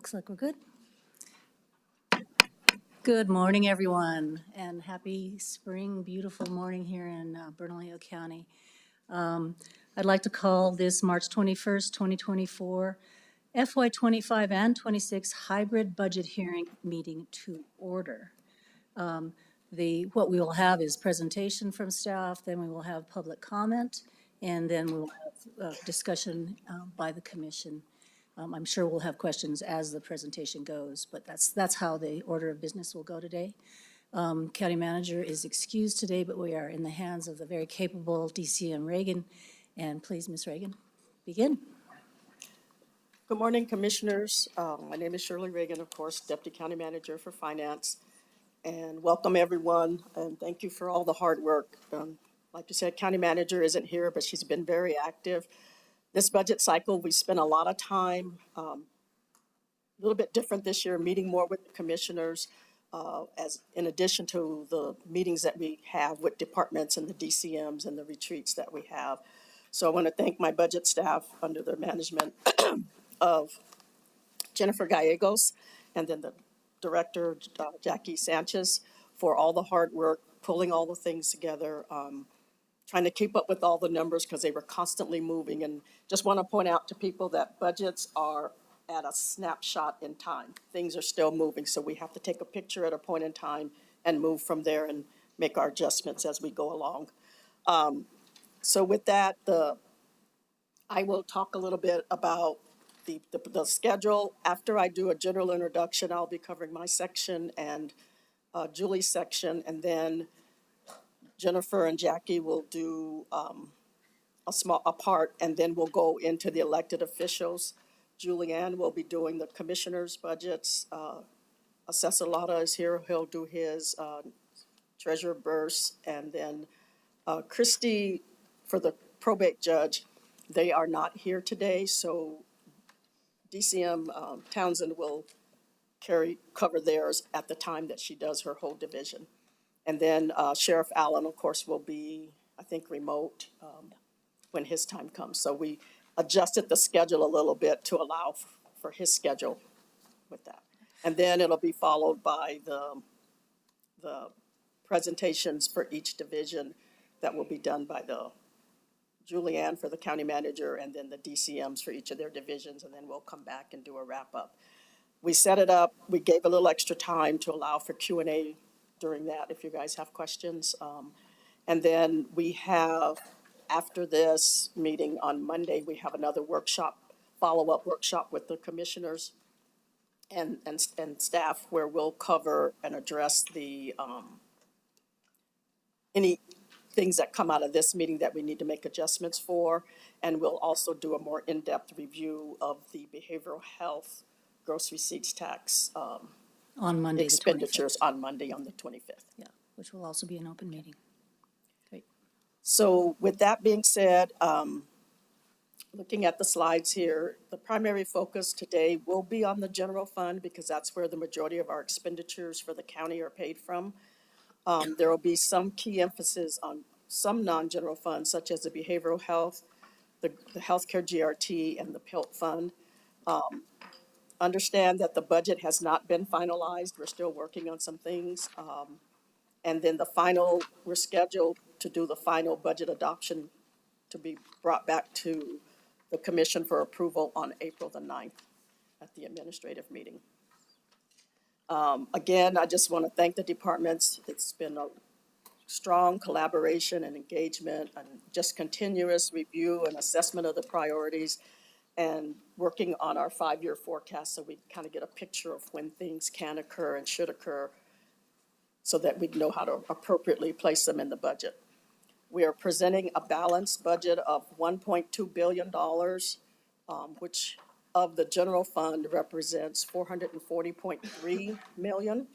Looks like we're good. Good morning, everyone, and happy spring, beautiful morning here in Bernalillo County. I'd like to call this March 21st, 2024 FY 25 and 26 hybrid budget hearing meeting to order. What we will have is presentation from staff, then we will have public comment, and then we will have discussion by the commission. I'm sure we'll have questions as the presentation goes, but that's how the order of business will go today. County manager is excused today, but we are in the hands of the very capable DCM Reagan. And please, Ms. Reagan, begin. Good morning, commissioners. My name is Shirley Reagan, of course, Deputy County Manager for Finance. And welcome, everyone, and thank you for all the hard work. Like you said, County Manager isn't here, but she's been very active. This budget cycle, we spent a lot of time, a little bit different this year, meeting more with the commissioners, as in addition to the meetings that we have with departments and the DCMs and the retreats that we have. So I want to thank my budget staff under the management of Jennifer Gallegos and then the director, Jackie Sanchez, for all the hard work, pulling all the things together, trying to keep up with all the numbers because they were constantly moving. And just want to point out to people that budgets are at a snapshot in time. Things are still moving, so we have to take a picture at a point in time and move from there and make our adjustments as we go along. So with that, I will talk a little bit about the schedule. After I do a general introduction, I'll be covering my section and Julie's section, and then Jennifer and Jackie will do a part, and then we'll go into the elected officials. Julianne will be doing the commissioners' budgets. Assessor Lotta is here; he'll do his. Treasurer Burse, and then Christy for the probate judge. They are not here today, so DCM Townsend will cover theirs at the time that she does her whole division. And then Sheriff Allen, of course, will be, I think, remote when his time comes. So we adjusted the schedule a little bit to allow for his schedule with that. And then it'll be followed by the presentations for each division that will be done by the Julianne for the county manager and then the DCMs for each of their divisions, and then we'll come back and do a wrap-up. We set it up, we gave a little extra time to allow for Q&A during that if you guys have questions. And then we have, after this meeting on Monday, we have another workshop, follow-up workshop with the commissioners and staff where we'll cover and address the any things that come out of this meeting that we need to make adjustments for. And we'll also do a more in-depth review of the behavioral health gross receipts tax On Monday, expenditures on Monday on the 25th. Yeah, which will also be an open meeting. Great. So with that being said, looking at the slides here, the primary focus today will be on the general fund because that's where the majority of our expenditures for the county are paid from. There will be some key emphasis on some non-general funds, such as the behavioral health, the healthcare GRT, and the PILT fund. Understand that the budget has not been finalized. We're still working on some things. And then we're scheduled to do the final budget adoption to be brought back to the commission for approval on April the 9th at the administrative meeting. Again, I just want to thank the departments. It's been a strong collaboration and engagement and just continuous review and assessment of the priorities and working on our 5-year forecast so we kind of get a picture of when things can occur and should occur so that we know how to appropriately place them in the budget. We are presenting a balanced budget of $1.2 billion, which of the general fund represents $440.3 million,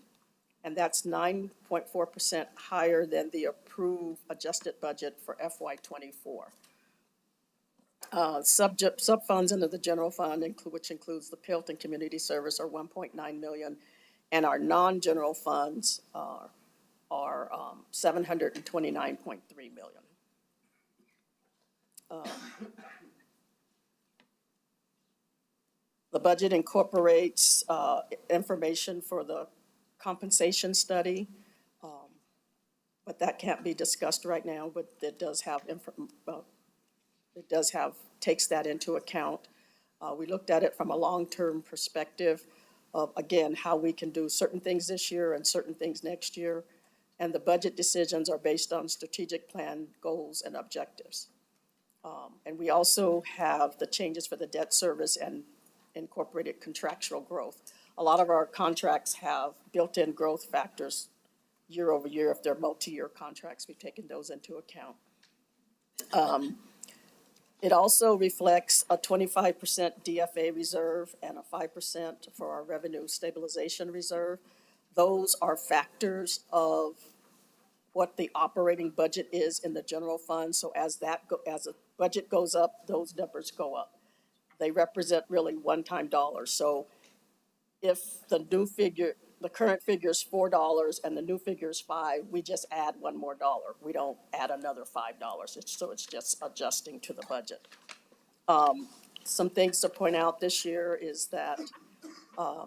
and that's 9.4% higher than the approved adjusted budget for FY24. Sub-funds under the general fund, which includes the PILT and community service, are $1.9 million, and our non-general funds are $729.3 million. The budget incorporates information for the compensation study, but that can't be discussed right now, but it does have, takes that into account. We looked at it from a long-term perspective of, again, how we can do certain things this year and certain things next year. And the budget decisions are based on strategic plan goals and objectives. And we also have the changes for the debt service and incorporated contractual growth. A lot of our contracts have built-in growth factors year over year. If they're multi-year contracts, we've taken those into account. It also reflects a 25% DFA reserve and a 5% for our revenue stabilization reserve. Those are factors of what the operating budget is in the general fund. So as the budget goes up, those numbers go up. They represent really one-time dollars. So if the current figure is $4 and the new figure is $5, we just add one more dollar. We don't add another $5. So it's just adjusting to the budget. Some things to point out this year is that our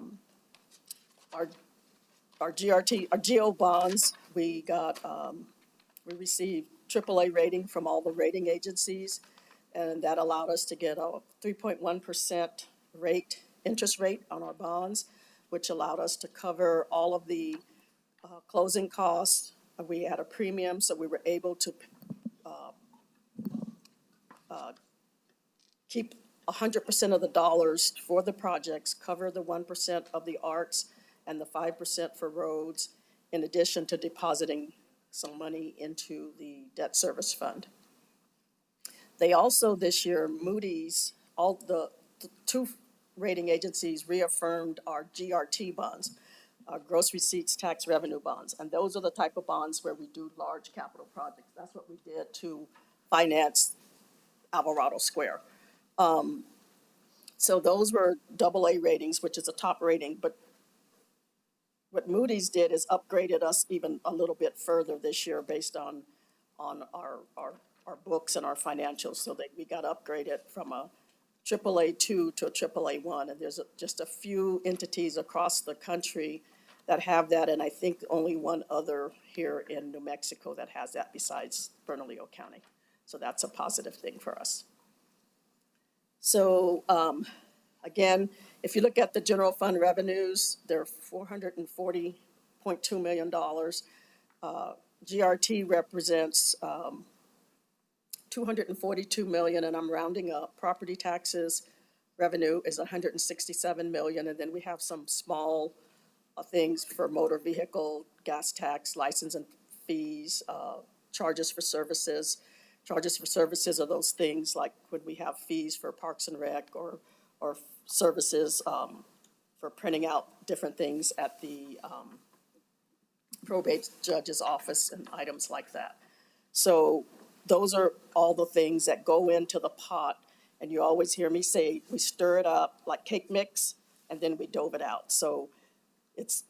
GO bonds, we received AAA rating from all the rating agencies, and that allowed us to get a 3.1% interest rate on our bonds, which allowed us to cover all of the closing costs. We had a premium, so we were able to keep 100% of the dollars for the projects, cover the 1% of the arts and the 5% for roads, in addition to depositing some money into the debt service fund. They also, this year, Moody's, all the two rating agencies reaffirmed our GRT bonds, our gross receipts tax revenue bonds. And those are the type of bonds where we do large capital projects. That's what we did to finance Alvarado Square. So those were AA ratings, which is a top rating. But what Moody's did is upgraded us even a little bit further this year based on our books and our financials. So that we got upgraded from a AAA2 to a AAA1. And there's just a few entities across the country that have that. And I think only one other here in New Mexico that has that besides Bernalillo County. So that's a positive thing for us. So again, if you look at the general fund revenues, they're $440.2 million. GRT represents $242 million, and I'm rounding up. Property taxes revenue is $167 million, and then we have some small things for motor vehicle, gas tax, license and fees, charges for services. Charges for services are those things like when we have fees for Parks and Rec or services for printing out different things at the probate judge's office and items like that. So those are all the things that go into the pot. And you always hear me say, we stir it up like cake mix, and then we dove it out. So it's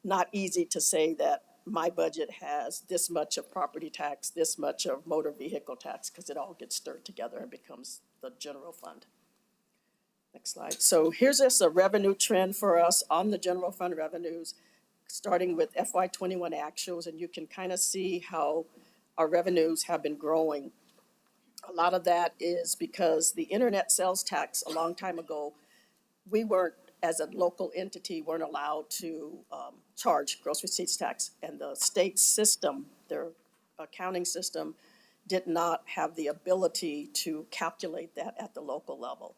not easy to say that my budget has this much of property tax, this much of motor vehicle tax, because it all gets stirred together and becomes the general fund. Next slide. So here's just a revenue trend for us on the general fund revenues, starting with FY21 actuals, and you can kind of see how our revenues have been growing. A lot of that is because the internet sales tax a long time ago, we weren't, as a local entity, weren't allowed to charge gross receipts tax. And the state system, their accounting system, did not have the ability to calculate that at the local level.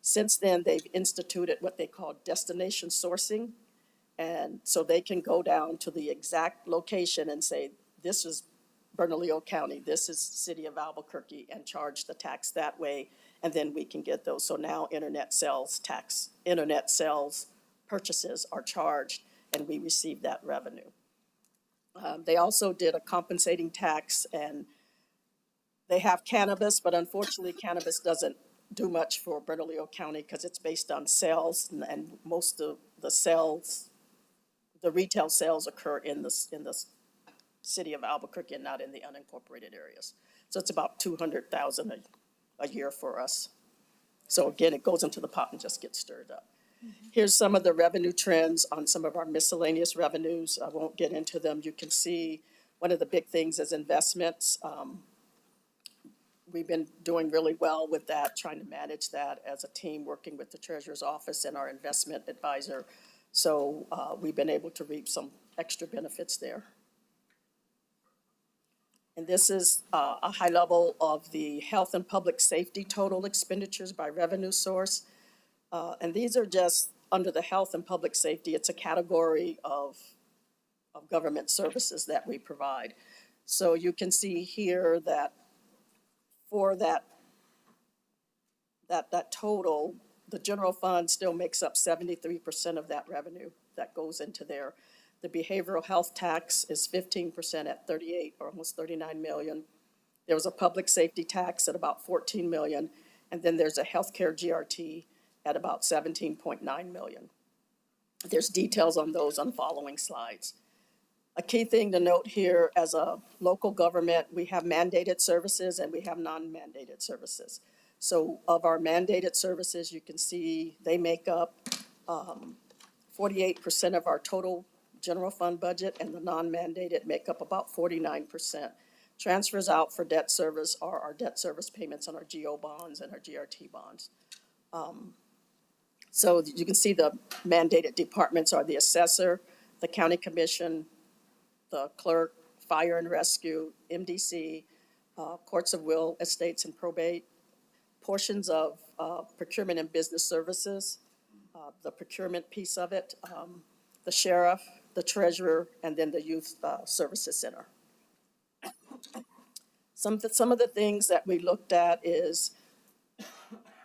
Since then, they've instituted what they call destination sourcing. And so they can go down to the exact location and say, this is Bernalillo County, this is City of Albuquerque, and charge the tax that way. And then we can get those. So now internet sales purchases are charged, and we receive that revenue. They also did a compensating tax, and they have cannabis, but unfortunately cannabis doesn't do much for Bernalillo County because it's based on sales, and most of the sales, the retail sales occur in the City of Albuquerque and not in the unincorporated areas. So it's about $200,000 a year for us. So again, it goes into the pot and just gets stirred up. Here's some of the revenue trends on some of our miscellaneous revenues. I won't get into them. You can see one of the big things is investments. We've been doing really well with that, trying to manage that as a team, working with the treasurer's office and our investment advisor. So we've been able to reap some extra benefits there. And this is a high level of the health and public safety total expenditures by revenue source. And these are just under the health and public safety. It's a category of government services that we provide. So you can see here that for that total, the general fund still makes up 73% of that revenue that goes into there. The behavioral health tax is 15% at 38 or almost 39 million. There was a public safety tax at about 14 million, and then there's a healthcare GRT at about 17.9 million. There's details on those on following slides. A key thing to note here, as a local government, we have mandated services and we have non-mandated services. So of our mandated services, you can see they make up 48% of our total general fund budget, and the non-mandated make up about 49%. Transfers out for debt service are our debt service payments on our GO bonds and our GRT bonds. So you can see the mandated departments are the assessor, the county commission, the clerk, fire and rescue, MDC, courts of will, estates and probate, portions of procurement and business services, the procurement piece of it, the sheriff, the treasurer, and then the youth services center. Some of the things that we looked at is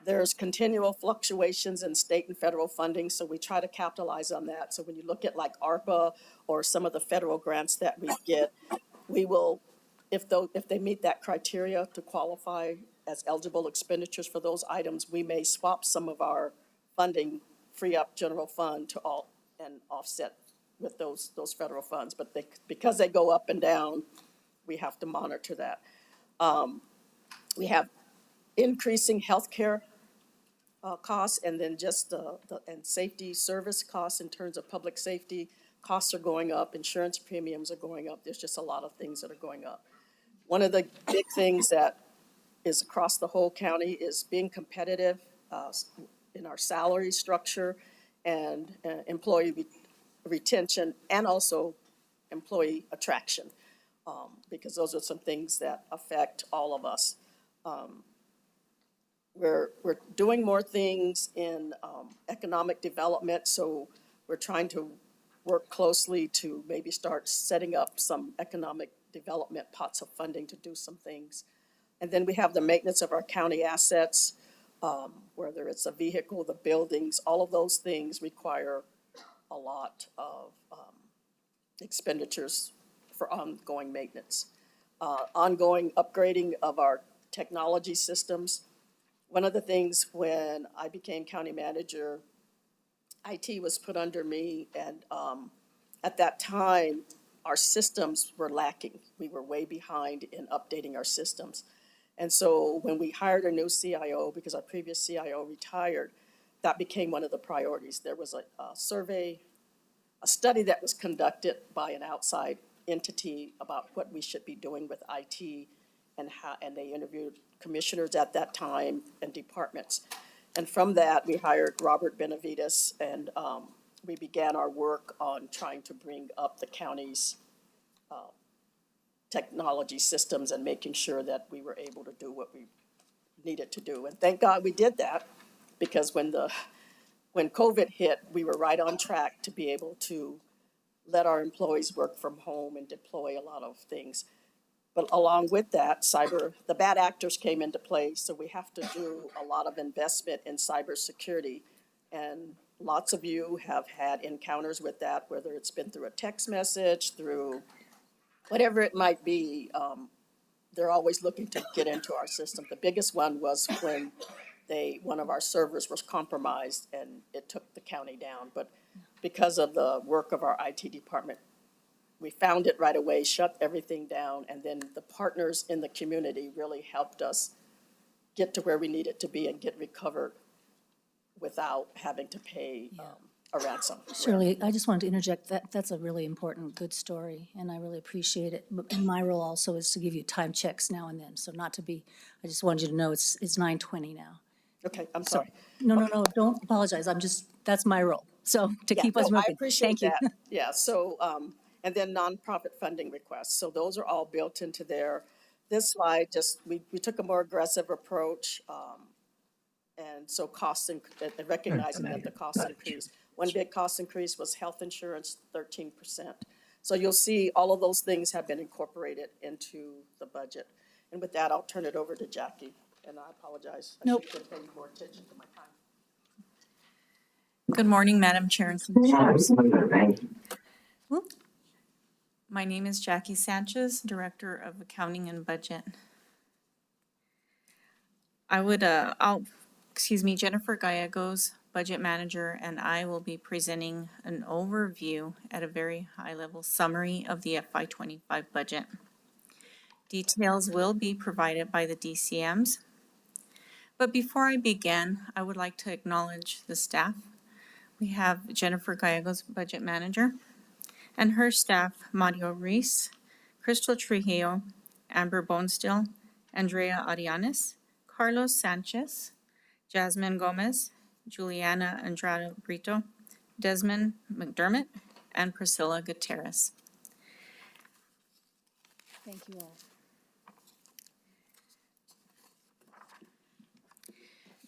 there's continual fluctuations in state and federal funding, so we try to capitalize on that. So when you look at like ARPA or some of the federal grants that we get, we will, if they meet that criteria to qualify as eligible expenditures for those items, we may swap some of our funding, free up general fund to all and offset with those federal funds. But because they go up and down, we have to monitor that. We have increasing healthcare costs, and then just and safety service costs in terms of public safety. Costs are going up, insurance premiums are going up. There's just a lot of things that are going up. One of the big things that is across the whole county is being competitive in our salary structure and employee retention, and also employee attraction, because those are some things that affect all of us. We're doing more things in economic development, so we're trying to work closely to maybe start setting up some economic development pots of funding to do some things. And then we have the maintenance of our county assets, whether it's a vehicle, the buildings, all of those things require a lot of expenditures for ongoing maintenance. Ongoing upgrading of our technology systems. One of the things when I became county manager, IT was put under me, and at that time, our systems were lacking. We were way behind in updating our systems. And so when we hired a new CIO, because our previous CIO retired, that became one of the priorities. There was a survey, a study that was conducted by an outside entity about what we should be doing with IT, and they interviewed commissioners at that time and departments. And from that, we hired Robert Benavides, and we began our work on trying to bring up the county's technology systems and making sure that we were able to do what we needed to do. And thank God we did that, because when COVID hit, we were right on track to be able to let our employees work from home and deploy a lot of things. But along with that, the bad actors came into play, so we have to do a lot of investment in cybersecurity. And lots of you have had encounters with that, whether it's been through a text message, through whatever it might be. They're always looking to get into our system. The biggest one was when one of our servers was compromised and it took the county down. But because of the work of our IT department, we found it right away, shut everything down, and then the partners in the community really helped us get to where we needed to be and get recovered without having to pay a ransom. Shirley, I just wanted to interject, that's a really important, good story, and I really appreciate it. But my role also is to give you time checks now and then, so not to be, I just wanted you to know it's 9:20 now. Okay, I'm So, sorry. no, don't apologize, that's my role, so to Yeah, keep us no, I moving. appreciate Thank you. that. Yeah, so, and then nonprofit funding requests. So those are all built into there. This slide just, we took a more aggressive approach. And so and recognizing that the costs increase. One big cost increase was health insurance, 13%. So you'll see all of those things have been incorporated into the budget. And with that, I'll turn it over to Jackie. And I apologize. Nope. I should have been paying more attention to my time. Good morning, Madam Chair and Commissioners. My name is Jackie Sanchez, Director of Accounting and Budget. Jennifer Gallegos, Budget Manager, and I will be presenting an overview at a very high-level summary of the FY25 budget. Details will be provided by the DCMs. But before I begin, I would like to acknowledge the staff. We have Jennifer Gallegos, Budget Manager, and her staff, Mario Reese, Crystal Trujillo, Amber Bonestill, Andrea Arianes, Carlos Sanchez, Jasmine Gomez, Juliana Andrade Brito, Desmond McDermott, and Priscilla Gutierrez. Thank you all.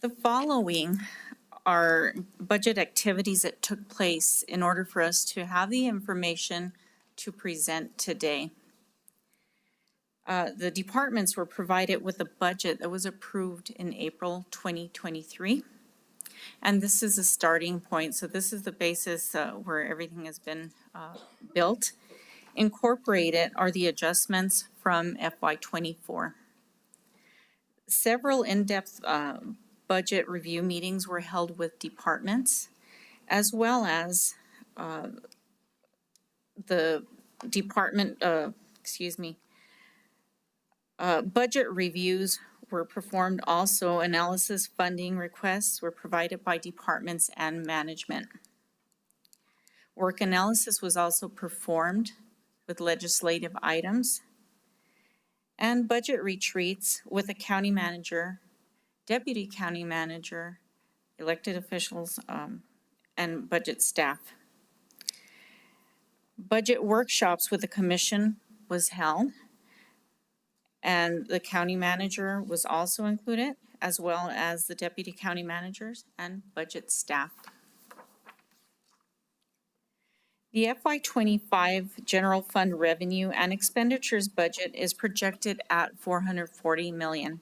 The following are budget activities that took place in order for us to have the information to present today. The departments were provided with a budget that was approved in April 2023. And this is a starting point. So this is the basis where everything has been built. Incorporated are the adjustments from FY24. Several in-depth budget review meetings were held with departments, as well as the department, budget reviews were performed also. Analysis funding requests were provided by departments and management. Work analysis was also performed with legislative items, and budget retreats with the county manager, deputy county manager, elected officials, and budget staff. Budget workshops with the commission was held, and the county manager was also included, as well as the deputy county managers and budget staff. The FY25 general fund revenue and expenditures budget is projected at $440 million.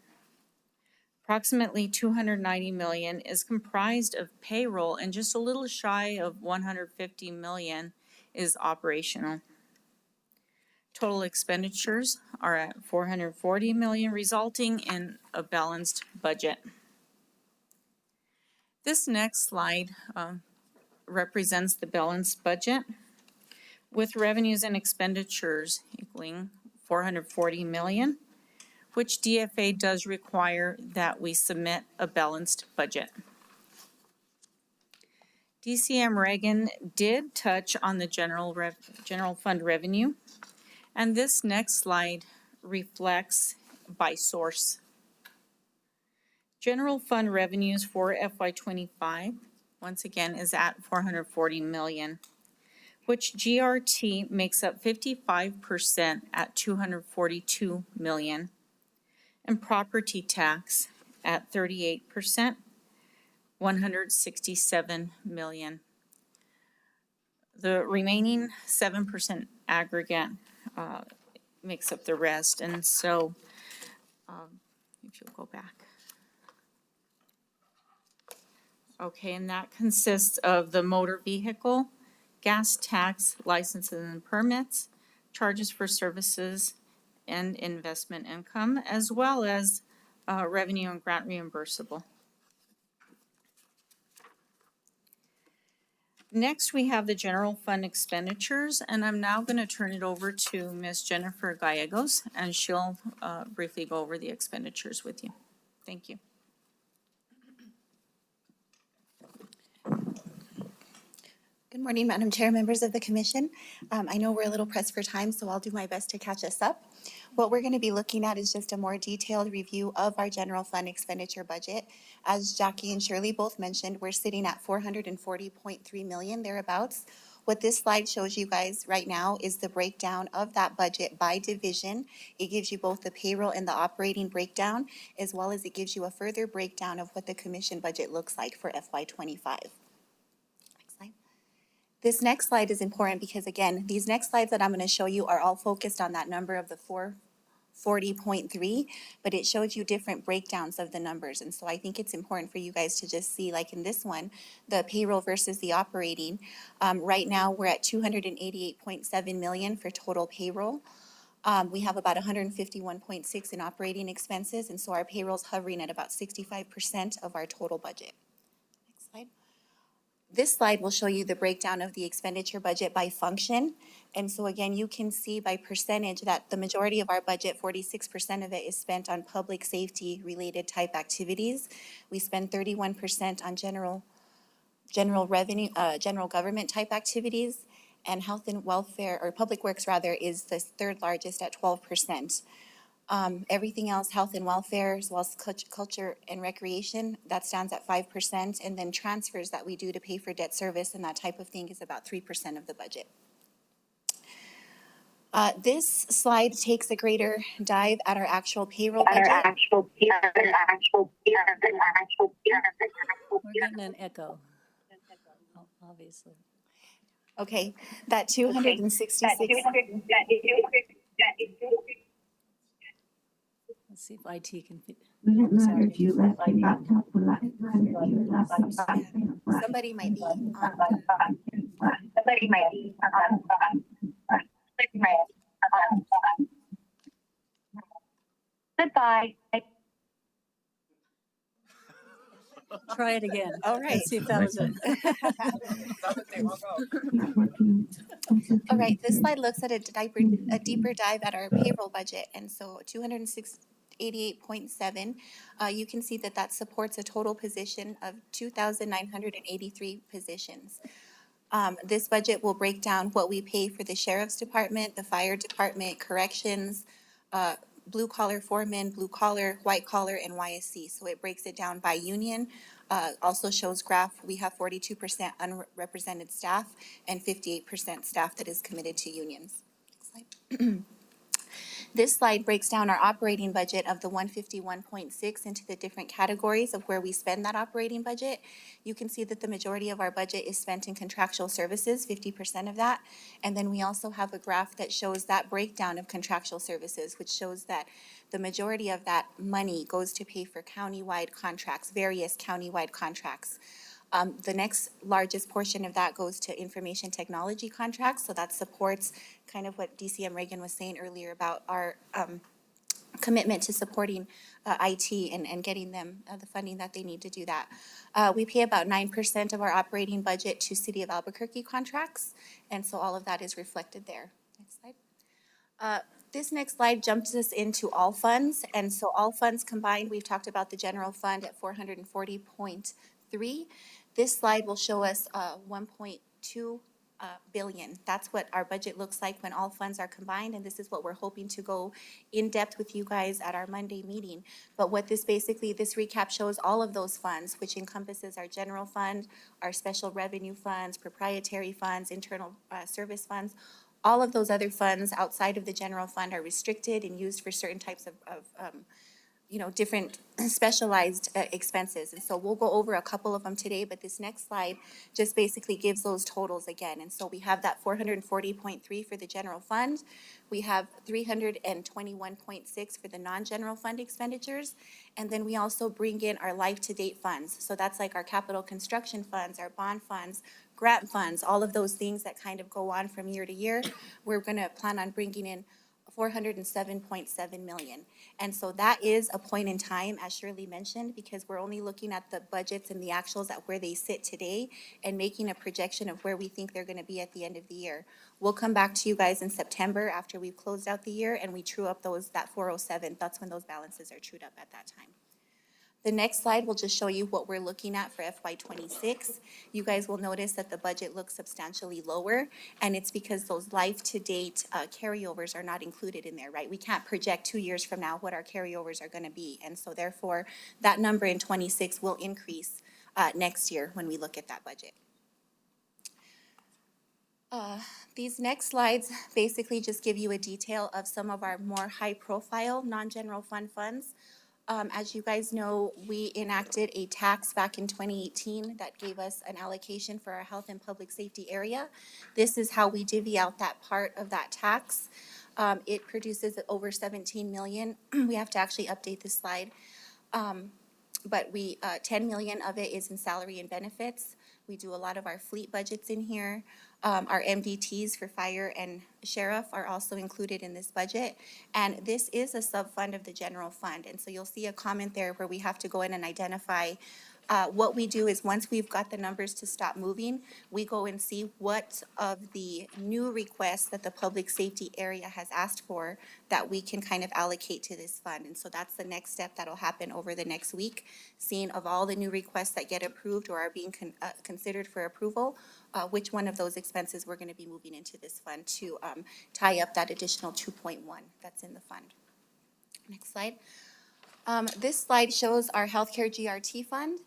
Approximately $290 million is comprised of payroll, and just a little shy of $150 million is operational. Total expenditures are at $440 million, resulting in a balanced budget. This next slide represents the balanced budget, with revenues and expenditures equaling $440 million, which DFA does require that we submit a balanced budget. DCM Reagan did touch on the general fund revenue, and this next slide reflects by source. General fund revenues for FY25, once again, is at $440 million, which GRT makes up 55% at $242 million, and property tax at 38%, $167 million. The remaining 7% aggregate makes up the rest, and so if you'll go back. Okay, and that consists of the motor vehicle, gas tax, licenses and permits, charges for services, and investment income, as well as revenue and grant reimbursable. Next, we have the general fund expenditures, and I'm now going to turn it over to Ms. Jennifer Gallegos, and she'll briefly go over the expenditures with you. Thank you. Good morning, Madam Chair, members of the commission. I know we're a little pressed for time, so I'll do my best to catch us up. What we're going to be looking at is just a more detailed review of our general fund expenditure budget. As Jackie and Shirley both mentioned, we're sitting at 440.3 million thereabouts. What this slide shows you guys right now is the breakdown of that budget by division. It gives you both the payroll and the operating breakdown, as well as it gives you a further breakdown of what the commission budget looks like for FY25. Next slide. This next slide is important because, again, these next slides that I'm going to show you are all focused on that number of the 440.3, but it shows you different breakdowns of the numbers. And so I think it's important for you guys to just see, like in this one, the payroll versus the operating. Right now, we're at 288.7 million for total payroll. We have about 151.6 in operating expenses, and so our payroll's hovering at about 65% of our total budget. Next slide. This slide will show you the breakdown of the expenditure budget by function. And so again, you can see by percentage that the majority of our budget, 46% of it, is spent on public safety related type activities. We spend 31% on general revenue, general government type activities, and health and welfare, or public works rather, is the third largest at 12%. Everything else, health and welfare, as well as culture and recreation, that stands at 5%. And then transfers that we do to pay for debt service and that type of thing is about 3% of the budget. This slide takes a greater dive at our actual payroll budget. We're getting an echo, obviously. Okay, that 266. Let's see if IT can fit. Somebody might be on. Goodbye. Try it again. All right. Let's see if that was it. All right, this slide looks at a deeper dive at our payroll budget. And so 288.7, you can see that that supports a total position of 2,983 positions. This budget will break down what we pay for the sheriff's department, the fire department, corrections, blue collar foreman, blue collar, white collar, and YSC. So it breaks it down by union. Also shows graph, we have 42% unrepresented staff and 58% staff that is committed to unions. Next slide. This slide breaks down our operating budget of the 151.6 into the different categories of where we spend that operating budget. You can see that the majority of our budget is spent in contractual services, 50% of that. And then we also have a graph that shows that breakdown of contractual services, which shows that the majority of that money goes to pay for countywide contracts, various countywide contracts. The next largest portion of that goes to information technology contracts. So that supports kind of what DCM Reagan was saying earlier about our commitment to supporting IT and getting them the funding that they need to do that. We pay about 9% of our operating budget to City of Albuquerque contracts. And so all of that is reflected there. Next slide. This next slide jumps us into all funds. And so all funds combined, we've talked about the general fund at 440.3. This slide will show us 1.2 billion. That's what our budget looks like when all funds are combined, and this is what we're hoping to go in depth with you guys at our Monday meeting. But what this recap shows all of those funds, which encompasses our general fund, our special revenue funds, proprietary funds, internal service funds. All of those other funds outside of the general fund are restricted and used for certain types of different specialized expenses. And so we'll go over a couple of them today, but this next slide just basically gives those totals again. And so we have that 440.3 for the general fund. We have 321.6 for the non-general fund expenditures. And then we also bring in our life-to-date funds. So that's like our capital construction funds, our bond funds, grant funds, all of those things that kind of go on from year to year. We're going to plan on bringing in 407.7 million. And so that is a point in time, as Shirley mentioned, because we're only looking at the budgets and the actuals at where they sit today and making a projection of where we think they're going to be at the end of the year. We'll come back to you guys in September after we've closed out the year and we true up that 407. That's when those balances are trued up at that time. The next slide will just show you what we're looking at for FY '26. You guys will notice that the budget looks substantially lower, and it's because those life-to-date carryovers are not included in there, right? We can't project 2 years from now what our carryovers are going to be, and so therefore, that number in '26 will increase next year when we look at that budget. These next slides basically just give you a detail of some of our more high-profile non-general fund funds. As you guys know, we enacted a tax back in 2018 that gave us an allocation for our health and public safety area. This is how we divvy out that part of that tax. It produces over 17 million. We have to actually update this slide. But 10 million of it is in salary and benefits. We do a lot of our fleet budgets in here. Our MDTs for fire and sheriff are also included in this budget. And this is a sub-fund of the general fund. And so you'll see a comment there where we have to go in and identify what we do is once we've got the numbers to stop moving, we go and see what of the new requests that the public safety area has asked for that we can kind of allocate to this fund. And so that's the next step that'll happen over the next week, seeing of all the new requests that get approved or are being considered for approval, which one of those expenses we're going to be moving into this fund to tie up that additional 2.1 that's in the fund. Next slide. This slide shows our healthcare GRT fund.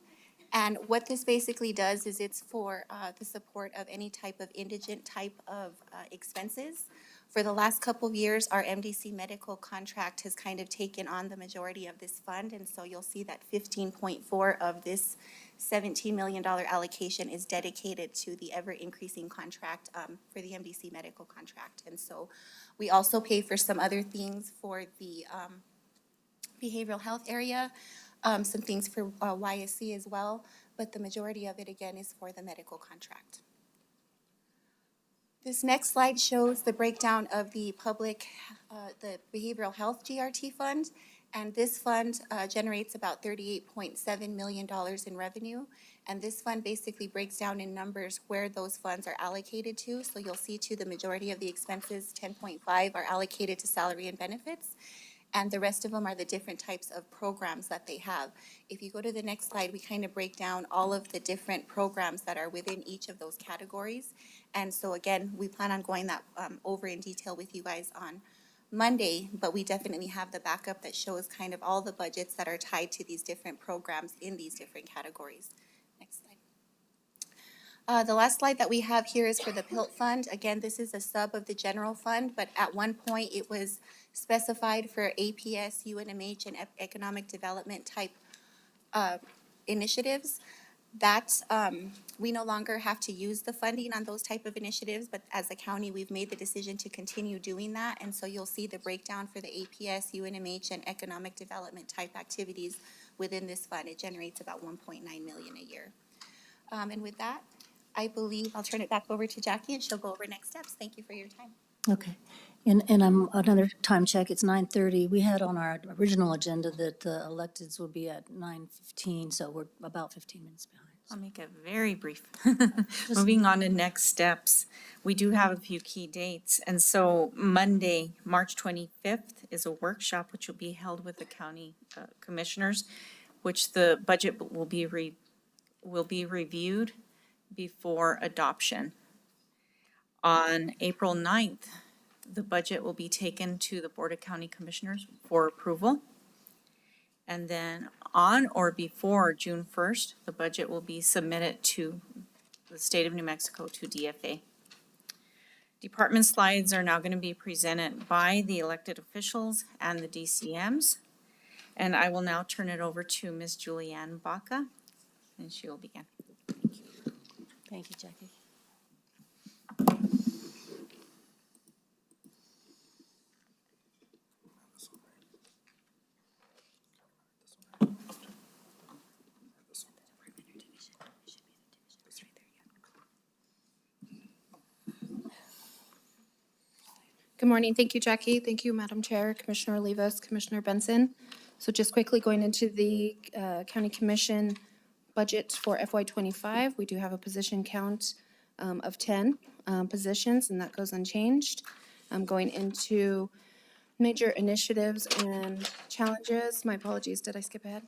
And what this basically does is it's for the support of any type of indigent type of expenses. For the last couple of years, our MDC medical contract has kind of taken on the majority of this fund. And so you'll see that 15.4 of this $17 million allocation is dedicated to the ever-increasing contract for the MDC medical contract. And so we also pay for some other things for the behavioral health area, some things for YSC as well, but the majority of it, again, is for the medical contract. This next slide shows the breakdown of the the behavioral health GRT fund, and this fund generates about $38.7 million in revenue, and this fund basically breaks down in numbers where those funds are allocated to. So you'll see to the majority of the expenses, 10.5 are allocated to salary and benefits, and the rest of them are the different types of programs that they have. If you go to the next slide, we kind of break down all of the different programs that are within each of those categories. And so again, we plan on going that over in detail with you guys on Monday, but we definitely have the backup that shows kind of all the budgets that are tied to these different programs in these different categories. Next slide. The last slide that we have here is for the PILT fund. Again, this is a sub of the general fund, but at one point it was specified for APS, UNMH, and economic development type initiatives. That we no longer have to use the funding on those type of initiatives, but as a county, we've made the decision to continue doing that. And so you'll see the breakdown for the APS, UNMH, and economic development type activities within this fund. It generates about 1.9 million a year. And with that, I believe I'll turn it back over to Jackie and she'll go over next steps. Thank you for your time. Okay. And another time check, it's 9:30. We had on our original agenda that the electeds would be at 9:15, so we're about 15 minutes behind. I'll make it very brief. Moving on to next steps, we do have a few key dates. And so Monday, March 25th is a workshop which will be held with the county commissioners, which the budget will be reviewed before adoption. On April 9th, the budget will be taken to the Board of County Commissioners for approval. And then on or before June 1st, the budget will be submitted to the state of New Mexico, to DFA. Department slides are now going to be presented by the elected officials and the DCMs. And I will now turn it over to Ms. Julianne Baca, and she will begin. Thank you. Thank you, Jackie. Good morning. Thank you, Jackie. Thank you, Madam Chair, Commissioner Olivas, Commissioner Benson. So just quickly going into the County Commission budget for FY '25, we do have a position count of 10 positions, and that goes unchanged. Going into major initiatives and challenges. My apologies, did I skip ahead?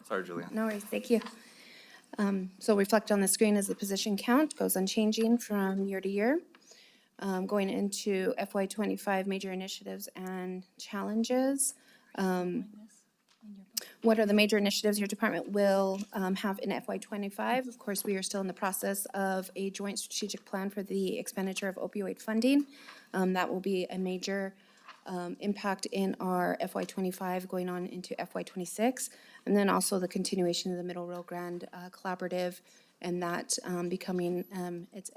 Sorry, Julian. No worries, thank you. So reflect on the screen as the position count goes unchanging from year to year. Going into FY '25 major initiatives and challenges. What are the major initiatives your department will have in FY '25? Of course, we are still in the process of a joint strategic plan for the expenditure of opioid funding. That will be a major impact in our FY '25 going on into FY '26. And then also the continuation of the Middle Rio Grande Collaborative and that becoming its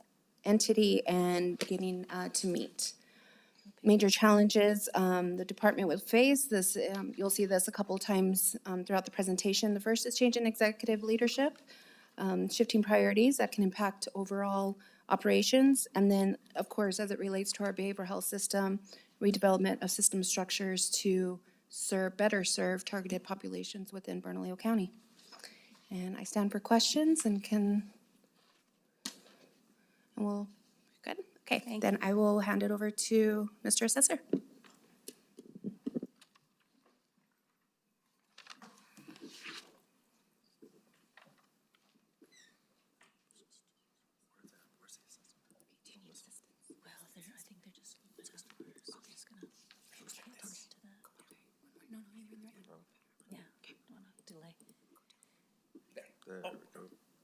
entity and beginning to meet. Major challenges the department will face. This, you'll see this a couple of times throughout the presentation. The first is change in executive leadership, shifting priorities that can impact overall operations. And then, of course, as it relates to our behavioral health system, redevelopment of system structures to better serve targeted populations within Bernalillo County. And I stand for questions and we'll, good? Okay, then I will hand it over to Mr. Assessor.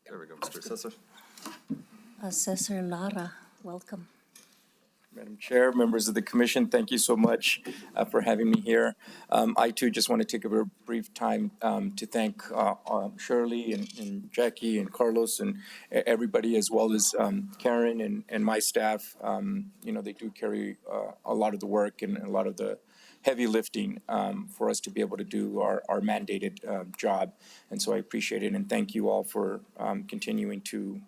There we go, Mr. Assessor. Assessor Lara, welcome. Madam Chair, members of the commission, thank you so much for having me here. I too just want to take a very brief time to thank Shirley and Jackie and Carlos and everybody, as well as Karen and my staff. You know, they do carry a lot of the work and a lot of the heavy lifting for us to be able to do our mandated job. And so I appreciate it, and thank you all for continuing to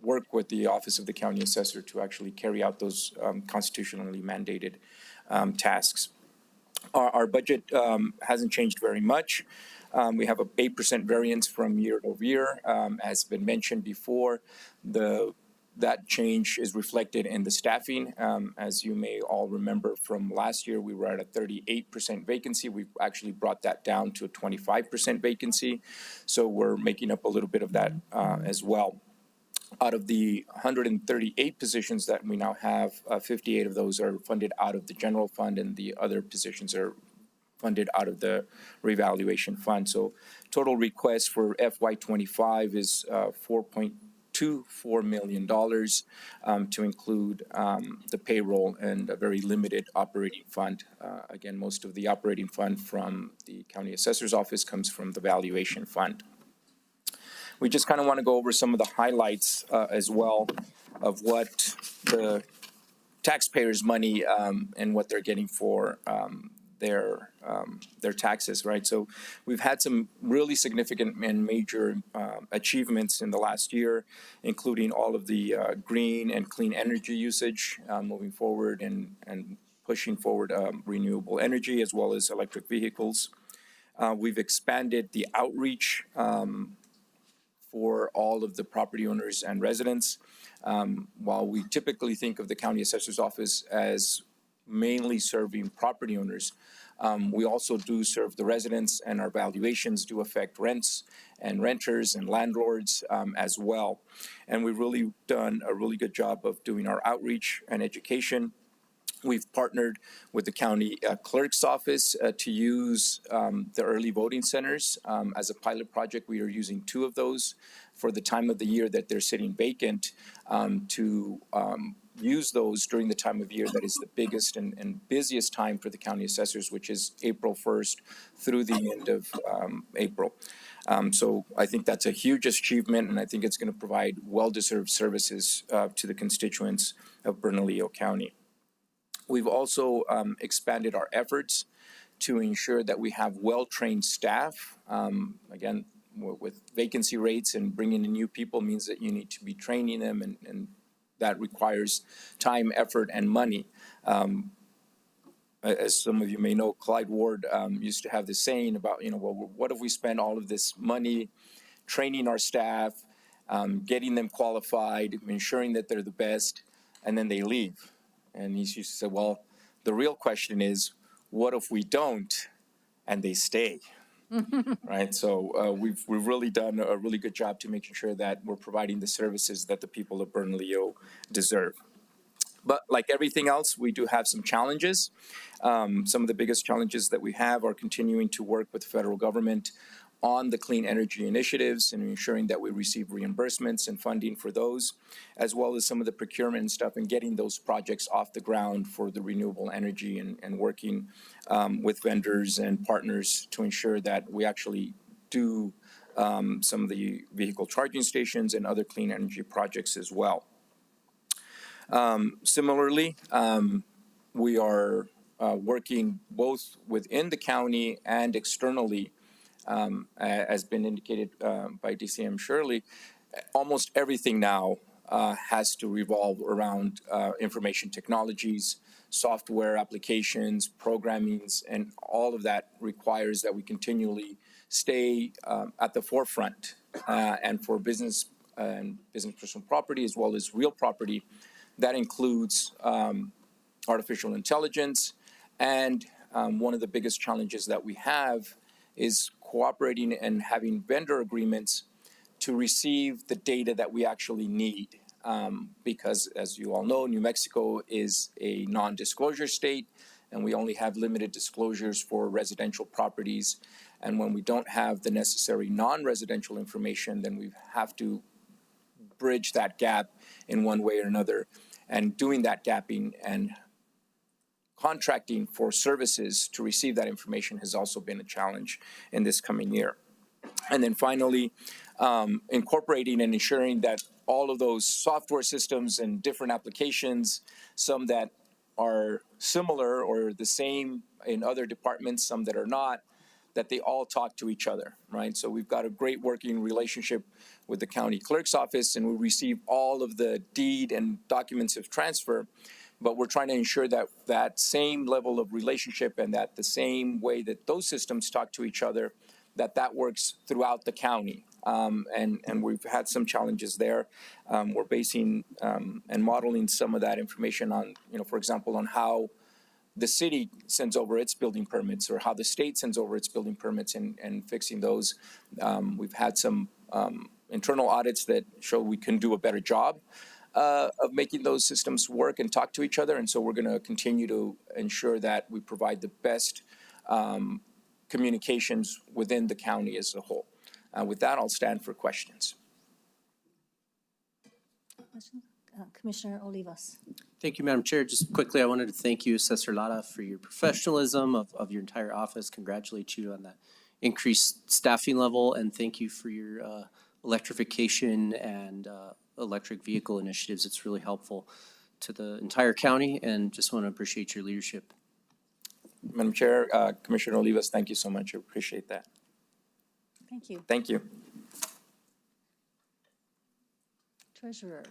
work with the Office of the County Assessor to actually carry out those constitutionally mandated tasks. Our budget hasn't changed very much. We have a 8% variance from year over year. As been mentioned before, that change is reflected in the staffing. As you may all remember from last year, we were at a 38% vacancy. We've actually brought that down to a 25% vacancy. So we're making up a little bit of that as well. Out of the 138 positions that we now have, 58 of those are funded out of the general fund, and the other positions are funded out of the revaluation fund. So total request for FY25 is $4.24 million to include the payroll and a very limited operating fund. Again, most of the operating fund from the county assessor's office comes from the valuation fund. We just kind of want to go over some of the highlights as well of what the taxpayers' money and what they're getting for their taxes, right? So we've had some really significant and major achievements in the last year, including all of the green and clean energy usage moving forward and pushing forward renewable energy as well as electric vehicles. We've expanded the outreach for all of the property owners and residents. While we typically think of the county assessor's office as mainly serving property owners, we also do serve the residents, and our valuations do affect rents and renters and landlords as well. And we've really done a really good job of doing our outreach and education. We've partnered with the county clerk's office to use the early voting centers as a pilot project. We are using 2 of those for the time of the year that they're sitting vacant to use those during the time of year that is the biggest and busiest time for the county assessors, which is April 1st through the end of April. So I think that's a huge achievement, and I think it's going to provide well-deserved services to the constituents of Bernalillo County. We've also expanded our efforts to ensure that we have well-trained staff. Again, with vacancy rates and bringing in new people means that you need to be training them, and that requires time, effort, and money. As some of you may know, Clyde Ward used to have this saying about, well, what if we spend all of this money training our staff, getting them qualified, ensuring that they're the best, and then they leave? And he used to say, well, the real question is, what if we don't and they stay? right? So we've really done a really good job to making sure that we're providing the services that the people of Bernalillo deserve. But like everything else, we do have some challenges. Some of the biggest challenges that we have are continuing to work with the federal government on the clean energy initiatives and ensuring that we receive reimbursements and funding for those, as well as some of the procurement and stuff and getting those projects off the ground for the renewable energy and working with vendors and partners to ensure that we actually do some of the vehicle charging stations and other clean energy projects as well. Similarly, we are working both within the county and externally, as been indicated by DCM Shirley. Almost everything now has to revolve around information technologies, software applications, programmings, and all of that requires that we continually stay at the forefront. And for business and business personal property as well as real property, that includes artificial intelligence. And one of the biggest challenges that we have is cooperating and having vendor agreements to receive the data that we actually need. Because as you all know, New Mexico is a non-disclosure state, and we only have limited disclosures for residential properties. And when we don't have the necessary non-residential information, then we have to bridge that gap in one way or another. And doing that gapping and contracting for services to receive that information has also been a challenge in this coming year. And then finally, incorporating and ensuring that all of those software systems and different applications, some that are similar or the same in other departments, some that are not, that they all talk to each other, right? So we've got a great working relationship with the county clerk's office, and we receive all of the deed and documents of transfer, but we're trying to ensure that that same level of relationship and that the same way that those systems talk to each other, that works throughout the county. And we've had some challenges there. We're basing and modeling some of that information on, for example, on how the city sends over its building permits or how the state sends over its building permits and fixing those. We've had some internal audits that show we can do a better job of making those systems work and talk to each other. And so we're going to continue to ensure that we provide the best communications within the county as a whole. With that, I'll stand for questions. Commissioner Olivas. Thank you, Madam Chair. Just quickly, I wanted to thank you, Assessor Lara, for your professionalism of your entire office. Congratulate you on that increased staffing level, and thank you for your electrification and electric vehicle initiatives. It's really helpful to the entire county, and just want to appreciate your leadership. Madam Chair, Commissioner Olivas, thank you so much. I appreciate that. Thank you. Thank you. Treasurer.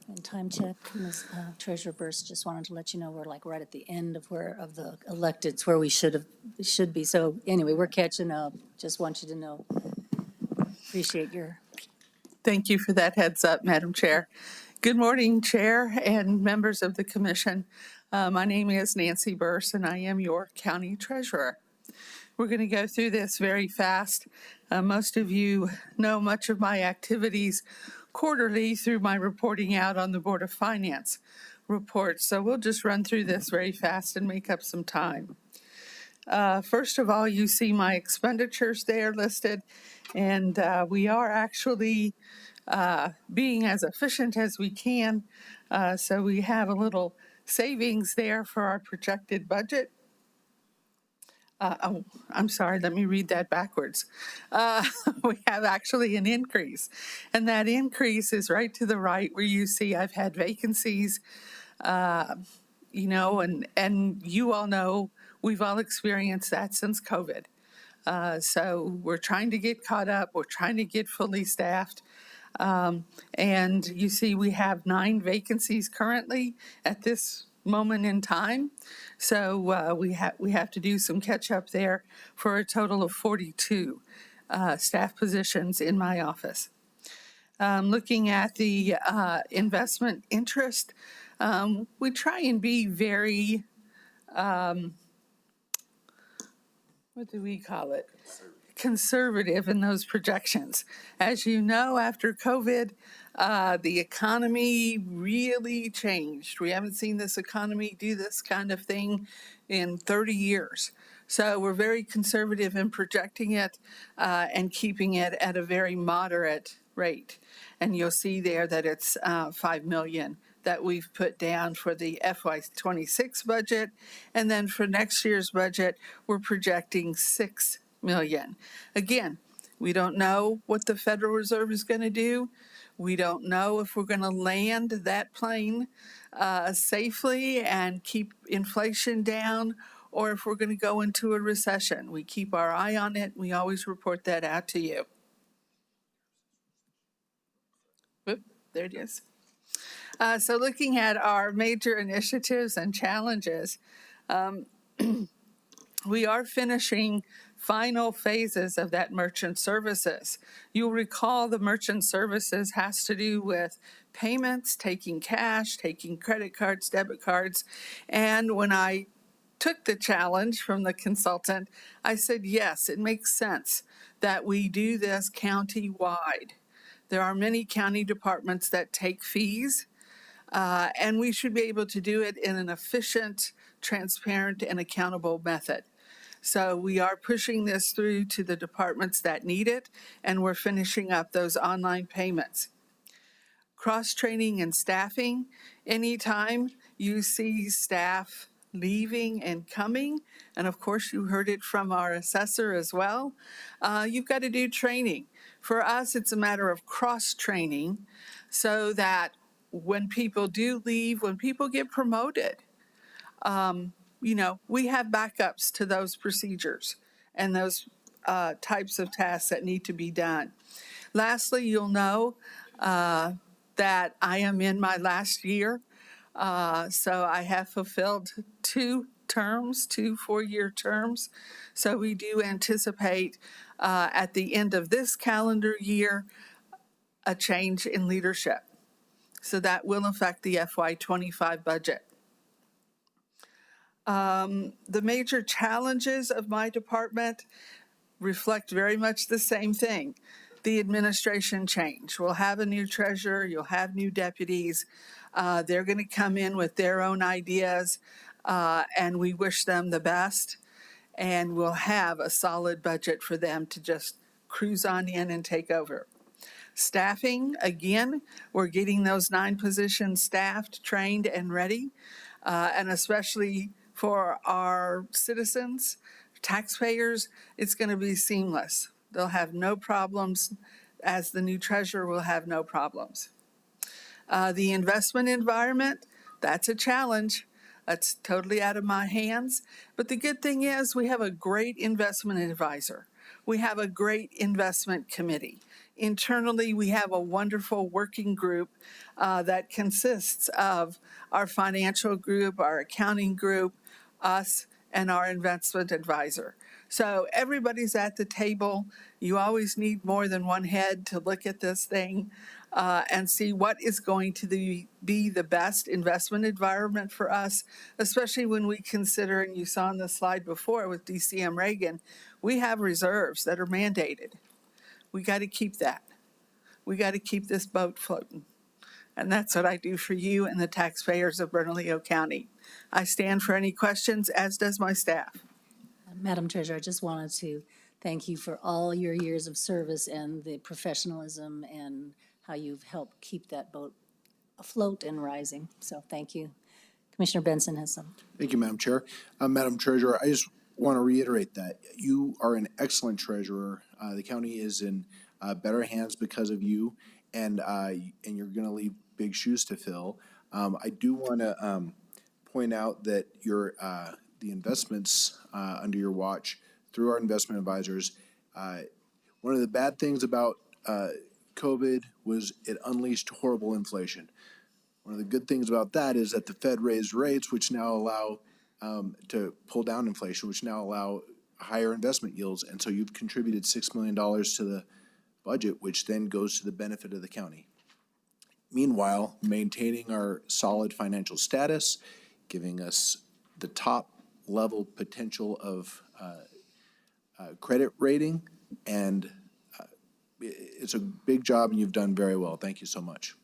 And time check, Ms. Treasurer Burst, just wanted to let you know we're like right at the end of the electeds where we should be. So anyway, we're catching up. Just want you to know. Appreciate your. Thank you for that heads up, Madam Chair. Good morning, Chair and members of the Commission. My name is Nancy Burse, and I am your County Treasurer. We're going to go through this very fast. Most of you know much of my activities quarterly through my reporting out on the Board of Finance report. So we'll just run through this very fast and make up some time. First of all, you see my expenditures there listed, and we are actually being as efficient as we can. So we have a little savings there for our projected budget. Oh, I'm sorry, let me read that backwards. We have actually an increase, and that increase is right to the right where you see I've had vacancies, and you all know we've all experienced that since COVID. So we're trying to get caught up, we're trying to get fully staffed. And you see we have 9 vacancies currently at this moment in time. So we have to do some catch up there for a total of 42 staff positions in my office. Looking at the investment interest, we try and be very, what do we call it? Conservative in those projections. As you know, after COVID, the economy really changed. We haven't seen this economy do this kind of thing in 30 years. So we're very conservative in projecting it and keeping it at a very moderate rate. And you'll see there that it's 5 million that we've put down for the FY26 budget. And then for next year's budget, we're projecting 6 million. Again, we don't know what the Federal Reserve is going to do. We don't know if we're going to land that plane safely and keep inflation down, or if we're going to go into a recession. We keep our eye on it. We always report that out to you. Oop, there it is. So looking at our major initiatives and challenges, we are finishing final phases of that merchant services. You'll recall the merchant services has to do with payments, taking cash, taking credit cards, debit cards. And when I took the challenge from the consultant, I said, yes, it makes sense that we do this county-wide. There are many county departments that take fees, and we should be able to do it in an efficient, transparent, and accountable method. So we are pushing this through to the departments that need it, and we're finishing up those online payments. Cross-training and staffing. Anytime you see staff leaving and coming, and of course you heard it from our assessor as well, you've got to do training. For us, it's a matter of cross-training so that when people do leave, when people get promoted, we have backups to those procedures and those types of tasks that need to be done. Lastly, you'll know that I am in my last year. So I have fulfilled 2 terms, 2 4-year terms. So we do anticipate at the end of this calendar year a change in leadership. So that will affect the FY25 budget. The major challenges of my department reflect very much the same thing. The administration change. We'll have a new treasurer, you'll have new deputies. They're going to come in with their own ideas, and we wish them the best. And we'll have a solid budget for them to just cruise on in and take over. Staffing, again, we're getting those 9 positions staffed, trained, and ready, and especially for our citizens, taxpayers, it's going to be seamless. They'll have no problems, as the new treasurer will have no problems. The investment environment, that's a challenge. That's totally out of my hands. But the good thing is we have a great investment advisor. We have a great investment committee. Internally, we have a wonderful working group that consists of our financial group, our accounting group, us, and our investment advisor. So everybody's at the table. You always need more than one head to look at this thing and see what is going to be the best investment environment for us, especially when we consider, and you saw on the slide before with DCM Reagan, we have reserves that are mandated. We got to keep that. We got to keep this boat floating. And that's what I do for you and the taxpayers of Bernalillo County. I stand for any questions, as does my staff. Madam Treasurer, I just wanted to thank you for all your years of service and the professionalism and how you've helped keep that boat afloat and rising. So thank you. Commissioner Benson has some. Thank you, Madam Chair. Madam Treasurer, I just want to reiterate that you are an excellent treasurer. The county is in better hands because of you, and you're going to leave big shoes to fill. I do want to point out that your the investments under your watch through our investment advisors. One of the bad things about COVID was it unleashed horrible inflation. One of the good things about that is that the Fed raised rates, which now allow to pull down inflation, which now allow higher investment yields. And so you've contributed $6 million to the budget, which then goes to the benefit of the county. Meanwhile, maintaining our solid financial status, giving us the top level potential of credit rating, and it's a big job and you've done very well. Thank you so much.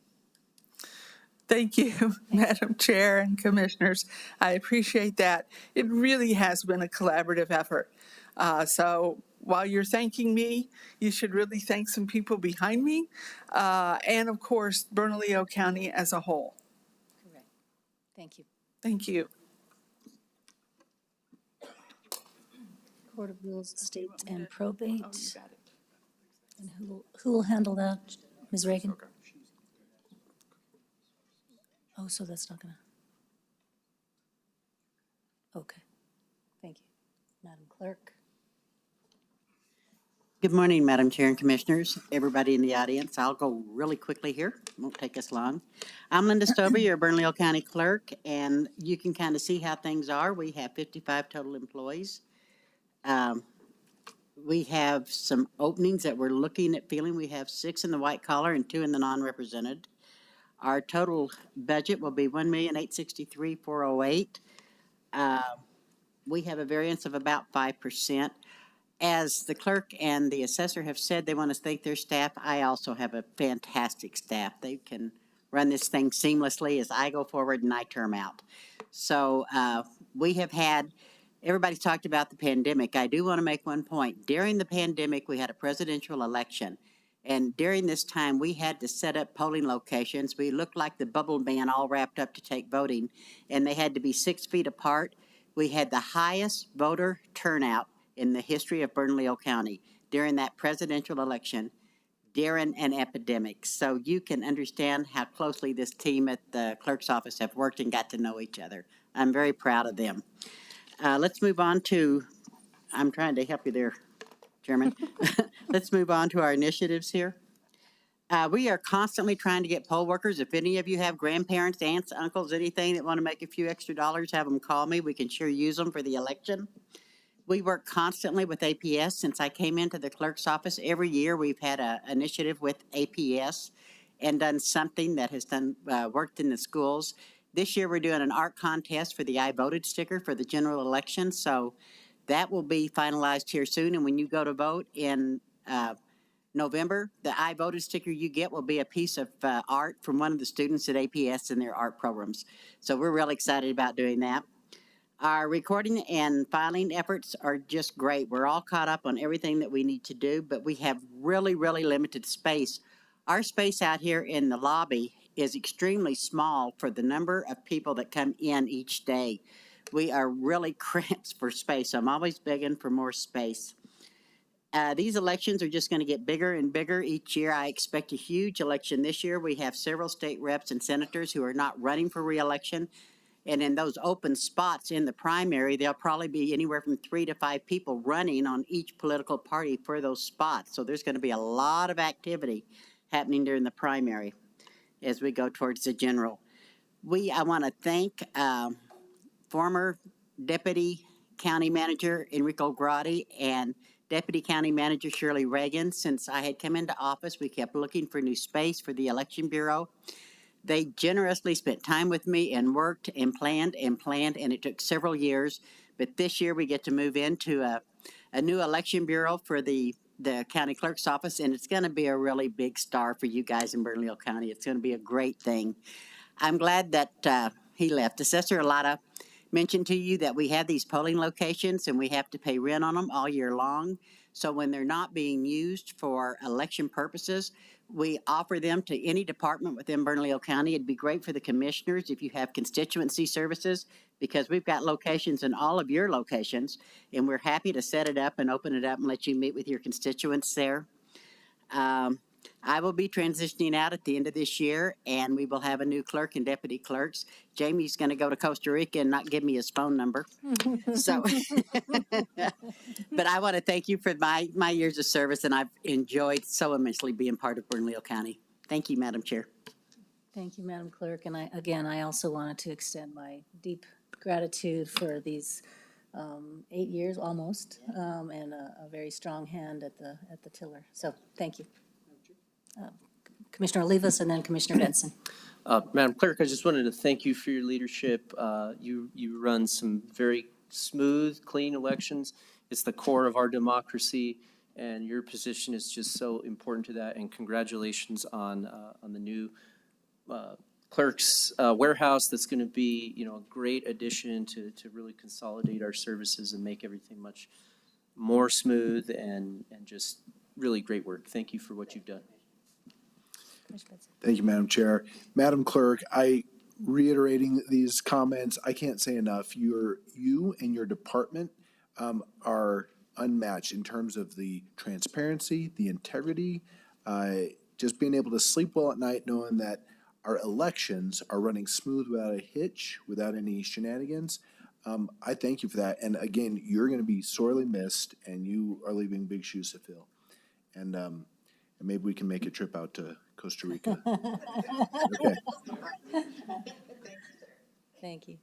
Thank you, Madam Chair and Commissioners. I appreciate that. It really has been a collaborative effort. So while you're thanking me, you should really thank some people behind me, and of course, Bernalillo County as a whole. Correct. Thank you. Thank you. Court of Wills, Estate and Probate. And who will handle that? Ms. Reagan? Okay. Oh, so that's not gonna. Okay. Thank you. Madam Clerk. Good morning, Madam Chair and Commissioners, everybody in the audience. I'll go really quickly here. Won't take us long. I'm Linda Stover, your Bernalillo County Clerk, and you can kind of see how things are. We have 55 total employees. We have some openings that we're looking at filling. We have 6 in the white collar and 2 in the non-represented. Our total budget will be $1,863,408. We have a variance of about 5%. As the clerk and the assessor have said, they want to thank their staff. I also have a fantastic staff. They can run this thing seamlessly as I go forward and I term out. So we have had, everybody's talked about the pandemic. I do want to make one point. During the pandemic, we had a presidential election. And during this time, we had to set up polling locations. We looked like the bubble man all wrapped up to take voting, and they had to be 6 feet apart. We had the highest voter turnout in the history of Bernalillo County during that presidential election during an epidemic. So you can understand how closely this team at the clerk's office have worked and got to know each other. I'm very proud of them. Let's move on to, I'm trying to help you there, Chairman. Let's move on to our initiatives here. We are constantly trying to get poll workers. If any of you have grandparents, aunts, uncles, anything that want to make a few extra dollars, have them call me. We can sure use them for the election. We work constantly with APS. Since I came into the clerk's office, every year we've had an initiative with APS and done something that has done worked in the schools. This year we're doing an art contest for the I voted sticker for the general election. So that will be finalized here soon. And when you go to vote in November, the I voted sticker you get will be a piece of art from one of the students at APS in their art programs. So we're really excited about doing that. Our recording and filing efforts are just great. We're all caught up on everything that we need to do, but we have really, really limited space. Our space out here in the lobby is extremely small for the number of people that come in each day. We are really cramped for space, so I'm always begging for more space. These elections are just going to get bigger and bigger each year. I expect a huge election this year. We have several state reps and senators who are not running for re-election. And in those open spots in the primary, there'll probably be anywhere from 3 to 5 people running on each political party for those spots. So there's going to be a lot of activity happening during the primary as we go towards the general. I want to thank former Deputy County Manager Enrico Grotti and Deputy County Manager Shirley Reagan. Since I had come into office, we kept looking for new space for the Election Bureau. They generously spent time with me and worked and planned, and it took several years. But this year we get to move into a new election bureau for the county clerk's office, and it's going to be a really big star for you guys in Bernalillo County. It's going to be a great thing. I'm glad that he left. Assessor Alata mentioned to you that we have these polling locations and we have to pay rent on them all year long. So when they're not being used for election purposes, we offer them to any department within Bernalillo County. It'd be great for the commissioners if you have constituency services, because we've got locations in all of your locations, and we're happy to set it up and open it up and let you meet with your constituents there. I will be transitioning out at the end of this year, and we will have a new clerk and deputy clerks. Jamie's going to go to Costa Rica and not give me his phone number. So, but I want to thank you for my years of service, and I've enjoyed so immensely being part of Bernalillo County. Thank you, Madam Chair. Thank you, Madam Clerk. And I also wanted to extend my deep gratitude for these 8 years almost, and a very strong hand at the tiller. So thank you. Commissioner Olivas and then Commissioner Benson. Madam Clerk, I just wanted to thank you for your leadership. You run some very smooth, clean elections. It's the core of our democracy, and your position is just so important to that. And congratulations on the new clerk's warehouse. That's going to be, a great addition to really consolidate our services and make everything much more smooth and just really great work. Thank you for what you've done. Thank you, Madam Chair. Madam Clerk, reiterating these comments, I can't say enough. You and your department are unmatched in terms of the transparency, the integrity, just being able to sleep well at night knowing that our elections are running smooth without a hitch, without any shenanigans. I thank you for that. And again, you're going to be sorely missed, and you are leaving big shoes to fill. And maybe we can make a trip out to Costa Rica. Okay. Thank you.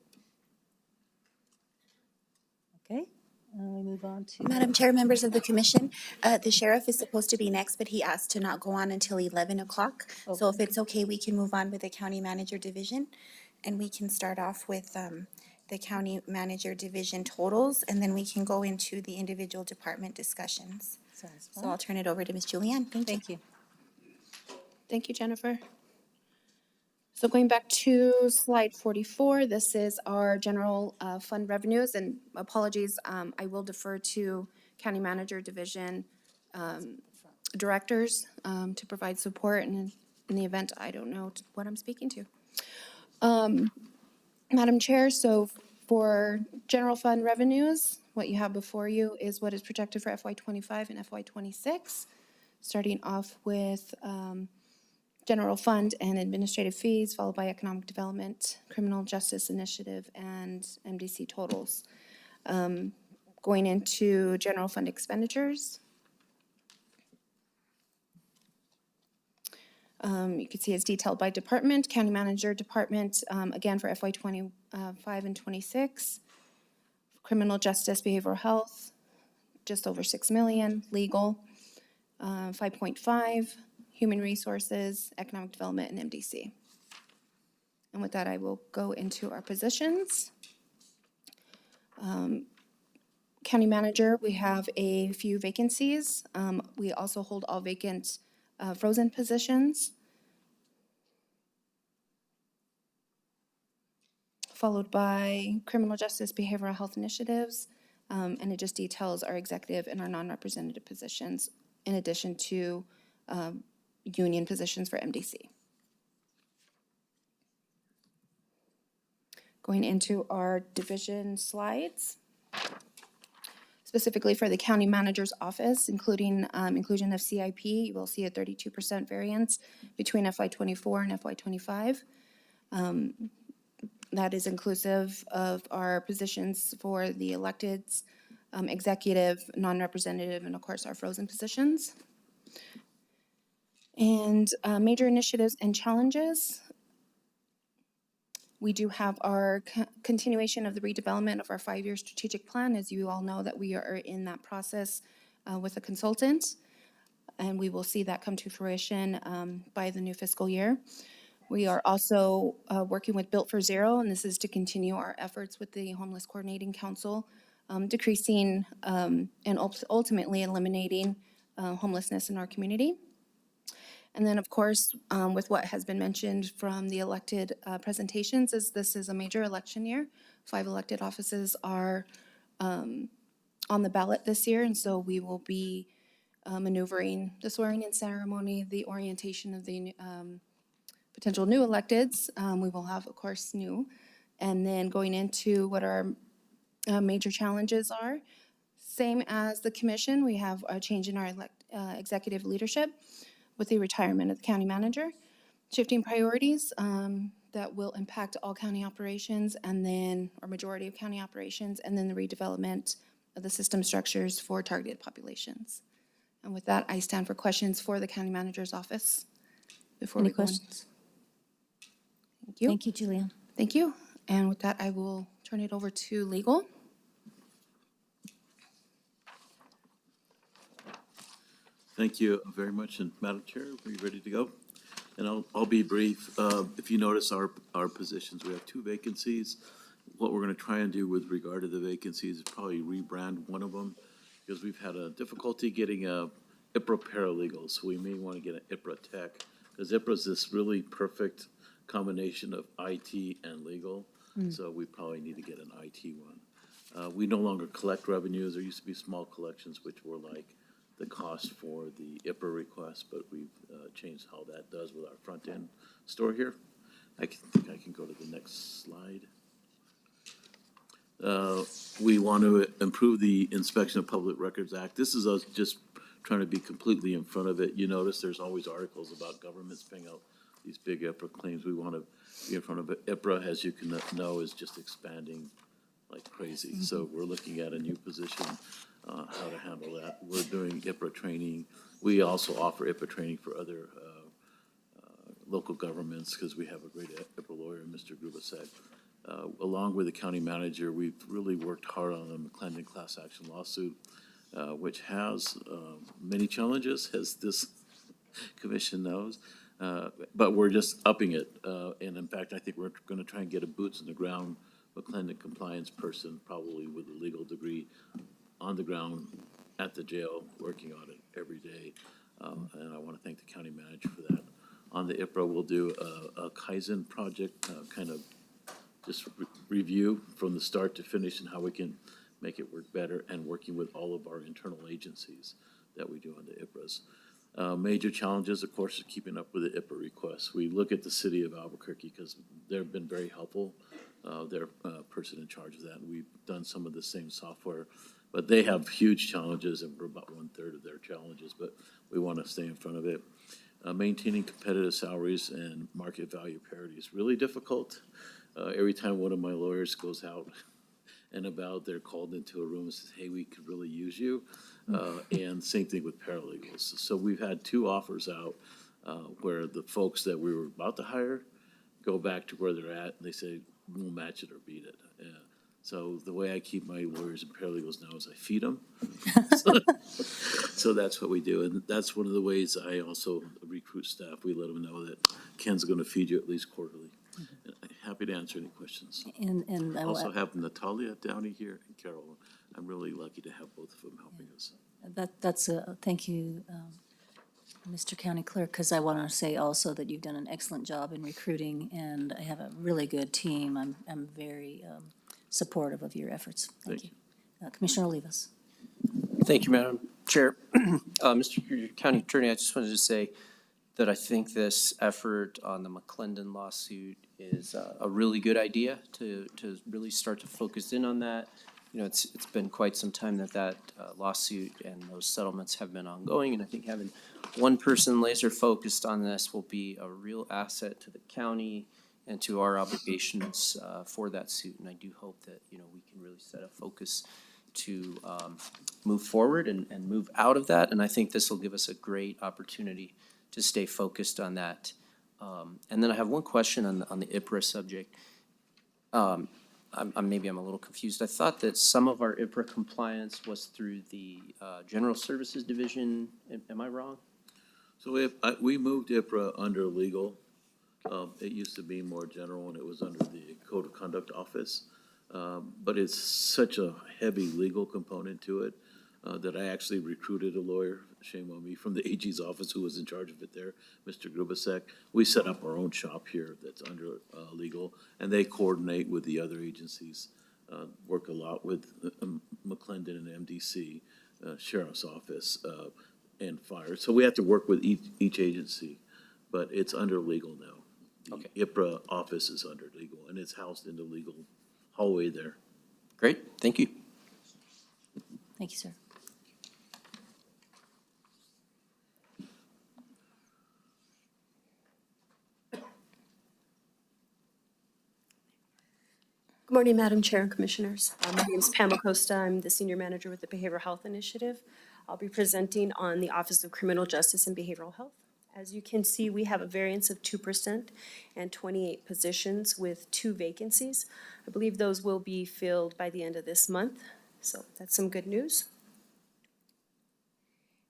Okay, we move on to. Madam Chair, members of the commission, the sheriff is supposed to be next, but he asked to not go on until 11 o'clock. So if it's okay, we can move on with the county manager division. And we can start off with the county manager division totals, and then we can go into the individual department discussions. Sounds So fine. I'll turn it over to Ms. Julianne. Thank you. Thank you. Thank you, Jennifer. So going back to slide 44, this is our general fund revenues, and apologies, I will defer to county manager division directors to provide support in the event I don't know what I'm speaking to. Madam Chair, so for general fund revenues, what you have before you is what is projected for FY25 and FY26, starting off with general fund and administrative fees, followed by economic development, criminal justice initiative, and MDC totals. Going into general fund expenditures. You can see it's detailed by department, county manager department, again for FY25 and 26. Criminal justice, behavioral health, just over 6 million, legal, 5.5, human resources, economic development, and MDC. And with that, I will go into our positions. County manager, we have a few vacancies. We also hold all vacant frozen positions. Followed by criminal justice, behavioral health initiatives, and it just details our executive and our non-representative positions, in addition to union positions for MDC. Going into our division slides, specifically for the county manager's office, including inclusion of CIP, you will see a 32% variance between FY24 and FY25. That is inclusive of our positions for the electeds, executive, non-representative, and of course our frozen positions. And major initiatives and challenges. We do have our continuation of the redevelopment of our 5-year strategic plan. As you all know, that we are in that process with a consultant, and we will see that come to fruition by the new fiscal year. We are also working with Built for Zero, and this is to continue our efforts with the Homeless Coordinating Council, decreasing and ultimately eliminating homelessness in our community. And then, of course, with what has been mentioned from the elected presentations, is this is a major election year. 5 elected offices are on the ballot this year, and so we will be maneuvering the swearing-in ceremony, the orientation of the potential new electeds. We will have, of course, new. And then going into what our major challenges are. Same as the commission, we have a change in our executive leadership, with the retirement of the county manager, shifting priorities that will impact all county operations and then, or majority of county operations, and then the redevelopment of the system structures for targeted populations. And with that, I stand for questions for the county manager's office before Any we go on. questions? Thank you. Thank you, Julianne. Thank you. And with that, I will turn it over to legal. Thank you very much, and Madam Chair, are you ready to go? And I'll be brief. If you notice our positions, we have 2 vacancies. What we're gonna try and do with regard to the vacancies is probably rebrand one of them, because we've had a difficulty getting a IPRA paralegal, so we may wanna get an IPRA tech, because IPRA is this really perfect combination of IT and legal, so we probably need to get an IT one. We no longer collect revenues. There used to be small collections, which were like the cost for the IPRA request, but we've changed how that does with our front-end store here. I think I can go to the next slide. We want to improve the Inspection of Public Records Act. This is us just trying to be completely in front of it. You notice there's always articles about governments paying out these big IPRA claims. We want to be in front of it. IPRA, as you can know, is just expanding like crazy. So we're looking at a new position, how to handle that. We're doing IPRA training. We also offer IPRA training for other local governments, because we have a great IPRA lawyer, Mr. Grubasek. Along with the county manager, we've really worked hard on the McClendon class action lawsuit, which has many challenges, as this commission knows. But we're just upping it. And in fact, I think we're going to try and get a boots on the ground McClendon compliance person, probably with a legal degree, on the ground at the jail, working on it every day. And I want to thank the county manager for that. On the IPRA, we'll do a Kaizen project, kind of just review from the start to finish and how we can make it work better, and working with all of our internal agencies that we do on the IPRAs. Major challenges, of course, is keeping up with the IPRA requests. We look at the city of Albuquerque because they've been very helpful. They're person in charge of that, and we've done some of the same software. But they have huge challenges, and we're about 1/3 of their challenges, but we want to stay in front of it. Maintaining competitive salaries and market value parity is really difficult. Every time one of my lawyers goes out and about, they're called into a room and says, hey, we could really use you. And same thing with paralegals. So we've had 2 offers out where the folks that we were about to hire go back to where they're at, and they say, we'll match it or beat it. So the way I keep my lawyers and paralegals now is I feed them. So that's what we do, and that's one of the ways I also recruit staff. We let them know that Ken's gonna feed you at least quarterly. And I'm happy to answer any questions. And I Also will, have Natalia Downey here and Carol. I'm really lucky to have both of them helping us. that's a, thank you, Mr. County Clerk, because I want to say also that you've done an excellent job in recruiting, and I have a really good team. I'm very supportive of your efforts. Thank you. Commissioner Olivas. Thank you, Madam Chair. Mr. County Attorney, I just wanted to say that I think this effort on the McClendon lawsuit is a really good idea to really start to focus in on that. You know, it's been quite some time that lawsuit and those settlements have been ongoing, and I think having one person laser focused on this will be a real asset to the county and to our obligations for that suit. And I do hope that, you know, we can really set a focus to move forward and move out of that. And I think this will give us a great opportunity to stay focused on that. And then I have one question on the IPRA subject. Maybe I'm a little confused. I thought that some of our IPRA compliance was through the General Services Division. Am I wrong? So we moved IPRA under legal. It used to be more general, and it was under the Code of Conduct Office. But it's such a heavy legal component to it that I actually recruited a lawyer, shame on me, from the AG's office who was in charge of it there, Mr. Grubasek. We set up our own shop here that's under legal, and they coordinate with the other agencies, work a lot with McClendon and MDC, Sheriff's Office, and Fire. So we have to work with each agency, but it's under legal now. Okay. The IPRA office is under legal, and it's housed in the legal hallway there. Great, thank you. Thank you, sir. Good morning, Madam Chair and Commissioners. My name is Pam Acosta. I'm the Senior Manager with the Behavioral Health Initiative. I'll be presenting on the Office of Criminal Justice and Behavioral Health. As you can see, we have a variance of 2% and 28 positions with 2 vacancies. I believe those will be filled by the end of this month, so that's some good news.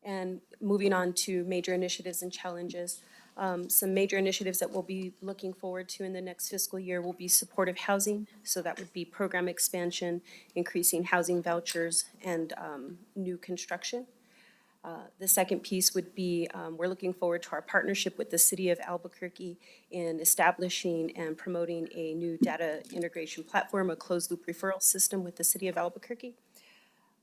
And moving on to major initiatives and challenges. Some major initiatives that we'll be looking forward to in the next fiscal year will be supportive housing. So that would be program expansion, increasing housing vouchers, and new construction. The second piece would be, we're looking forward to our partnership with the City of Albuquerque in establishing and promoting a new data integration platform, a closed-loop referral system with the City of Albuquerque.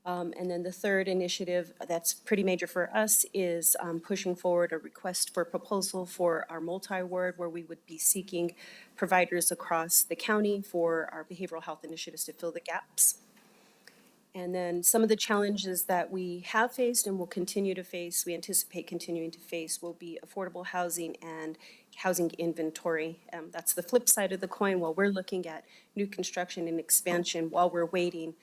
And then the third initiative that's pretty major for us is pushing forward a request for proposal for our multi-ward, where we would be seeking providers across the county for our behavioral health initiatives to fill the gaps. And then some of the challenges that we have faced and will continue to face, we anticipate continuing to face, will be affordable housing and housing inventory. That's the flip side of the coin. While we're looking at new construction and expansion, while we're waiting,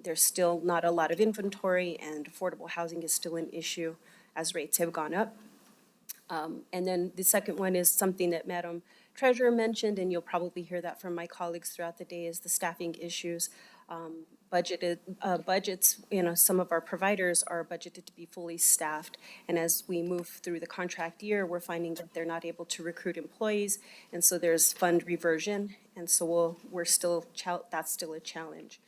there's still not a lot of inventory, and affordable housing is still an issue as rates have gone up. And then the second one is something that Madam Treasurer mentioned, and you'll probably hear that from my colleagues throughout the day, is the staffing issues. Budgets, some of our providers are budgeted to be fully staffed. And as we move through the contract year, we're finding that they're not able to recruit employees. And so there's fund reversion. And so that's still a challenge.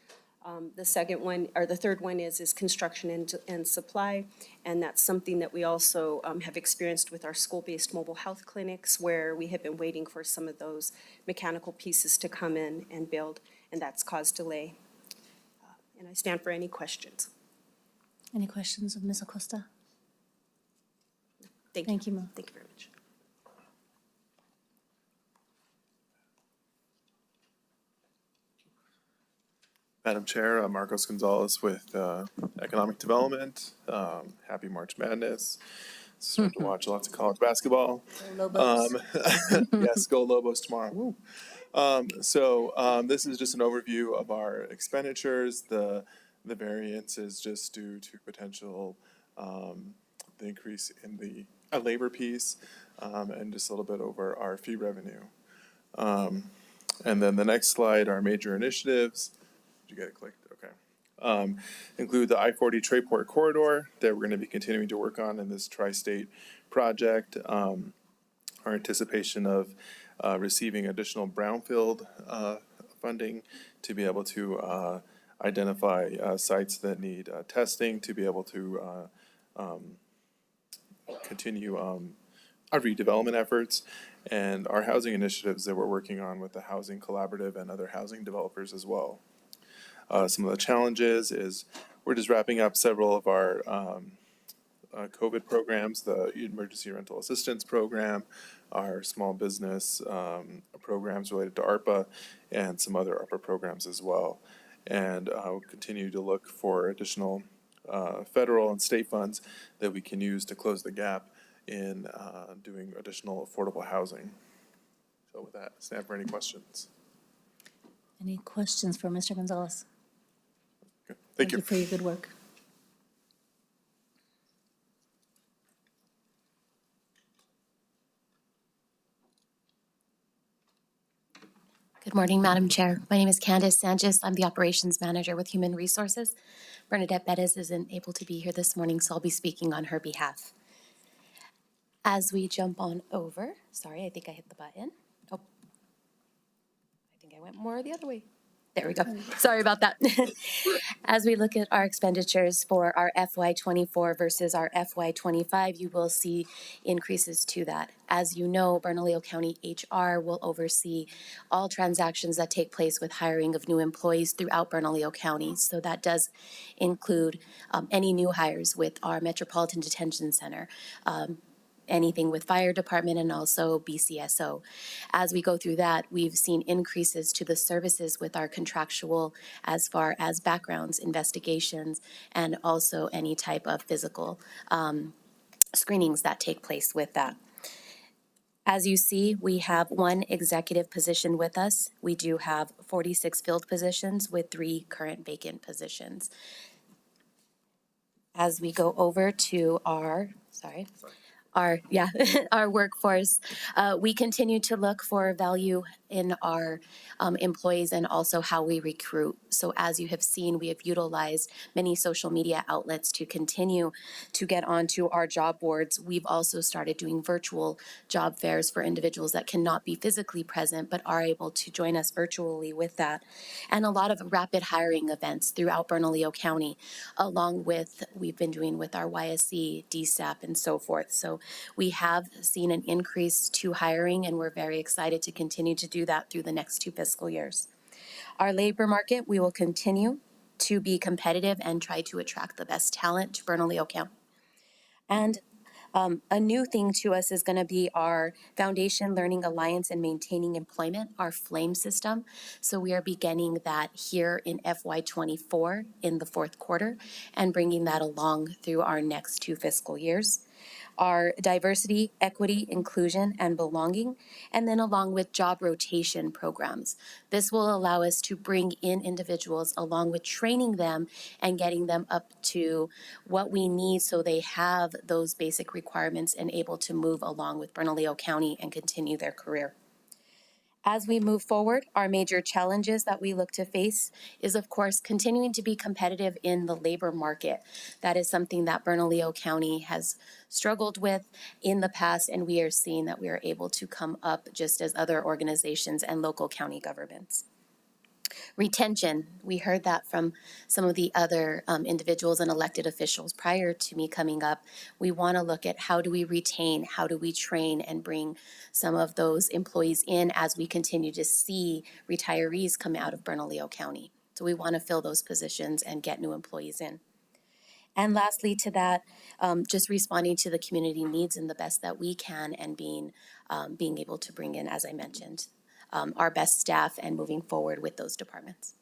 The second one, or the third one is construction and supply. And that's something that we also have experienced with our school-based mobile health clinics, where we have been waiting for some of those mechanical pieces to come in and build, and that's caused delay. And I stand for any questions. Any questions of Ms. Acosta? Thank you, ma'am. Thank you very much. Madam Chair, Marcos Gonzalez with Economic Development. Happy March Madness. Starting to watch lots of college basketball. Go Lobos. Yes, go Lobos tomorrow. Woo. This is just an overview of our expenditures. The variance is just due to potential the increase in the labor piece, and just a little bit over our fee revenue. And then the next slide, our major initiatives. Did you get it clicked? Okay. Include the I-40 Trayport corridor that we're going to be continuing to work on in this tri-state project. Our anticipation of receiving additional brownfield funding to be able to identify sites that need testing, to be able to continue our redevelopment efforts, and our housing initiatives that we're working on with the Housing Collaborative and other housing developers as well. Some of the challenges is we're just wrapping up several of our COVID programs, the Emergency Rental Assistance Program, our small business programs related to ARPA, and some other ARPA programs as well. And we'll continue to look for additional federal and state funds that we can use to close the gap in doing additional affordable housing. So with that, stand for any questions. Any questions for Mr. Gonzalez? Okay. Thank you. For your good work. Good morning, Madam Chair. My name is Candace Sanchez. I'm the Operations Manager with Human Resources. Bernadette Bettis isn't able to be here this morning, so I'll be speaking on her behalf. As we jump on over, sorry, I think I hit the button. Oh, I think I went more the other way. There we go. Sorry about that. As we look at our expenditures for our FY24 versus our FY25, you will see increases to that. As you know, Bernalillo County HR will oversee all transactions that take place with hiring of new employees throughout Bernalillo County. So that does include any new hires with our Metropolitan Detention Center, anything with fire department, and also BCSO. As we go through that, we've seen increases to the services with our contractual as far as backgrounds, investigations, and also any type of physical screenings that take place with that. As you see, we have one executive position with us. We do have 46 filled positions with 3 current vacant positions. As we go over to our our workforce, we continue to look for value in our employees and also how we recruit. So as you have seen, we have utilized many social media outlets to continue to get onto our job boards. We've also started doing virtual job fairs for individuals that cannot be physically present but are able to join us virtually with that. And a lot of rapid hiring events throughout Bernalillo County, along with we've been doing with our YSC, DSAP, and so forth. So we have seen an increase to hiring, and we're very excited to continue to do that through the next 2 fiscal years. Our labor market, we will continue to be competitive and try to attract the best talent to Bernalillo County. And a new thing to us is going to be our Foundation Learning Alliance and Maintaining Employment, our FLAME system. So we are beginning that here in FY24 in the 4th quarter and bringing that along through our next 2 fiscal years. Our diversity, equity, inclusion, and belonging, and then along with job rotation programs. This will allow us to bring in individuals along with training them and getting them up to what we need so they have those basic requirements and able to move along with Bernalillo County and continue their career. As we move forward, our major challenges that we look to face is, of course, continuing to be competitive in the labor market. That is something that Bernalillo County has struggled with in the past, and we are seeing that we are able to come up just as other organizations and local county governments. Retention, we heard that from some of the other individuals and elected officials prior to me coming up. We want to look at how do we retain, how do we train and bring some of those employees in as we continue to see retirees come out of Bernalillo County. So we want to fill those positions and get new employees in. And lastly to that, just responding to the community needs in the best that we can and being able to bring in, as I mentioned, our best staff and moving forward with those departments.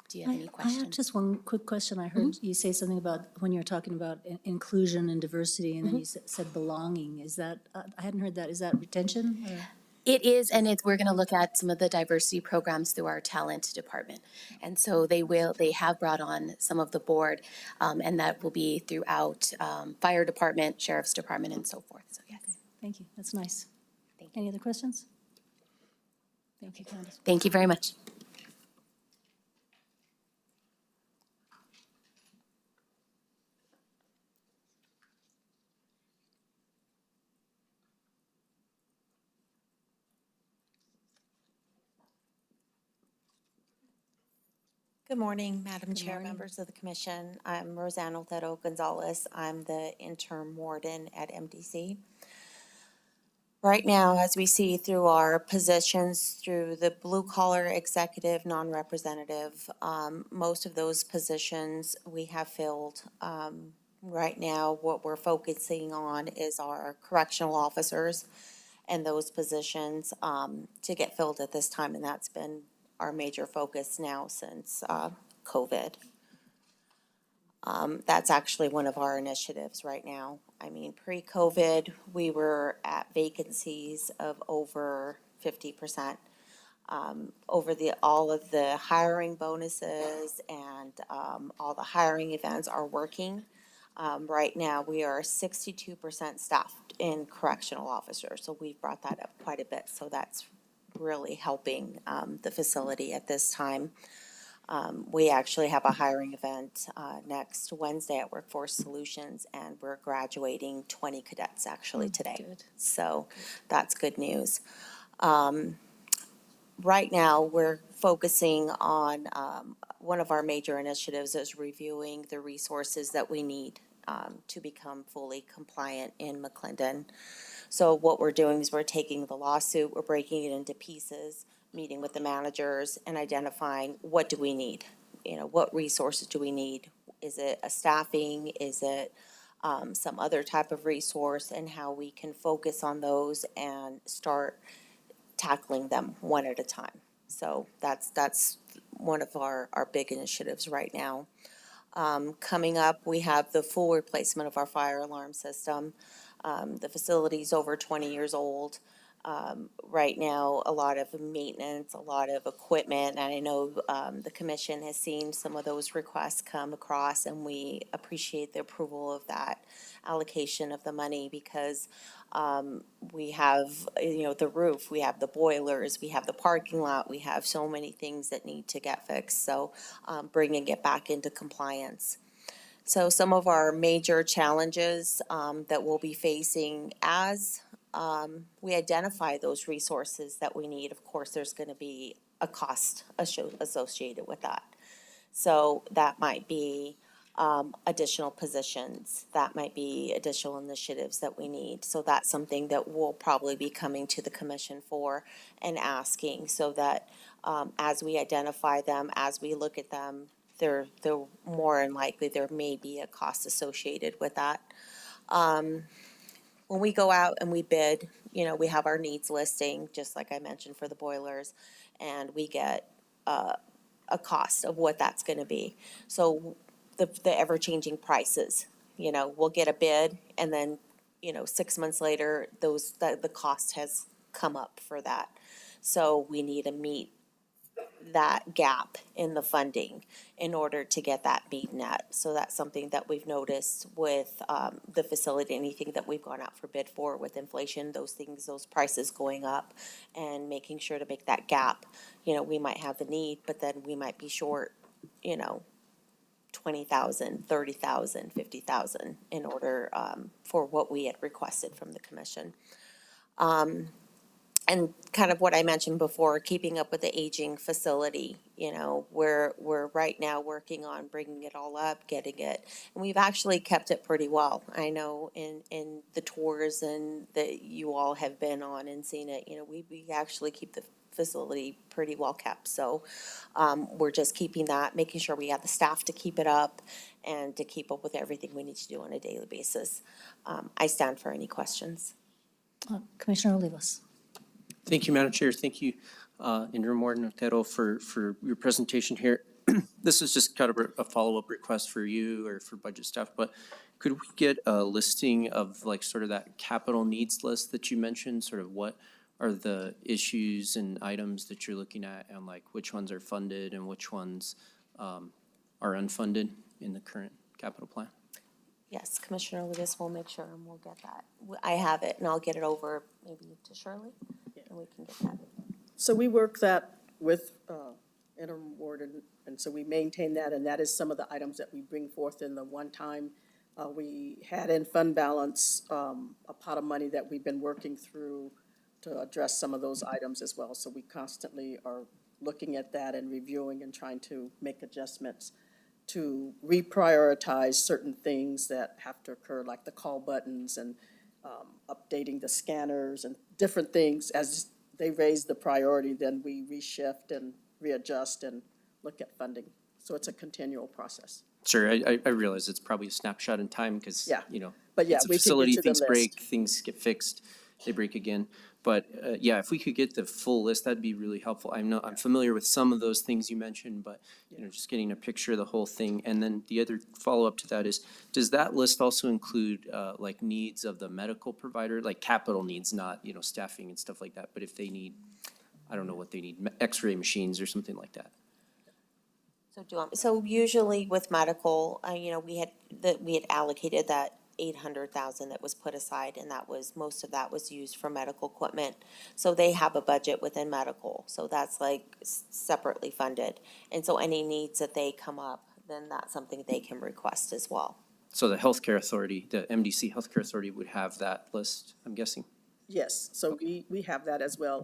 Do you have any I questions? have just one quick question. I heard you say something about when you were talking about inclusion and diversity, and then you said belonging. Is that, I hadn't heard that. Is that retention? Or? It is, and we're going to look at some of the diversity programs through our talent department. And so they have brought on some of the board, and that will be throughout fire department, sheriff's department, and so forth. So yes. Okay. Thank you. That's nice. Any other questions? Thank you, Candace. Thank you very much. Good morning, Madam Good Chair, morning. members of the commission. I'm Roseanne Otero Gonzalez. I'm the interim warden at MDC. Right now, as we see through our positions, through the blue-collar executive, non-representative, most of those positions we have filled. Right now, what we're focusing on is our correctional officers and those positions to get filled at this time, and that's been our major focus now since COVID. That's actually one of our initiatives right now. I mean, pre-COVID, we were at vacancies of over 50%. Over all of the hiring bonuses and all the hiring events are working. Right now, we are 62% staffed in correctional officers, so we've brought that up quite a bit. So that's really helping the facility at this time. We actually have a hiring event next Wednesday at Workforce Solutions, and we're graduating 20 cadets actually today. Good. So that's good news. Right now, we're focusing on one of our major initiatives is reviewing the resources that we need to become fully compliant in McClendon. So what we're doing is we're taking the lawsuit, we're breaking it into pieces, meeting with the managers and identifying what do we need? You know, what resources do we need? Is it a staffing? Is it some other type of resource? And how we can focus on those and start tackling them one at a time. So that's one of our big initiatives right now. Coming up, we have the full replacement of our fire alarm system. The facility's over 20 years old. Right now, a lot of maintenance, a lot of equipment, and I know the commission has seen some of those requests come across, and we appreciate the approval of that allocation of the money because we have, the roof, we have the boilers, we have the parking lot, we have so many things that need to get fixed. So bringing it back into compliance. So some of our major challenges that we'll be facing as we identify those resources that we need, of course, there's going to be a cost associated with that. So that might be additional positions, that might be additional initiatives that we need. So that's something that we'll probably be coming to the commission for and asking so that as we identify them, as we look at them, they're more than likely there may be a cost associated with that. When we go out and we bid, we have our needs listing, just like I mentioned for the boilers, and we get a cost of what that's gonna be. So the ever-changing prices, we'll get a bid and then, 6 months later, the cost has come up for that. So we need to meet that gap in the funding in order to get that beaten at. So that's something that we've noticed with the facility, anything that we've gone out for bid for with inflation, those prices going up and making sure to make that gap. We might have the need, but then we might be short, 20,000, 30,000, 50,000 in order for what we had requested from the commission. And kind of what I mentioned before, keeping up with the aging facility, we're right now working on bringing it all up, getting it, and we've actually kept it pretty well. I know in the tours and that you all have been on and seen it, we actually keep the facility pretty well kept. So we're just keeping that, making sure we have the staff to keep it up and to keep up with everything we need to do on a daily basis. I stand for any questions. Commissioner Olivas. Thank you, Madam Chair. Thank you, Interim Warden Otero, for your presentation here. This is just kind of a follow-up request for you or for budget staff, but could we get a listing of like sort of that capital needs list that you mentioned? Sort of what are the issues and items that you're looking at and like which ones are funded and which ones are unfunded in the current capital plan? Yes, Commissioner Lewis will make sure and we'll get that. I have it and I'll get it over maybe to Shirley and we can get that. So we work that with interim warden, and so we maintain that, and that is some of the items that we bring forth in the one time. We had in fund balance a pot of money that we've been working through to address some of those items as well. So we constantly are looking at that and reviewing and trying to make adjustments to reprioritize certain things that have to occur, like the call buttons and updating the scanners and different things. As they raise the priority, then we reshift and readjust and look at funding. So it's a continual process. Sure, I realize it's probably a snapshot in time because, Yeah. But yeah, it's a we can get facility, to the things list. break, things get fixed, they break again. But yeah, if we could get the full list, that'd be really helpful. I'm familiar with some of those things you mentioned, but just getting a picture of the whole thing. And then the other follow-up to that is, does that list also include like needs of the medical provider, like capital needs, not, staffing and stuff like that? But if they need, I don't know what they need, x-ray machines or something like that. So usually with medical, we had allocated that 800,000 that was put aside, and most of that was used for medical equipment. So they have a budget within medical, so that's like separately funded. And so any needs that they come up, then that's something they can request as well. So the healthcare authority, the MDC Healthcare Authority would have that list, I'm guessing? Yes, so we have that as well.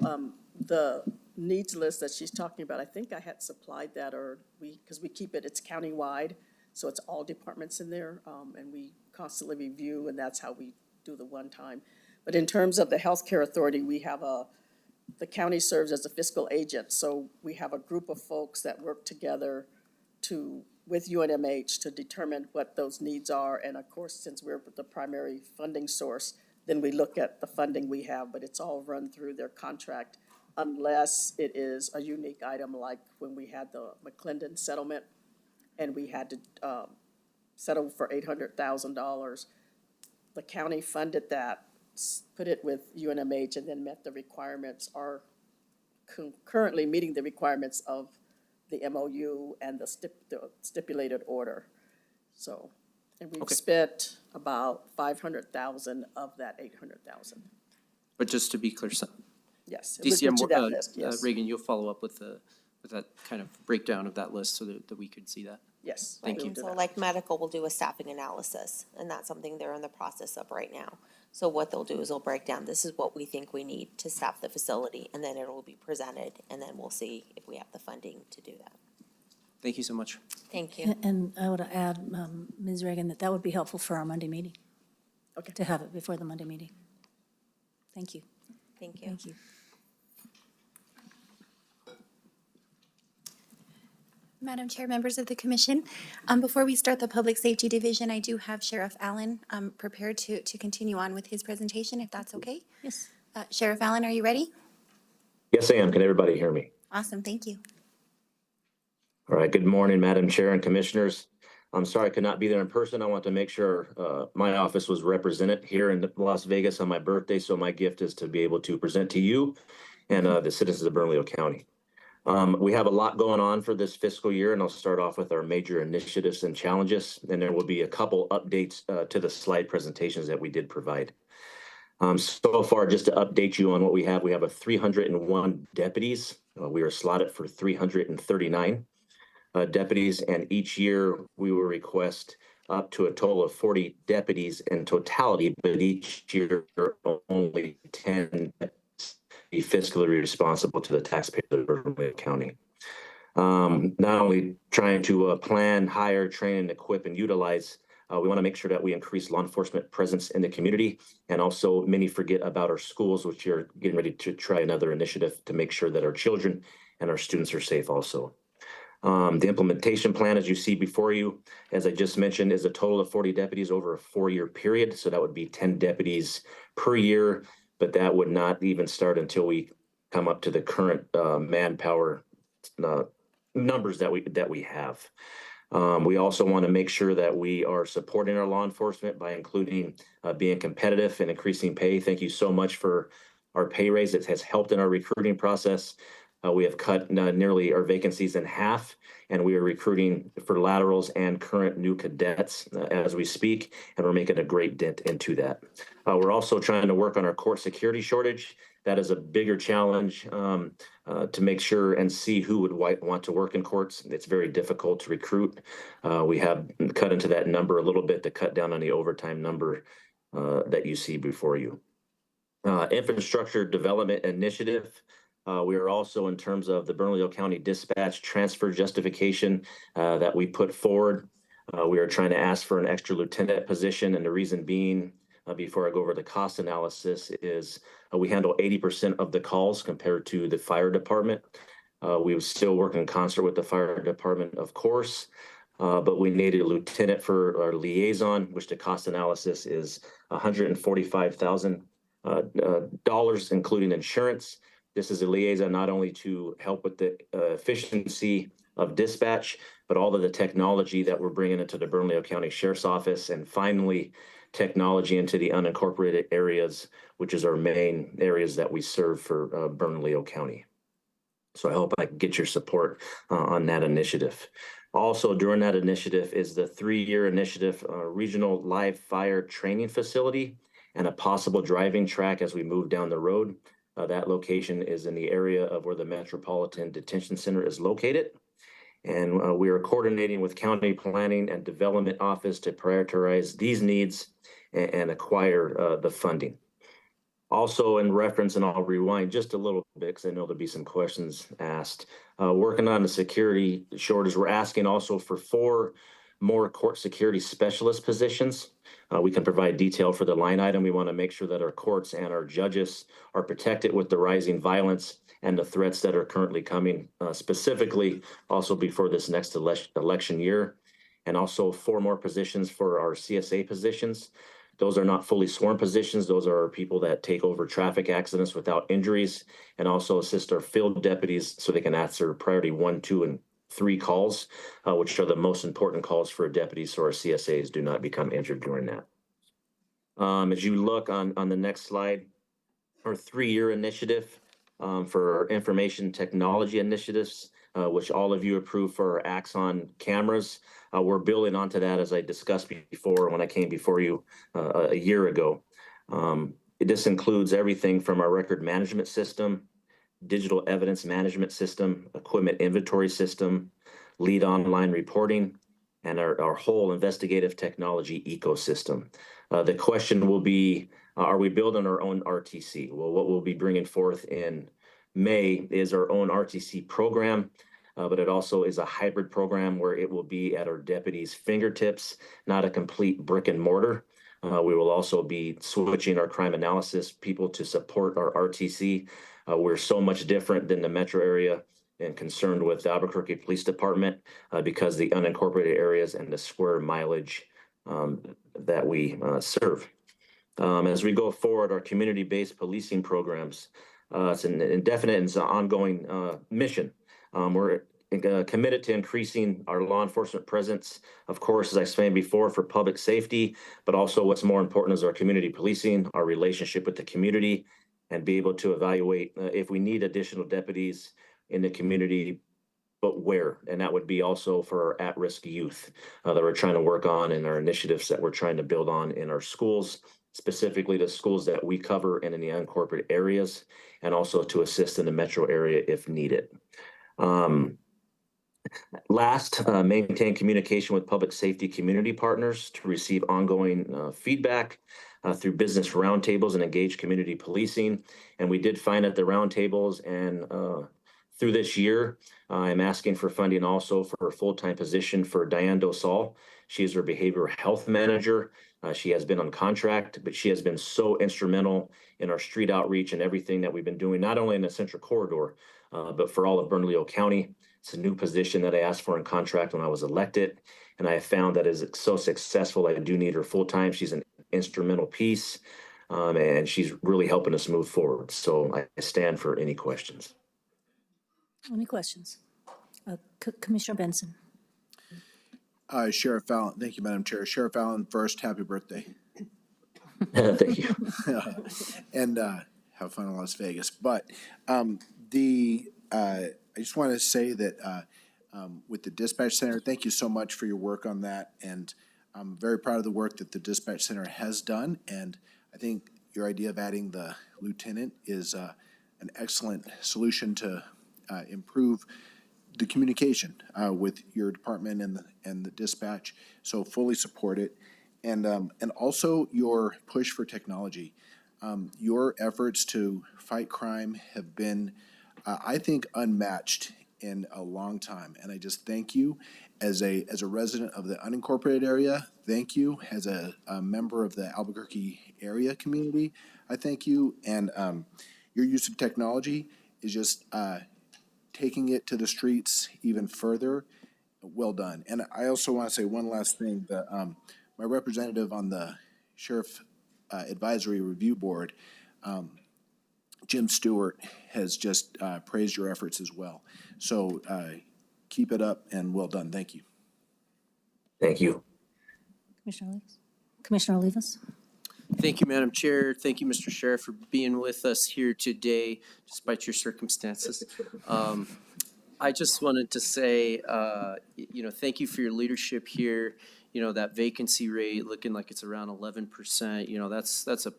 The needs list that she's talking about, I think I had supplied that, or because we keep it, it's countywide, so it's all departments in there, and we constantly review, and that's how we do the one time. But in terms of the healthcare authority, we have the county serves as a fiscal agent, so we have a group of folks that work together with UNMH to determine what those needs are, and of course, since we're the primary funding source, then we look at the funding we have, but it's all run through their contract unless it is a unique item, like when we had the McClendon settlement and we had to settle for $800,000. the county funded that, put it with UNMH, and then met the requirements, are currently meeting the requirements of the MOU and the stipulated order. So, and we've Okay. spent about 500,000 of that 800,000. But just to be clear, Yes. We'll DCM, get you that list, yes. Reagan, you'll follow up with that kind of breakdown of that list so that we could see that. Yes. Thank we'll you. do So that. like medical will do a staffing analysis, and that's something they're in the process of right now. So what they'll do is they'll break down, this is what we think we need to staff the facility, and then it'll be presented, and then we'll see if we have the funding to do that. Thank you so much. Thank you. And I would add, Ms. Reagan, that would be helpful for our Monday meeting. Okay. To have it before the Monday meeting. Thank you. Thank you. Thank you. Madam Chair, members of the commission, before we start the Public Safety Division, I do have Sheriff Allen prepared to continue on with his presentation, if that's okay. Yes. Sheriff Allen, are you ready? Yes, I am. Can everybody hear me? Awesome, thank you. All right. Good morning, Madam Chair and Commissioners. I'm sorry I could not be there in person. I want to make sure my office was represented here in Las Vegas on my birthday. So my gift is to be able to present to you and the citizens of Bernalillo County. We have a lot going on for this fiscal year, and I'll start off with our major initiatives and challenges. And there will be a couple updates to the slide presentations that we did provide. So far, just to update you on what we have a 301 deputies. We are slotted for 339 deputies, and each year we will request up to a total of 40 deputies in totality, but each year only 10 be fiscally responsible to the taxpayers of Bernalillo County. Not only trying to plan, hire, train, and equip and utilize, we want to make sure that we increase law enforcement presence in the community. And also many forget about our schools, which are getting ready to try another initiative to make sure that our children and our students are safe also. The implementation plan, as you see before you, as I just mentioned, is a total of 40 deputies over a 4-year period. So that would be 10 deputies per year, but that would not even start until we come up to the current manpower numbers that we have. We also want to make sure that we are supporting our law enforcement by including being competitive and increasing pay. Thank you so much for our pay raise. It has helped in our recruiting process. We have cut nearly our vacancies in half, and we are recruiting for laterals and current new cadets as we speak, and we're making a great dent into that. We're also trying to work on our court security shortage. That is a bigger challenge to make sure and see who would want to work in courts. It's very difficult to recruit. We have cut into that number a little bit to cut down on the overtime number that you see before you. Infrastructure Development Initiative. We are also, in terms of the Bernalillo County Dispatch transfer justification that we put forward, we are trying to ask for an extra lieutenant position. And the reason being, before I go over the cost analysis, is we handle 80% of the calls compared to the fire department. We still work in concert with the fire department, of course, but we needed a lieutenant for our liaison, which the cost analysis is $145,000, including insurance. This is a liaison not only to help with the efficiency of dispatch, but all of the technology that we're bringing into the Bernalillo County Sheriff's Office, and finally, technology into the unincorporated areas, which is our main areas that we serve for Bernalillo County. So I hope I can get your support on that initiative. Also, during that initiative is the 3-year initiative, Regional Live Fire Training Facility, and a possible driving track as we move down the road. That location is in the area of where the Metropolitan Detention Center is located. And we are coordinating with County Planning and Development Office to prioritize these needs and acquire the funding. Also, in reference, and I'll rewind just a little bit because I know there'll be some questions asked. Working on the security shortage, we're asking also for 4 more court security specialist positions. We can provide detail for the line item. We want to make sure that our courts and our judges are protected with the rising violence and the threats that are currently coming, specifically also before this next election year. And also 4 more positions for our CSA positions. Those are not fully sworn positions. Those are people that take over traffic accidents without injuries and also assist our field deputies so they can answer priority 1, 2, and 3 calls, which are the most important calls for a deputy, so our CSAs do not become injured during that. As you look on the next slide, our 3-year initiative for our information technology initiatives, which all of you approved for our Axon cameras. We're building onto that, as I discussed before when I came before you a year ago. This includes everything from our record management system, digital evidence management system, equipment inventory system, lead online reporting, and our whole investigative technology ecosystem. The question will be, are we building our own RTC? Well, what we'll be bringing forth in May is our own RTC program, but it also is a hybrid program where it will be at our deputies' fingertips, not a complete brick and mortar. We will also be switching our crime analysis people to support our RTC. We're so much different than the metro area and concerned with the Albuquerque Police Department because the unincorporated areas and the square mileage that we serve. As we go forward, our community-based policing programs, it's an indefinite and ongoing mission. We're committed to increasing our law enforcement presence, of course, as I explained before, for public safety, but also what's more important is our community policing, our relationship with the community, and be able to evaluate if we need additional deputies in the community, but where. And that would be also for our at-risk youth that we're trying to work on in our initiatives that we're trying to build on in our schools, specifically the schools that we cover and in the unincorporated areas, and also to assist in the metro area if needed. Last, maintain communication with public safety community partners to receive ongoing feedback through business roundtables and engage community policing. And we did find at the roundtables and through this year, I'm asking for funding also for a full-time position for Diane Dosal. She is our behavioral health manager. She has been on contract, but she has been so instrumental in our street outreach and everything that we've been doing, not only in the Central Corridor, but for all of Bernalillo County. It's a new position that I asked for in contract when I was elected, and I have found that is so successful. I do need her full-time. She's an instrumental piece, and she's really helping us move forward. So I stand for any questions. Any questions? Commissioner Benson. Sheriff Fallon, thank you, Madam Chair. Sheriff Fallon, first, happy birthday. Thank you. And have fun in Las Vegas. But I just want to say that with the dispatch center, thank you so much for your work on that. And I'm very proud of the work that the dispatch center has done. And I think your idea of adding the lieutenant is an excellent solution to improve the communication with your department and the dispatch. So fully support it. And also your push for technology. Your efforts to fight crime have been, I think, unmatched in a long time. And I just thank you as a resident of the unincorporated area. Thank you as a member of the Albuquerque area community. I thank you. And your use of technology is just taking it to the streets even further. Well done. And I also want to say one last thing. That my representative on the Sheriff Advisory Review Board, Jim Stewart, has just praised your efforts as well. So keep it up and well done. Thank you. Thank you. Commissioner Olivas. Thank you, Madam Chair. Thank you, Mr. Sheriff, for being with us here today, despite your circumstances. I just wanted to say, thank you for your leadership here. That vacancy rate looking like it's around 11%. That's a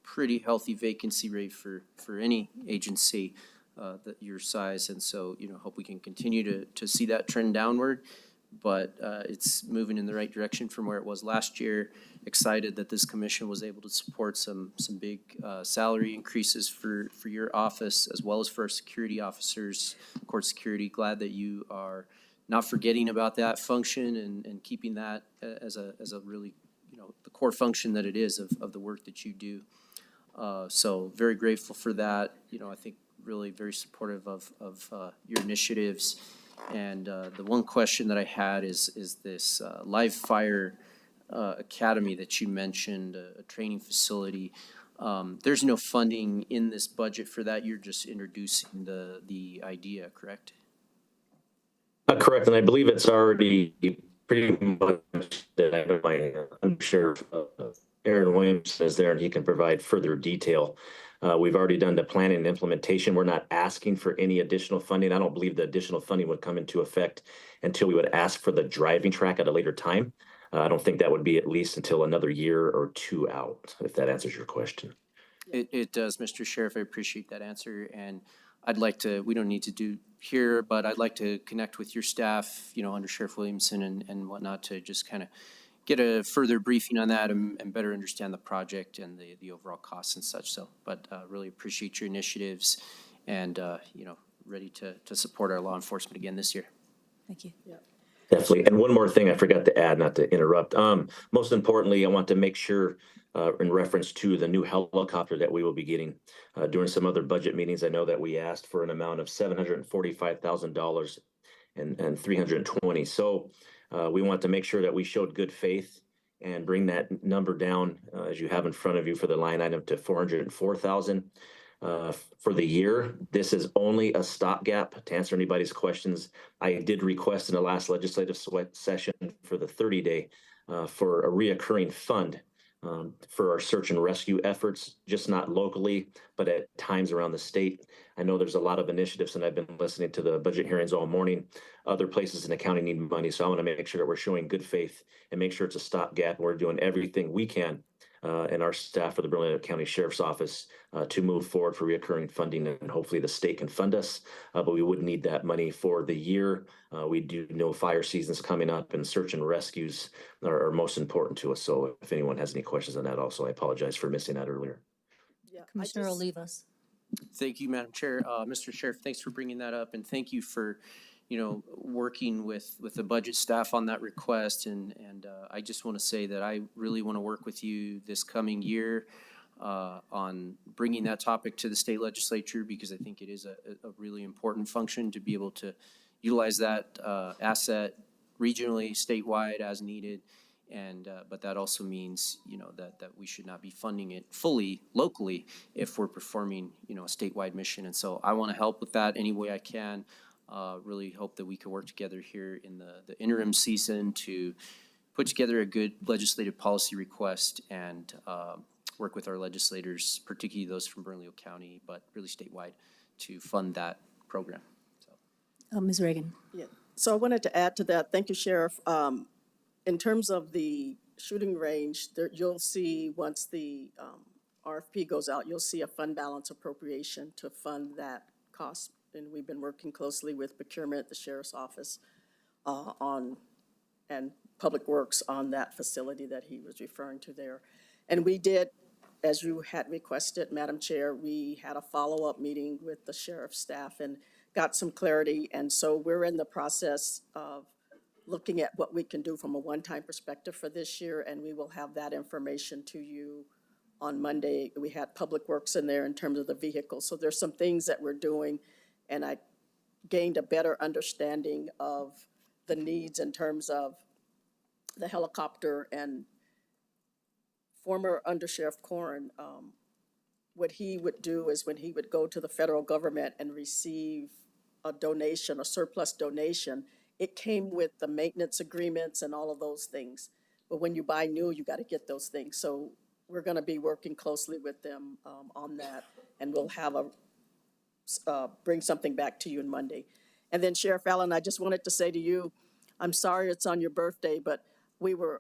pretty healthy vacancy rate for any agency that your size. And so, hope we can continue to see that trend downward. But it's moving in the right direction from where it was last year. Excited that this commission was able to support some big salary increases for your office as well as for our security officers, court security. Glad that you are not forgetting about that function and keeping that as a really, the core function that it is of the work that you do. So very grateful for that. I think really very supportive of your initiatives. And the one question that I had is this live fire academy that you mentioned, a training facility. There's no funding in this budget for that. You're just introducing the idea, correct? Correct, and I believe it's already pretty much that I have my undersheriff Aaron Williamson is there and he can provide further detail. We've already done the planning and implementation. We're not asking for any additional funding. I don't believe the additional funding would come into effect until we would ask for the driving track at a later time. I don't think that would be at least until another year or two out, if that answers your question. It does, Mr. Sheriff. I appreciate that answer. And I'd like to, we don't need to do here, but I'd like to connect with your staff, you know, under Sheriff Williamson and whatnot to just kind of get a further briefing on that and better understand the project and the overall costs and such. So, but really appreciate your initiatives and, you know, ready to support our law enforcement again this year. Thank you. Yeah. Definitely. And one more thing I forgot to add, not to interrupt. Most importantly, I want to make sure in reference to the new helicopter that we will be getting during some other budget meetings. I know that we asked for an amount of $745,000 and 320. So we want to make sure that we showed good faith and bring that number down as you have in front of you for the line item to 404,000. For the year. This is only a stopgap. To answer anybody's questions, I did request in the last legislative session for the 30-day for a reoccurring fund for our search and rescue efforts, just not locally, but at times around the state. I know there's a lot of initiatives, and I've been listening to the budget hearings all morning. Other places in the county need money, so I want to make sure that we're showing good faith and make sure it's a stopgap. We're doing everything we can and our staff for the Bernalillo County Sheriff's Office to move forward for reoccurring funding, and hopefully the state can fund us, but we would need that money for the year. We do know fire season's coming up and search and rescues are most important to us. So if anyone has any questions on that also, I apologize for missing that earlier. Yeah, Commissioner Olivas. Thank you, Madam Chair. Mr. Sheriff, thanks for bringing that up, and thank you for, you know, working with the budget staff on that request. And I just want to say that I really want to work with you this coming year on bringing that topic to the state legislature, because I think it is a really important function to be able to utilize that asset regionally, statewide as needed. And but that also means, you know, that we should not be funding it fully locally if we're performing, you know, a statewide mission. And so I want to help with that any way I can. Really hope that we can work together here in the interim season to put together a good legislative policy request and work with our legislators, particularly those from Bernalillo County, but really statewide, to fund that program. So. Ms. Reagan. Yeah. So I wanted to add to that. Thank you, Sheriff. In terms of the shooting range, there, you'll see once the RFP goes out, you'll see a fund balance appropriation to fund that cost. And we've been working closely with procurement, the sheriff's office, and Public Works on that facility that he was referring to there. And we did, as you had requested, Madam Chair, we had a follow-up meeting with the sheriff's staff and got some clarity. And so we're in the process of looking at what we can do from a one-time perspective for this year, and we will have that information to you on Monday. We had Public Works in there in terms of the vehicle. So there's some things that we're doing, and I gained a better understanding of the needs in terms of the helicopter. And former Undersheriff Corrin, what he would do is when he would go to the federal government and receive a donation, a surplus donation, it came with the maintenance agreements and all of those things. But when you buy new, you got to get those things. So we're going to be working closely with them on that, and we'll have bring something back to you on Monday. And then Sheriff Allen, I just wanted to say to you, I'm sorry it's on your birthday, but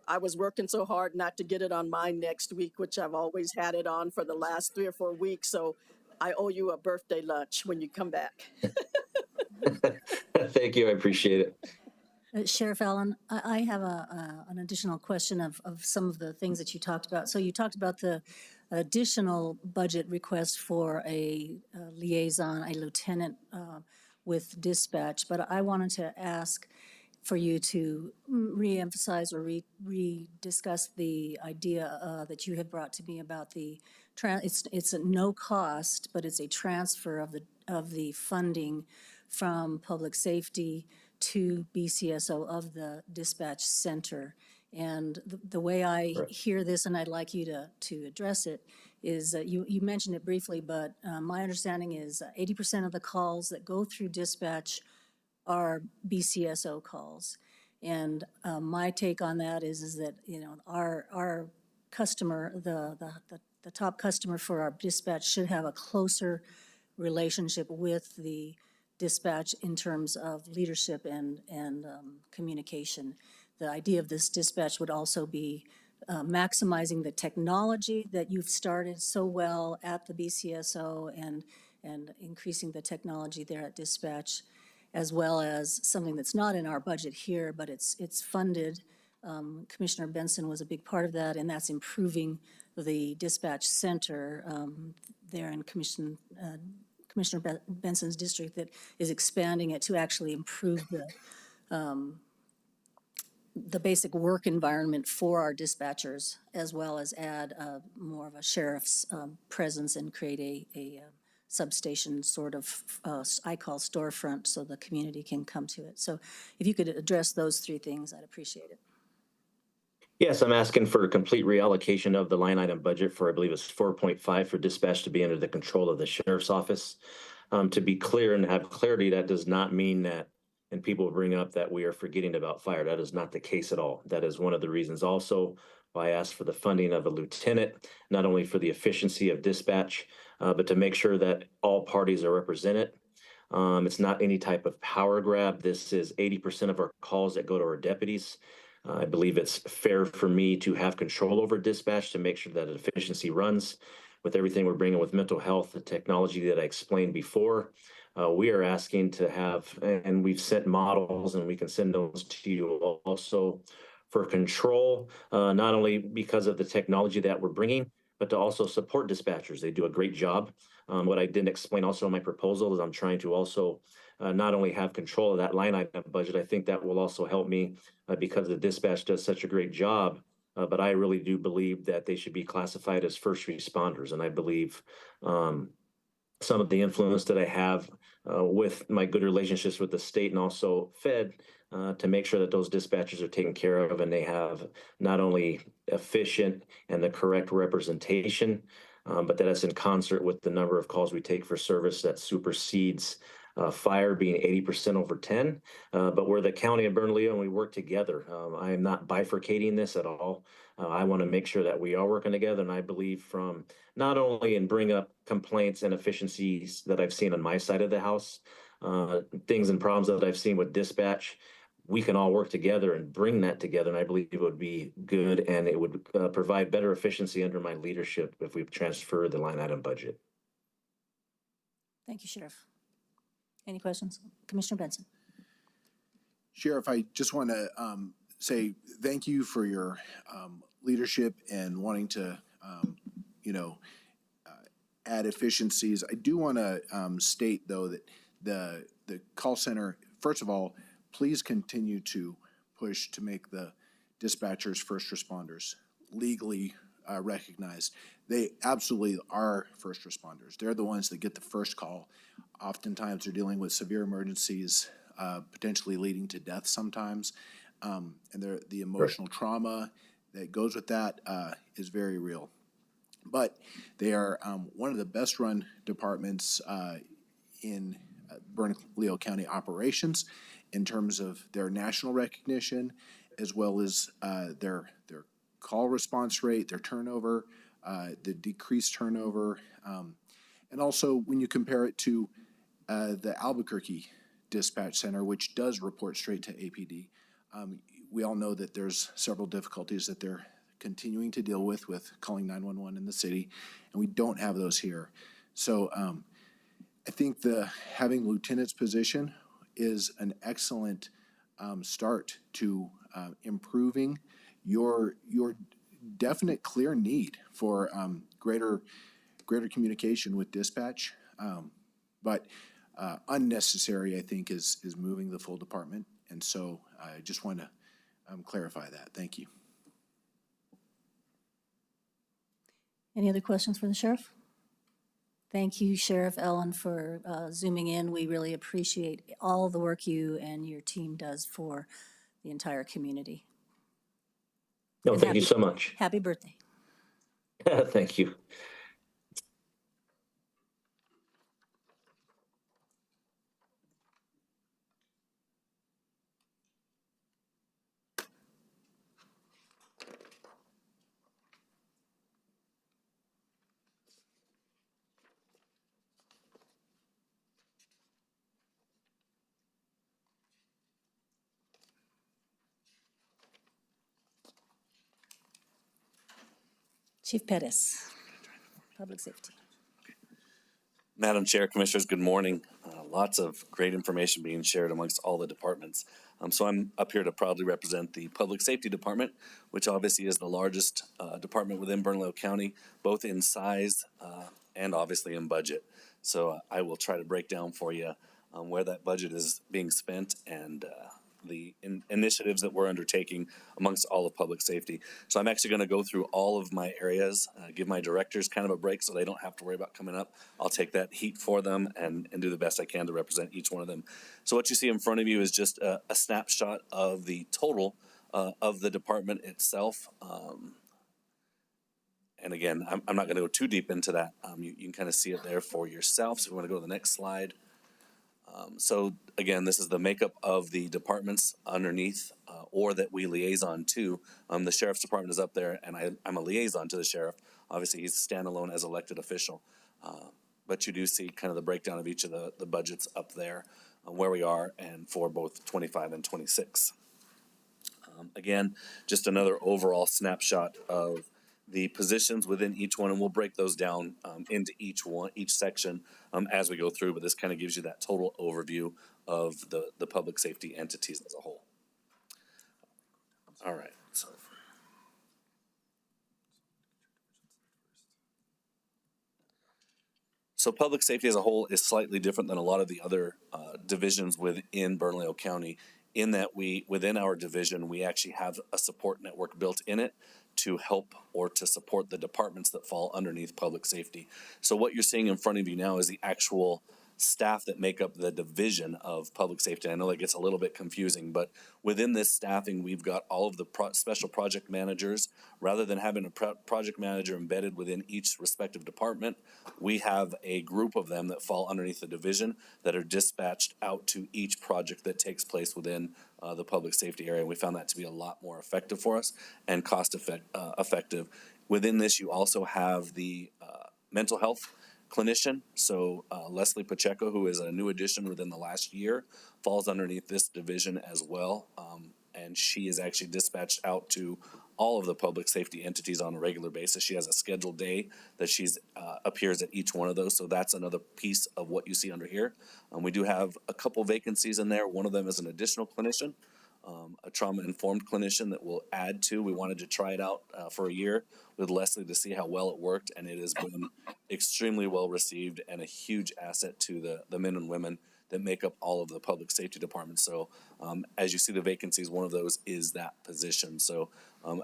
I was working so hard not to get it on mine next week, which I've always had it on for the last 3 or 4 weeks. So I owe you a birthday lunch when you come back. Thank you. I appreciate it. Sheriff Allen, I have an additional question of some of the things that you talked about. So you talked about the additional budget request for a liaison, a lieutenant with dispatch, but I wanted to ask for you to reemphasize or rediscuss the idea that you had brought to me about the it's a no cost, but it's a transfer of the funding from public safety to BCSO of the dispatch center. And the way I hear this, and I'd like you to address it, is you mentioned it briefly, but my understanding is 80% of the calls that go through dispatch are BCSO calls. And my take on that is that, you know, our customer, the top customer for our dispatch should have a closer relationship with the dispatch in terms of leadership and communication. The idea of this dispatch would also be maximizing the technology that you've started so well at the BCSO and increasing the technology there at dispatch, as well as something that's not in our budget here, but it's funded. Commissioner Benson was a big part of that, and that's improving the dispatch center there in Commissioner Benson's district, that is expanding it to actually improve the basic work environment for our dispatchers, as well as add more of a sheriff's presence and create a substation sort of, I call storefront, so the community can come to it. So if you could address those three things, I'd appreciate it. Yes, I'm asking for a complete reallocation of the line item budget for, I believe it's 4.5 for dispatch to be under the control of the sheriff's office. To be clear and have clarity, that does not mean that, and people bring up that we are forgetting about fire. That is not the case at all. That is one of the reasons also why I asked for the funding of a lieutenant, not only for the efficiency of dispatch, but to make sure that all parties are represented. It's not any type of power grab. This is 80% of our calls that go to our deputies. I believe it's fair for me to have control over dispatch to make sure that efficiency runs. With everything we're bringing with mental health, the technology that I explained before, we are asking to have, and we've sent models and we can send those to you also for control, not only because of the technology that we're bringing, but to also support dispatchers. They do a great job. What I didn't explain also in my proposal is I'm trying to also not only have control of that line item budget, I think that will also help me because the dispatch does such a great job. But I really do believe that they should be classified as first responders. And I believe some of the influence that I have with my good relationships with the state and also Fed to make sure that those dispatchers are taken care of and they have not only efficient and the correct representation, but that it's in concert with the number of calls we take for service that supersedes fire being 80% over 10. But we're the county of Bernalillo and we work together. I am not bifurcating this at all. I want to make sure that we are working together. And I believe from not only in bring up complaints and efficiencies that I've seen on my side of the house, things and problems that I've seen with dispatch, we can all work together and bring that together. And I believe it would be good and it would provide better efficiency under my leadership if we transfer the line item budget. Thank you, Sheriff. Any questions? Commissioner Benson. Sheriff, I just want to say thank you for your leadership and wanting to, add efficiencies. I do want to state, though, that the call center, first of all, please continue to push to make the dispatchers first responders legally recognized. They absolutely are first responders. They're the ones that get the first call. Oftentimes they're dealing with severe emergencies, potentially leading to death sometimes. And the emotional trauma that goes with that is very real. But they are one of the best run departments in Bernalillo County operations in terms of their national recognition, as well as their call response rate, their turnover, the decreased turnover, and also when you compare it to the Albuquerque Dispatch Center, which does report straight to APD. We all know that there's several difficulties that they're continuing to deal with calling 911 in the city, and we don't have those here. So I think having lieutenant's position is an excellent start to improving your definite clear need for greater communication with dispatch. But unnecessary, I think, is moving the full department. And so I just want to clarify that. Thank you. Any other questions for the sheriff? Thank you, Sheriff Ellen, for zooming in. We really appreciate all the work you and your team does for the entire community. No, And thank you so much. Happy birthday. Thank you. Chief Pettis, Public Safety. Madam Chair, Commissioners, good morning. Lots of great information being shared amongst all the departments. So I'm up here to proudly represent the Public Safety Department, which obviously is the largest department within Bernalillo County, both in size and obviously in budget. So I will try to break down for you where that budget is being spent and the initiatives that we're undertaking amongst all of public safety. So I'm actually going to go through all of my areas, give my directors kind of a break so they don't have to worry about coming up. I'll take that heat for them and do the best I can to represent each one of them. So what you see in front of you is just a snapshot of the total of the department itself. And again, I'm not going to go too deep into that. You can kind of see it there for yourself. So we want to go to the next slide. So again, this is the makeup of the departments underneath or that we liaison to. The Sheriff's Department is up there, and I'm a liaison to the Sheriff. Obviously, he's standalone as elected official. But you do see kind of the breakdown of each of the budgets up there, where we are, and for both 25 and 26. Again, just another overall snapshot of the positions within each one, and we'll break those down into each section as we go through, but this kind of gives you that total overview of the public safety entities as a whole. All right, so public safety as a whole is slightly different than a lot of the other divisions within Bernalillo County, in that within our division, we actually have a support network built in it to help or to support the departments that fall underneath public safety. So what you're seeing in front of you now is the actual staff that make up the division of public safety. I know that gets a little bit confusing, but within this staffing, we've got all of the special project managers. Rather than having a project manager embedded within each respective department, we have a group of them that fall underneath the division that are dispatched out to each project that takes place within the public safety area. We found that to be a lot more effective for us and cost effective. Within this, you also have the mental health clinician. So Leslie Pacheco, who is a new addition within the last year, falls underneath this division as well. And she is actually dispatched out to all of the public safety entities on a regular basis. She has a scheduled day that she's appears at each one of those. So that's another piece of what you see under here. We do have a couple vacancies in there. One of them is an additional clinician, a trauma-informed clinician that we'll add to. We wanted to try it out for a year with Leslie to see how well it worked, and it has been extremely well received and a huge asset to the men and women that make up all of the public safety departments. So as you see the vacancies, one of those is that position. So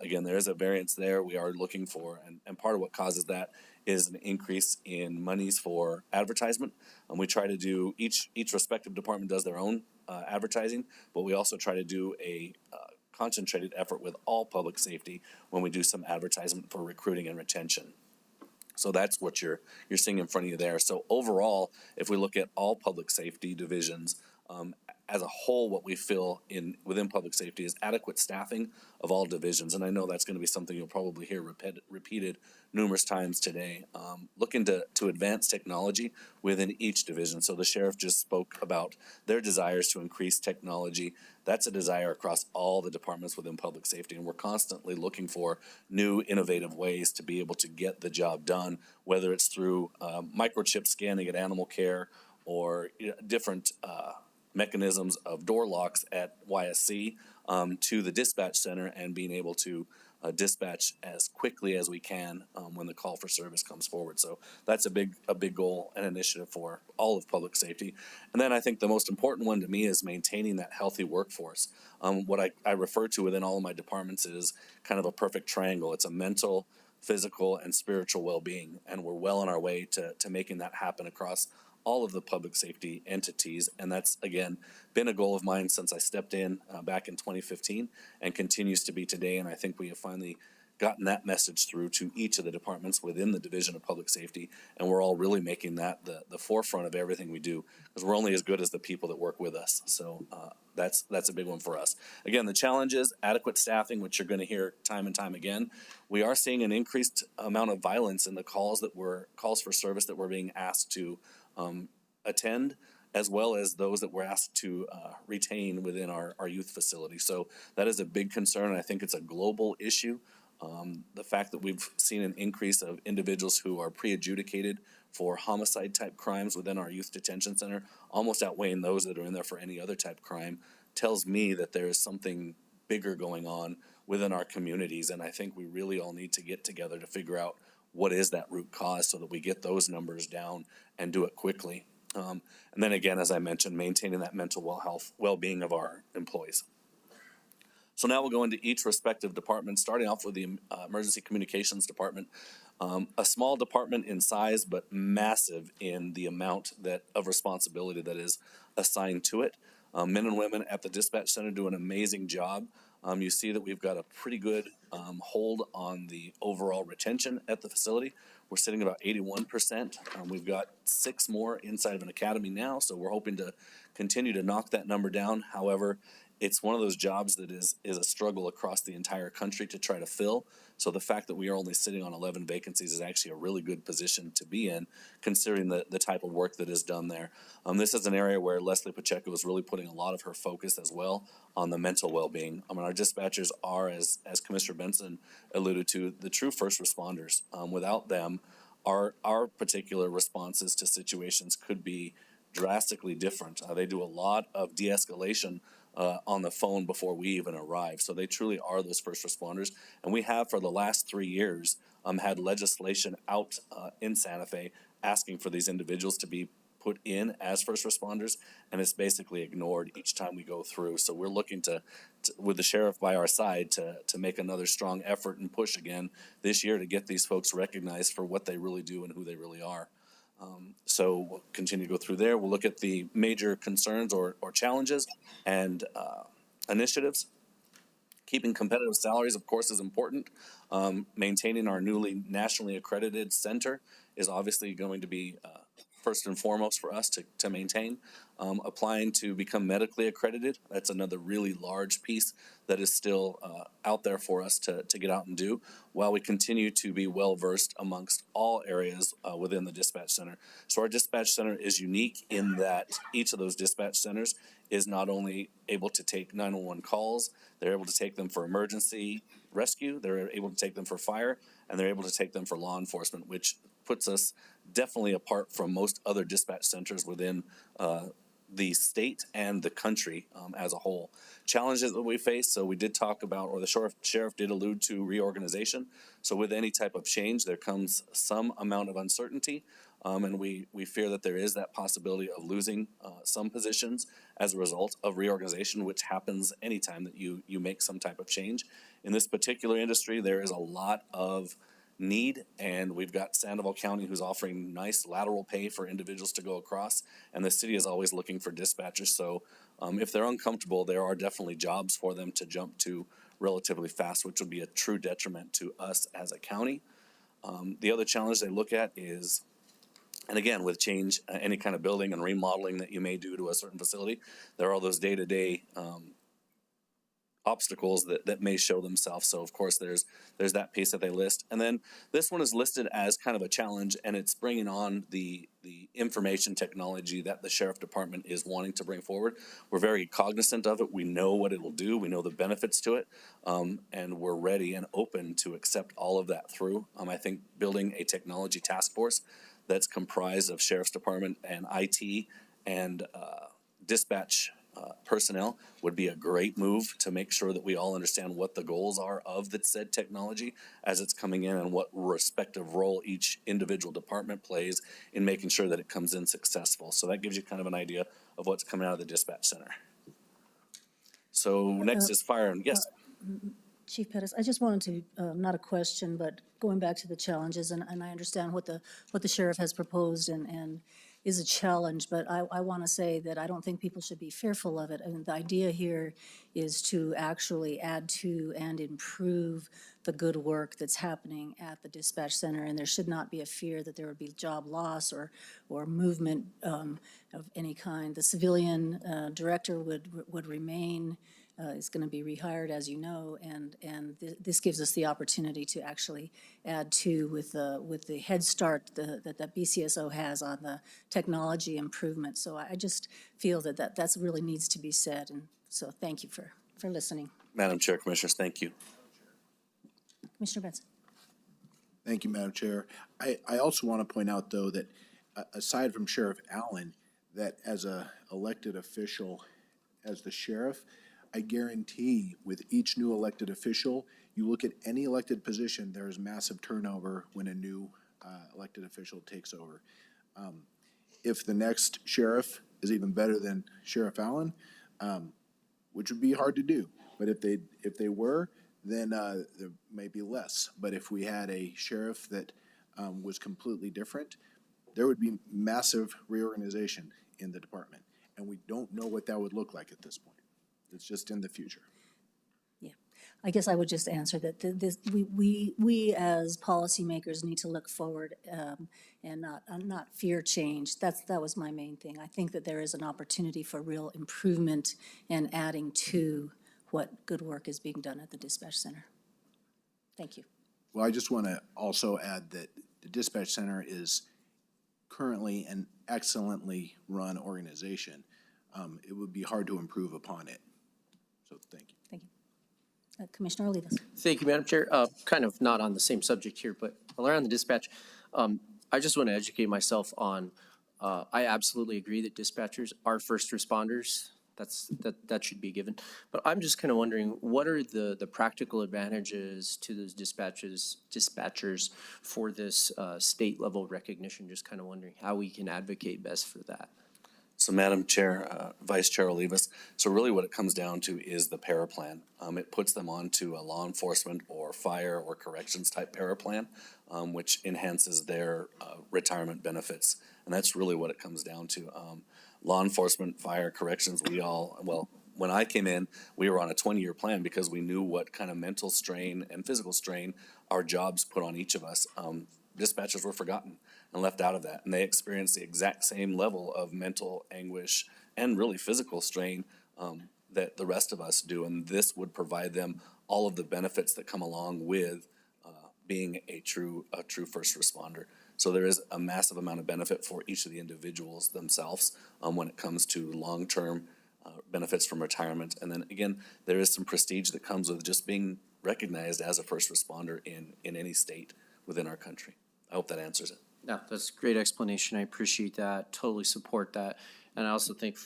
again, there is a variance there we are looking for, and part of what causes that is an increase in monies for advertisement. We try to do, each respective department does their own advertising, but we also try to do a concentrated effort with all public safety when we do some advertisement for recruiting and retention. So that's what you're seeing in front of you there. So overall, if we look at all public safety divisions, as a whole, what we feel within public safety is adequate staffing of all divisions. And I know that's going to be something you'll probably hear repeated numerous times today. Looking to advance technology within each division. So the sheriff just spoke about their desires to increase technology. That's a desire across all the departments within public safety. And we're constantly looking for new innovative ways to be able to get the job done, whether it's through microchip scanning at animal care or different mechanisms of door locks at YSC to the dispatch center and being able to dispatch as quickly as we can when the call for service comes forward. So that's a big goal and initiative for all of public safety. And then I think the most important one to me is maintaining that healthy workforce. What I refer to within all of my departments is kind of a perfect triangle. It's a mental, physical, and spiritual well-being, and we're well on our way to making that happen across all of the public safety entities. And that's, again, been a goal of mine since I stepped in back in 2015 and continues to be today. And I think we have finally gotten that message through to each of the departments within the Division of Public Safety. And we're all really making that the forefront of everything we do, because we're only as good as the people that work with us. So that's a big one for us. Again, the challenge is adequate staffing, which you're going to hear time and time again. We are seeing an increased amount of violence in the calls for service that we're being asked to attend, as well as those that we're asked to retain within our youth facility. So that is a big concern. I think it's a global issue. The fact that we've seen an increase of individuals who are pre-adjudicated for homicide type crimes within our youth detention center, almost outweighing those that are in there for any other type crime, tells me that there is something bigger going on within our communities. And I think we really all need to get together to figure out what is that root cause so that we get those numbers down and do it quickly. And then again, as I mentioned, maintaining that mental well-being of our employees. So now we'll go into each respective department, starting off with the Emergency Communications Department. A small department in size, but massive in the amount of responsibility that is assigned to it. Men and women at the dispatch center do an amazing job. You see that we've got a pretty good hold on the overall retention at the facility. We're sitting about 81%. We've got 6 more inside of an academy now, so we're hoping to continue to knock that number down. However, it's one of those jobs that is a struggle across the entire country to try to fill. So the fact that we are only sitting on 11 vacancies is actually a really good position to be in, considering the type of work that is done there. This is an area where Leslie Pacheco is really putting a lot of her focus as well on the mental well-being. Our dispatchers are, as Commissioner Benson alluded to, the true first responders. Without them, our particular responses to situations could be drastically different. They do a lot of de-escalation on the phone before we even arrive. So they truly are those first responders. And we have, for the last 3 years, had legislation out in Santa Fe asking for these individuals to be put in as first responders, and it's basically ignored each time we go through. So we're looking to with the sheriff by our side, to make another strong effort and push again this year to get these folks recognized for what they really do and who they really are. So we'll continue to go through there. We'll look at the major concerns or challenges and initiatives. Keeping competitive salaries, of course, is important. Maintaining our newly nationally accredited center is obviously going to be first and foremost for us to maintain. Applying to become medically accredited, that's another really large piece that is still out there for us to get out and do, while we continue to be well-versed amongst all areas within the dispatch center. So our dispatch center is unique in that each of those dispatch centers is not only able to take 911 calls, they're able to take them for emergency rescue, they're able to take them for fire, and they're able to take them for law enforcement, which puts us definitely apart from most other dispatch centers within the state and the country as a whole. Challenges that we face, so we did talk about, or the sheriff did allude to, reorganization. So with any type of change, there comes some amount of uncertainty, and we fear that there is that possibility of losing some positions as a result of reorganization, which happens anytime that you make some type of change. In this particular industry, there is a lot of need, and we've got Sandoval County who's offering nice lateral pay for individuals to go across, and the city is always looking for dispatchers. So if they're uncomfortable, there are definitely jobs for them to jump to relatively fast, which would be a true detriment to us as a county. The other challenge they look at is, and again, with change, any kind of building and remodeling that you may do to a certain facility, there are all those day-to-day obstacles that may show themselves. So of course there's that piece that they list. And then this one is listed as kind of a challenge, and it's bringing on the information technology that the sheriff department is wanting to bring forward. We're very cognizant of it. We know what it will do. We know the benefits to it. And we're ready and open to accept all of that through. I think building a technology task force that's comprised of sheriff's department and IT and dispatch personnel would be a great move to make sure that we all understand what the goals are of the said technology as it's coming in, and what respective role each individual department plays in making sure that it comes in successful. So that gives you kind of an idea of what's coming out of the dispatch center. So next is fire. And yes. Chief Pettis, I just wanted to, not a question, but going back to the challenges, and I understand what the sheriff has proposed and is a challenge, but I want to say that I don't think people should be fearful of it. I mean, the idea here is to actually add to and improve the good work that's happening at the dispatch center, and there should not be a fear that there would be job loss or movement of any kind. The civilian director would remain. Is going to be rehired, as you know, and this gives us the opportunity to actually add to with the head start that BCSO has on the technology improvement. So I just feel that really needs to be said, and so thank you for listening. Madam Chair, Commissioners, thank you. Commissioner Benson. Thank you, Madam Chair. I also want to point out, though, that aside from Sheriff Allen, that as a elected official, as the sheriff, I guarantee with each new elected official, you look at any elected position, there is massive turnover when a new elected official takes over. If the next sheriff is even better than Sheriff Allen, which would be hard to do, but if they were, then there may be less. But if we had a sheriff that was completely different, there would be massive reorganization in the department. And we don't know what that would look like at this point. It's just in the future. Yeah, I guess I would just answer that we as policymakers need to look forward and not fear change. That was my main thing. I think that there is an opportunity for real improvement and adding to what good work is being done at the dispatch center. Thank you. Well, I just want to also add that the dispatch center is currently an excellently run organization. It would be hard to improve upon it. So thank you. Thank you. Commissioner Olivas. Thank you, Madam Chair. Kind of not on the same subject here, but around the dispatch, I just want to educate myself on, I absolutely agree that dispatchers are first responders. That should be given. But I'm just kind of wondering, what are the practical advantages to those dispatchers for this state level recognition? Just kind of wondering how we can advocate best for that. So Madam Chair, Vice Chair Olivas, so really what it comes down to is the paraplan. It puts them onto a law enforcement or fire or corrections type paraplan, which enhances their retirement benefits. And that's really what it comes down to. Law enforcement, fire, corrections, when I came in, we were on a 20-year plan because we knew what kind of mental strain and physical strain our jobs put on each of us. Dispatchers were forgotten and left out of that, and they experienced the exact same level of mental anguish and really physical strain that the rest of us do, and this would provide them all of the benefits that come along with being a true first responder. So there is a massive amount of benefit for each of the individuals themselves when it comes to long-term benefits from retirement, and then again, there is some prestige that comes with just being recognized as a first responder in any state within our country. I hope that answers it. No, that's a great explanation. I appreciate that. Totally support that. And I also think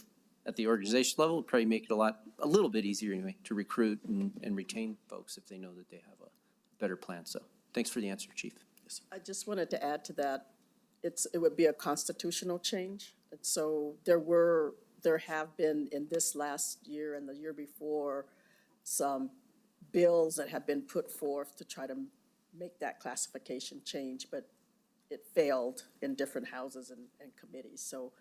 at the organization level, it'd probably make it a little bit easier anyway to recruit and retain folks if they know that they have a better plan. So thanks for the answer, Chief. Yes. I just wanted to add to that, it would be a constitutional change. And so there have been in this last year and the year before some bills that have been put forth to try to make that classification change, but it failed in different houses and committees. So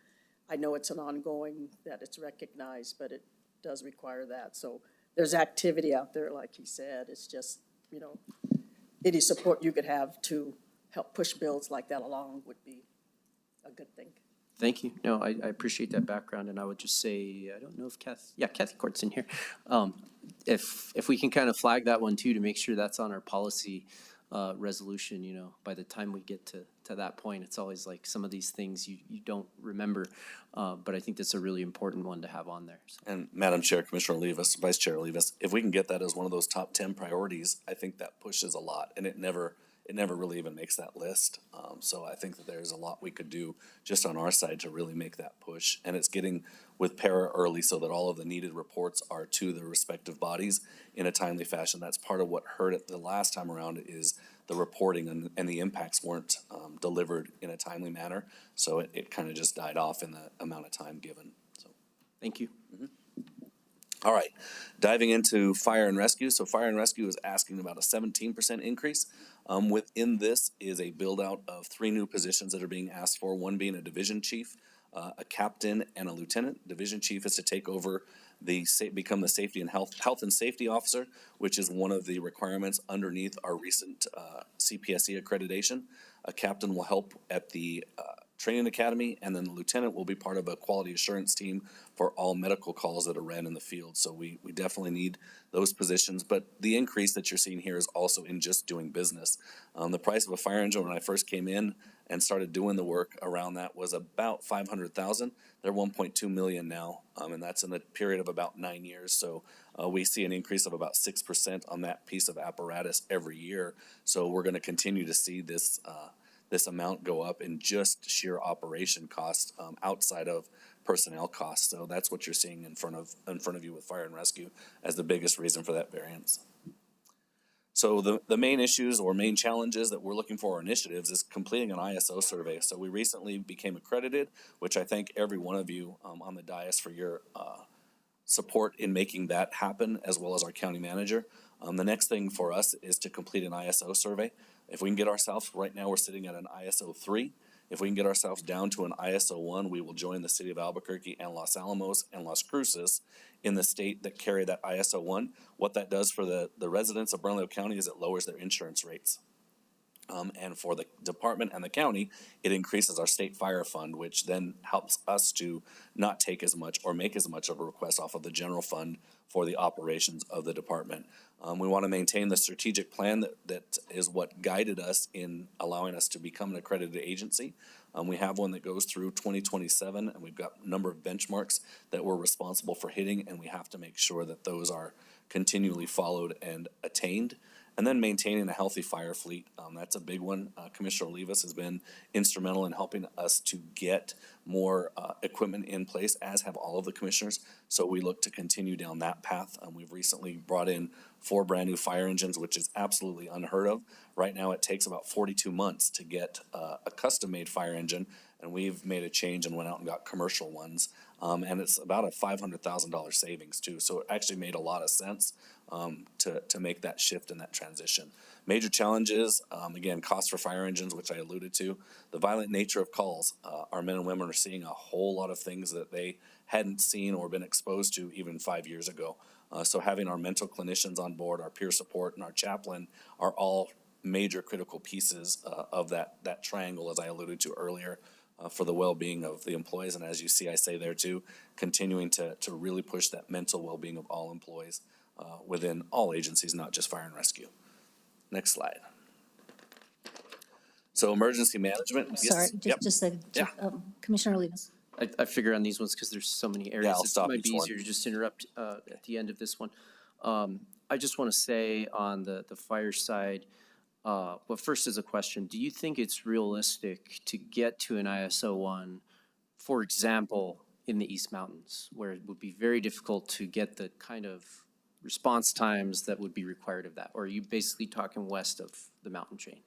I know it's an ongoing, that it's recognized, but it does require that. So there's activity out there, like he said. It's just, any support you could have to help push bills like that along would be a good thing. Thank you. No, I appreciate that background, and I would just say, I don't know if Kathy Court's in here. If we can kind of flag that one too, to make sure that's on our policy resolution, by the time we get to that point, it's always like some of these things you don't remember, but I think that's a really important one to have on there. So. And Madam Chair, Commissioner Olivas, Vice Chair Olivas, if we can get that as one of those top 10 priorities, I think that pushes a lot, and it never really even makes that list. So I think that there's a lot we could do just on our side to really make that push. And it's getting with para early so that all of the needed reports are to the respective bodies in a timely fashion. That's part of what hurt it the last time around is the reporting and the impacts weren't delivered in a timely manner. So it kind of just died off in the amount of time given. So thank you. Mm-hmm. All right, diving into fire and rescue. So fire and rescue is asking about a 17% increase. Within this is a build out of 3 new positions that are being asked for, one being a division chief, a captain, and a lieutenant. Division chief is to take over become the safety and health and safety officer, which is one of the requirements underneath our recent CPSC accreditation. A captain will help at the training academy, and then the lieutenant will be part of a quality assurance team for all medical calls that are ran in the field. So we definitely need those positions. But the increase that you're seeing here is also in just doing business. The price of a fire engine when I first came in and started doing the work around that was about 500,000. They're 1.2 million now, and that's in a period of about 9 years. So we see an increase of about 6% on that piece of apparatus every year. So we're going to continue to see this this amount go up in just sheer operation costs outside of personnel costs. So that's what you're seeing in front of you with fire and rescue as the biggest reason for that variance. So the main issues or main challenges that we're looking for initiatives is completing an ISO survey. So we recently became accredited, which I thank every one of you on the dais for your support in making that happen, as well as our county manager. The next thing for us is to complete an ISO survey. If we can get ourselves, right now we're sitting at an ISO 3. If we can get ourselves down to an ISO 1, we will join the city of Albuquerque and Los Alamos and Las Cruces in the state that carry that ISO 1. What that does for the residents of Bernalillo County is it lowers their insurance rates. And for the department and the county, it increases our state fire fund, which then helps us to not take as much or make as much of a request off of the general fund for the operations of the department. We want to maintain the strategic plan that is what guided us in allowing us to become an accredited agency. We have one that goes through 2027, and we've got a number of benchmarks that we're responsible for hitting, and we have to make sure that those are continually followed and attained. And then maintaining a healthy fire fleet. That's a big one. Commissioner Olivas has been instrumental in helping us to get more equipment in place, as have all of the commissioners. So we look to continue down that path. We've recently brought in 4 brand new fire engines, which is absolutely unheard of. Right now, it takes about 42 months to get a custom-made fire engine, and we've made a change and went out and got commercial ones. And it's about a $500,000 savings too. So it actually made a lot of sense to make that shift and that transition. Major challenges, again, cost for fire engines, which I alluded to. The violent nature of calls. Our men and women are seeing a whole lot of things that they hadn't seen or been exposed to even 5 years ago. So having our mental clinicians on board, our peer support, and our chaplain are all major critical pieces of that triangle, as I alluded to earlier. For the well-being of the employees. And as you see, I say there too, continuing to really push that mental well-being of all employees within all agencies, not just fire and rescue. Next slide. So emergency management. Sorry, Yep. just a, Yeah. Commissioner Olivas. I figure on these ones because there's so many areas. I'll stop It might be each one. easier to just interrupt at the end of this one. I just want to say on the fire side, well, first is a question. Do you think it's realistic to get to an ISO 1, for example, in the East Mountains, where it would be very difficult to get the kind of response times that would be required of that? Or are you basically talking west of the mountain chain?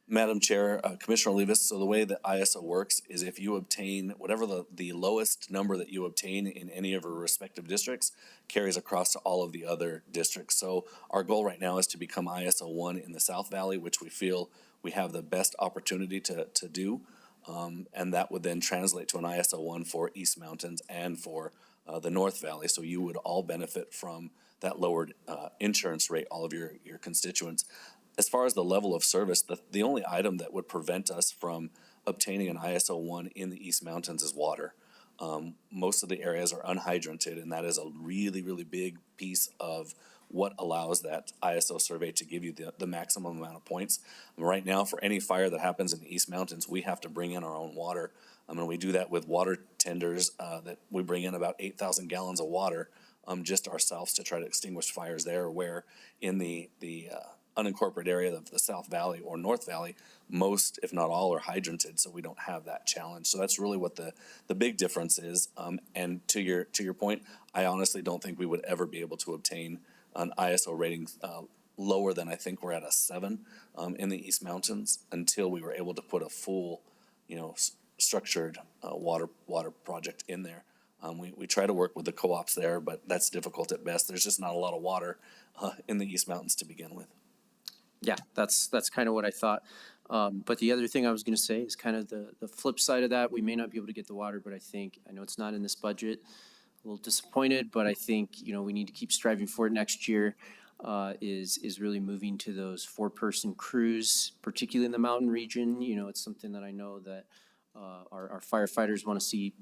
Madam Chair, Commissioner Olivas, so the way that ISO works is if you obtain whatever the lowest number that you obtain in any of your respective districts carries across to all of the other districts. So our goal right now is to become ISO 1 in the South Valley, which we feel we have the best opportunity to do. And that would then translate to an ISO 1 for East Mountains and for the North Valley. So you would all benefit from that lowered insurance rate, all of your constituents. As far as the level of service, the only item that would prevent us from obtaining an ISO 1 in the East Mountains is water. Most of the areas are unhydranted, and that is a really, really big piece of what allows that ISO survey to give you the maximum amount of points. Right now, for any fire that happens in the East Mountains, we have to bring in our own water. We do that with water tenders that we bring in about 8,000 gallons of water just ourselves to try to extinguish fires there, where in the unincorporated area of the South Valley or North Valley, most, if not all, are hydranted, so we don't have that challenge. So that's really what the big difference is. And to your point, I honestly don't think we would ever be able to obtain an ISO rating lower than I think we're at a 7 in the East Mountains until we were able to put a full, structured water project in there. We try to work with the co-ops there, but that's difficult at best. There's just not a lot of water in the East Mountains to begin with. Yeah, that's kind of what I thought. But the other thing I was going to say is kind of the flip side of that. We may not be able to get the water, but I know it's not in this budget. A little disappointed, but I think, we need to keep striving for it next year, is really moving to those 4-person crews, particularly in the mountain region. It's something that I know that Our firefighters want to see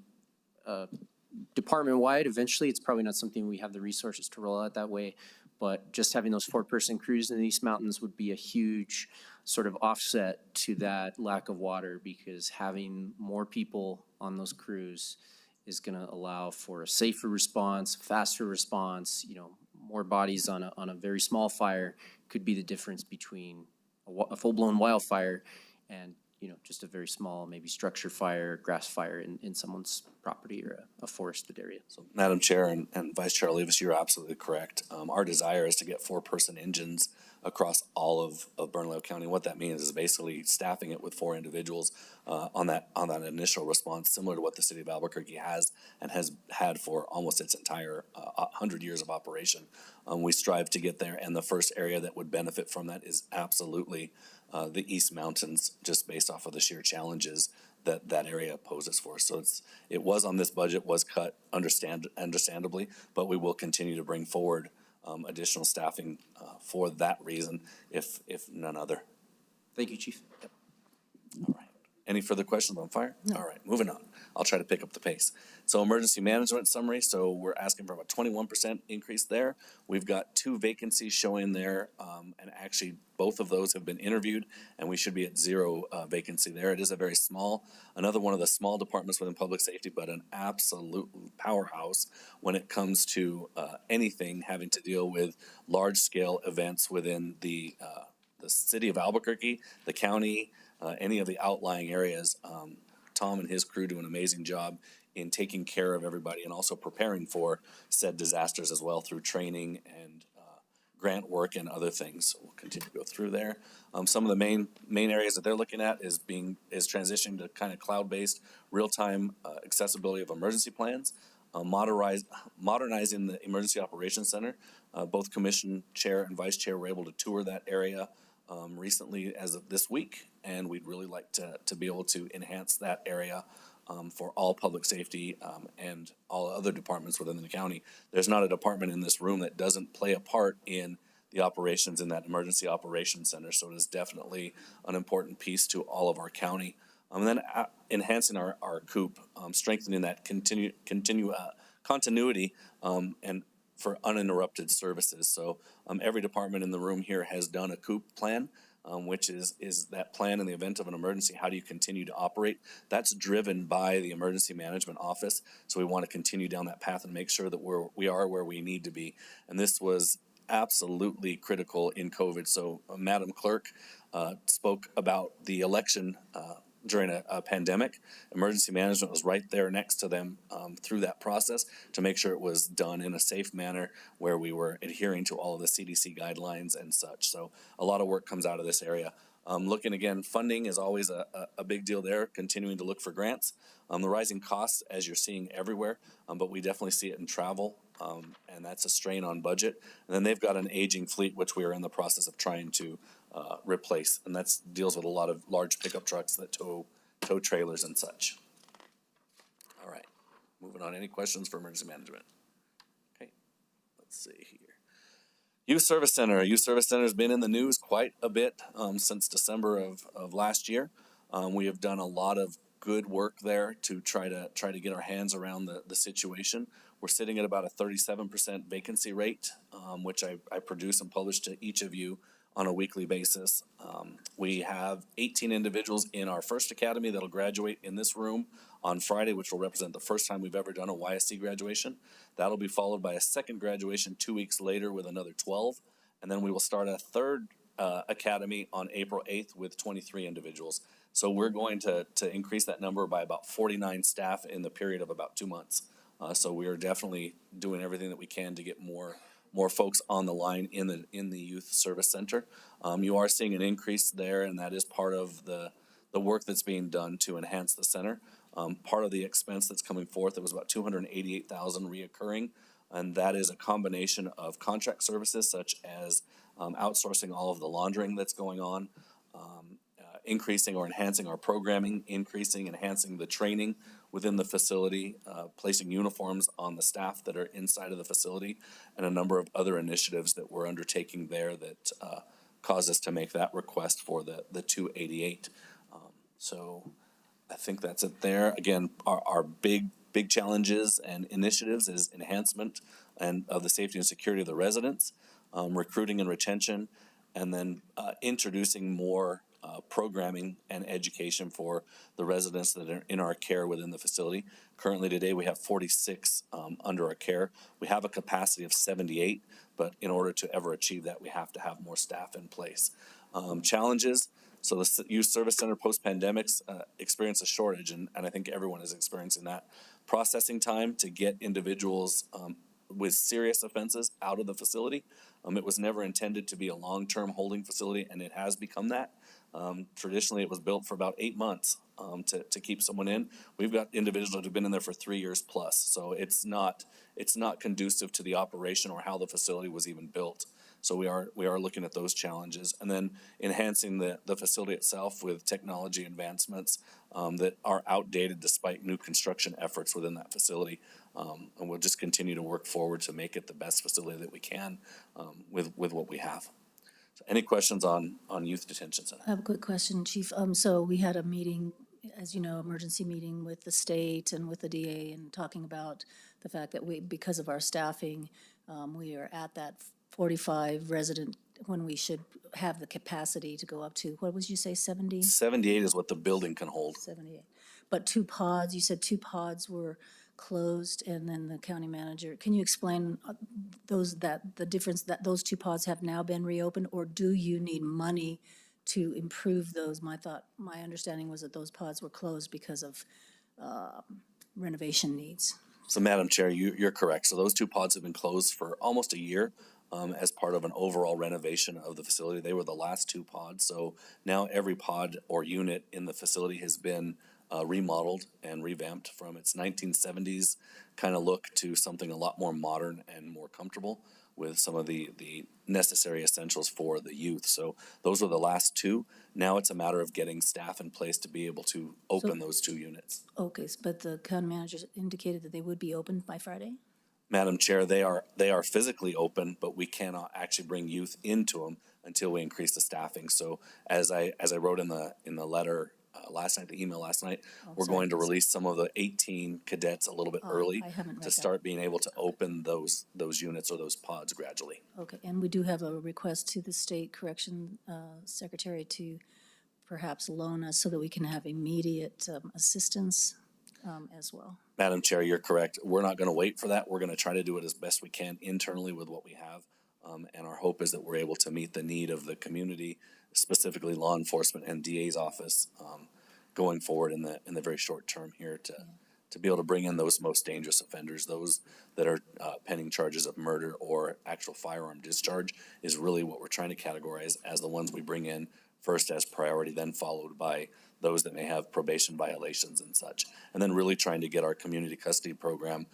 department-wide. Eventually, it's probably not something we have the resources to roll out that way, but just having those 4-person crews in the East Mountains would be a huge sort of offset to that lack of water, because having more people on those crews is going to allow for a safer response, faster response. More bodies on a very small fire could be the difference between a full-blown wildfire and just a very small, maybe structure fire, grass fire in someone's property or a forested area. So, Madam Chair and Vice Chair Olivas, you're absolutely correct. Our desire is to get 4-person engines across all of Bernalillo County. What that means is basically staffing it with 4 individuals on that initial response, similar to what the city of Albuquerque has and has had for almost its entire 100 years of operation. We strive to get there, and the first area that would benefit from that is absolutely the East Mountains, just based off of the sheer challenges that area poses for us. So it was on this budget, was cut understandably, but we will continue to bring forward additional staffing for that reason, if none other. Thank you, Chief. Yep. All right. Any further questions on fire? No. All right, moving on. I'll try to pick up the pace. So emergency management summary. So we're asking for about 21% increase there. We've got 2 vacancies showing there, and actually both of those have been interviewed, and we should be at 0 vacancy there. It is a very small, another one of the small departments within public safety, but an absolute powerhouse when it comes to anything having to deal with large-scale events within the city of Albuquerque, the county, any of the outlying areas. Tom and his crew do an amazing job in taking care of everybody and also preparing for said disasters as well through training and grant work and other things. So we'll continue to go through there. Some of the main areas that they're looking at is transitioning to kind of cloud-based, real-time accessibility of emergency plans, modernizing the Emergency Operations Center. Both Commission Chair and Vice Chair were able to tour that area recently as of this week, and we'd really like to be able to enhance that area for all public safety and all other departments within the county. There's not a department in this room that doesn't play a part in the operations in that Emergency Operations Center, so it is definitely an important piece to all of our county. And then enhancing our COOP, strengthening that continuity and for uninterrupted services. So every department in the room here has done a COOP plan, which is that plan in the event of an emergency. How do you continue to operate? That's driven by the Emergency Management Office. So we want to continue down that path and make sure that we are where we need to be. And this was absolutely critical in COVID. So Madam Clerk spoke about the election during a pandemic. Emergency management was right there next to them through that process to make sure it was done in a safe manner where we were adhering to all of the CDC guidelines and such. So a lot of work comes out of this area. Looking again, funding is always a big deal there, continuing to look for grants. The rising costs, as you're seeing everywhere, but we definitely see it in travel, and that's a strain on budget. And then they've got an aging fleet, which we are in the process of trying to replace, and that deals with a lot of large pickup trucks that tow trailers and such. All right, moving on. Any questions for emergency management? Okay, let's see here. Youth Service Center. Youth Service Center has been in the news quite a bit since December of last year. We have done a lot of good work there to try to get our hands around the situation. We're sitting at about a 37% vacancy rate, which I produce and publish to each of you on a weekly basis. We have 18 individuals in our first academy that'll graduate in this room on Friday, which will represent the first time we've ever done a YSC graduation. That'll be followed by a second graduation 2 weeks later with another 12. And then we will start a third academy on April 8th with 23 individuals. So we're going to increase that number by about 49 staff in the period of about 2 months. So we are definitely doing everything that we can to get more folks on the line in the Youth Service Center. You are seeing an increase there, and that is part of the work that's being done to enhance the center. Part of the expense that's coming forth, it was about $288,000 reoccurring, and that is a combination of contract services such as outsourcing all of the laundering that's going on, increasing or enhancing our programming, enhancing the training within the facility, placing uniforms on the staff that are inside of the facility, and a number of other initiatives that we're undertaking there that cause us to make that request for the 288. So I think that's it there. Again, our big challenges and initiatives is enhancement and of the safety and security of the residents, recruiting and retention, and then introducing more programming and education for the residents that are in our care within the facility. Currently today, we have 46 under our care. We have a capacity of 78, but in order to ever achieve that, we have to have more staff in place. Challenges, so the Youth Service Center post-pandemics experienced a shortage, and I think everyone is experiencing that. Processing time to get individuals with serious offenses out of the facility. It was never intended to be a long-term holding facility, and it has become that. Traditionally, it was built for about 8 months to keep someone in. We've got individuals that have been in there for 3 years plus, so it's not conducive to the operation or how the facility was even built. So we are looking at those challenges, and then enhancing the facility itself with technology advancements that are outdated despite new construction efforts within that facility. And we'll just continue to work forward to make it the best facility that we can with what we have. So any questions on youth detention center? I have a quick question, Chief. So we had a meeting, as you know, emergency meeting with the state and with the DA, and talking about the fact that because of our staffing, we are at that 45 resident when we should have the capacity to go up to, what would you say, 70? 78 is what the building can hold. 78. But 2 pods, you said 2 pods were closed, and then the county manager, can you explain the difference that those 2 pods have now been reopened, or do you need money to improve those? My understanding was that those pods were closed because of renovation needs. So Madam Chair, you're correct. So those 2 pods have been closed for almost a year as part of an overall renovation of the facility. They were the last 2 pods. So now every pod or unit in the facility has been remodeled and revamped from its 1970s kind of look to something a lot more modern and more comfortable with some of the necessary essentials for the youth. So those were the last 2. Now it's a matter of getting staff in place to be able to open those 2 units. Okay, but the county manager indicated that they would be open by Friday? Madam Chair, they are physically open, but we cannot actually bring youth into them until we increase the staffing. So as I wrote in the letter last night, the email last night, we're going to release some of the 18 cadets a little bit early to start being able to open those units or those pods gradually. Okay, and we do have a request to the state correction secretary to perhaps loan us so that we can have immediate assistance as well. Madam Chair, you're correct. We're not going to wait for that. We're going to try to do it as best we can internally with what we have. And our hope is that we're able to meet the need of the community, specifically law enforcement and DA's office, going forward in the very short term here to be able to bring in those most dangerous offenders, those that are pending charges of murder or actual firearm discharge is really what we're trying to categorize as the ones we bring in first as priority, then followed by those that may have probation violations and such. And then really trying to get our community custody program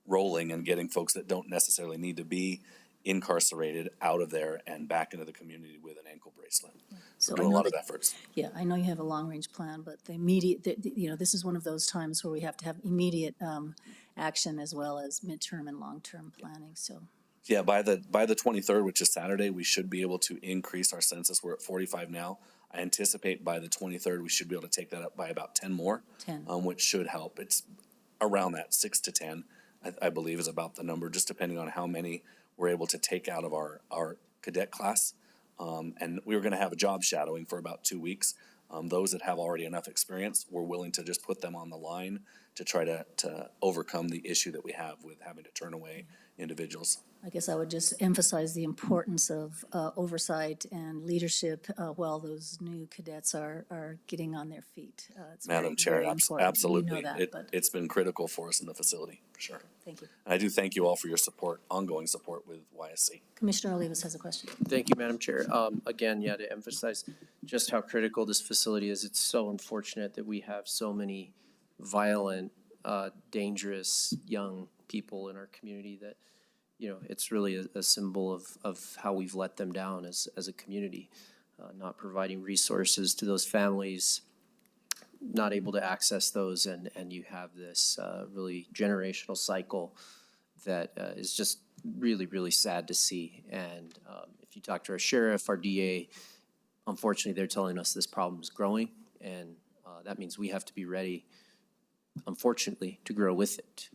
rolling and getting folks that don't necessarily need to be incarcerated out of there and back into the community with an ankle bracelet. So doing a lot of efforts. Yeah, I know you have a long-range plan, but the immediate, this is one of those times where we have to have immediate action as well as midterm and long-term planning, so. Yeah, by the 23rd, which is Saturday, we should be able to increase our census. We're at 45 now. I anticipate by the 23rd, we should be able to take that up by about 10 more, 10. Which should help. It's around that 6 to 10, I believe is about the number, just depending on how many we're able to take out of our cadet class. And we were going to have a job shadowing for about 2 weeks. Those that have already enough experience, we're willing to just put them on the line to try to overcome the issue that we have with having to turn away individuals. I guess I would just emphasize the importance of oversight and leadership while those new cadets are getting on their feet. It's Madam Chair, very important. absolutely. You know that, It's been critical for us in the facility, for sure. Thank you. And I do thank you all for your support, ongoing support with YSC. Commissioner Olivas has a question. Thank you, Madam Chair. Again, to emphasize just how critical this facility is, it's so unfortunate that we have so many violent, dangerous young people in our community that, it's really a symbol of how we've let them down as a community, not providing resources to those families, not able to access those, and you have this really generational cycle that is just really, really sad to see. And if you talk to our sheriff, our DA, unfortunately, they're telling us this problem is growing, and that means we have to be ready, unfortunately, to grow with it.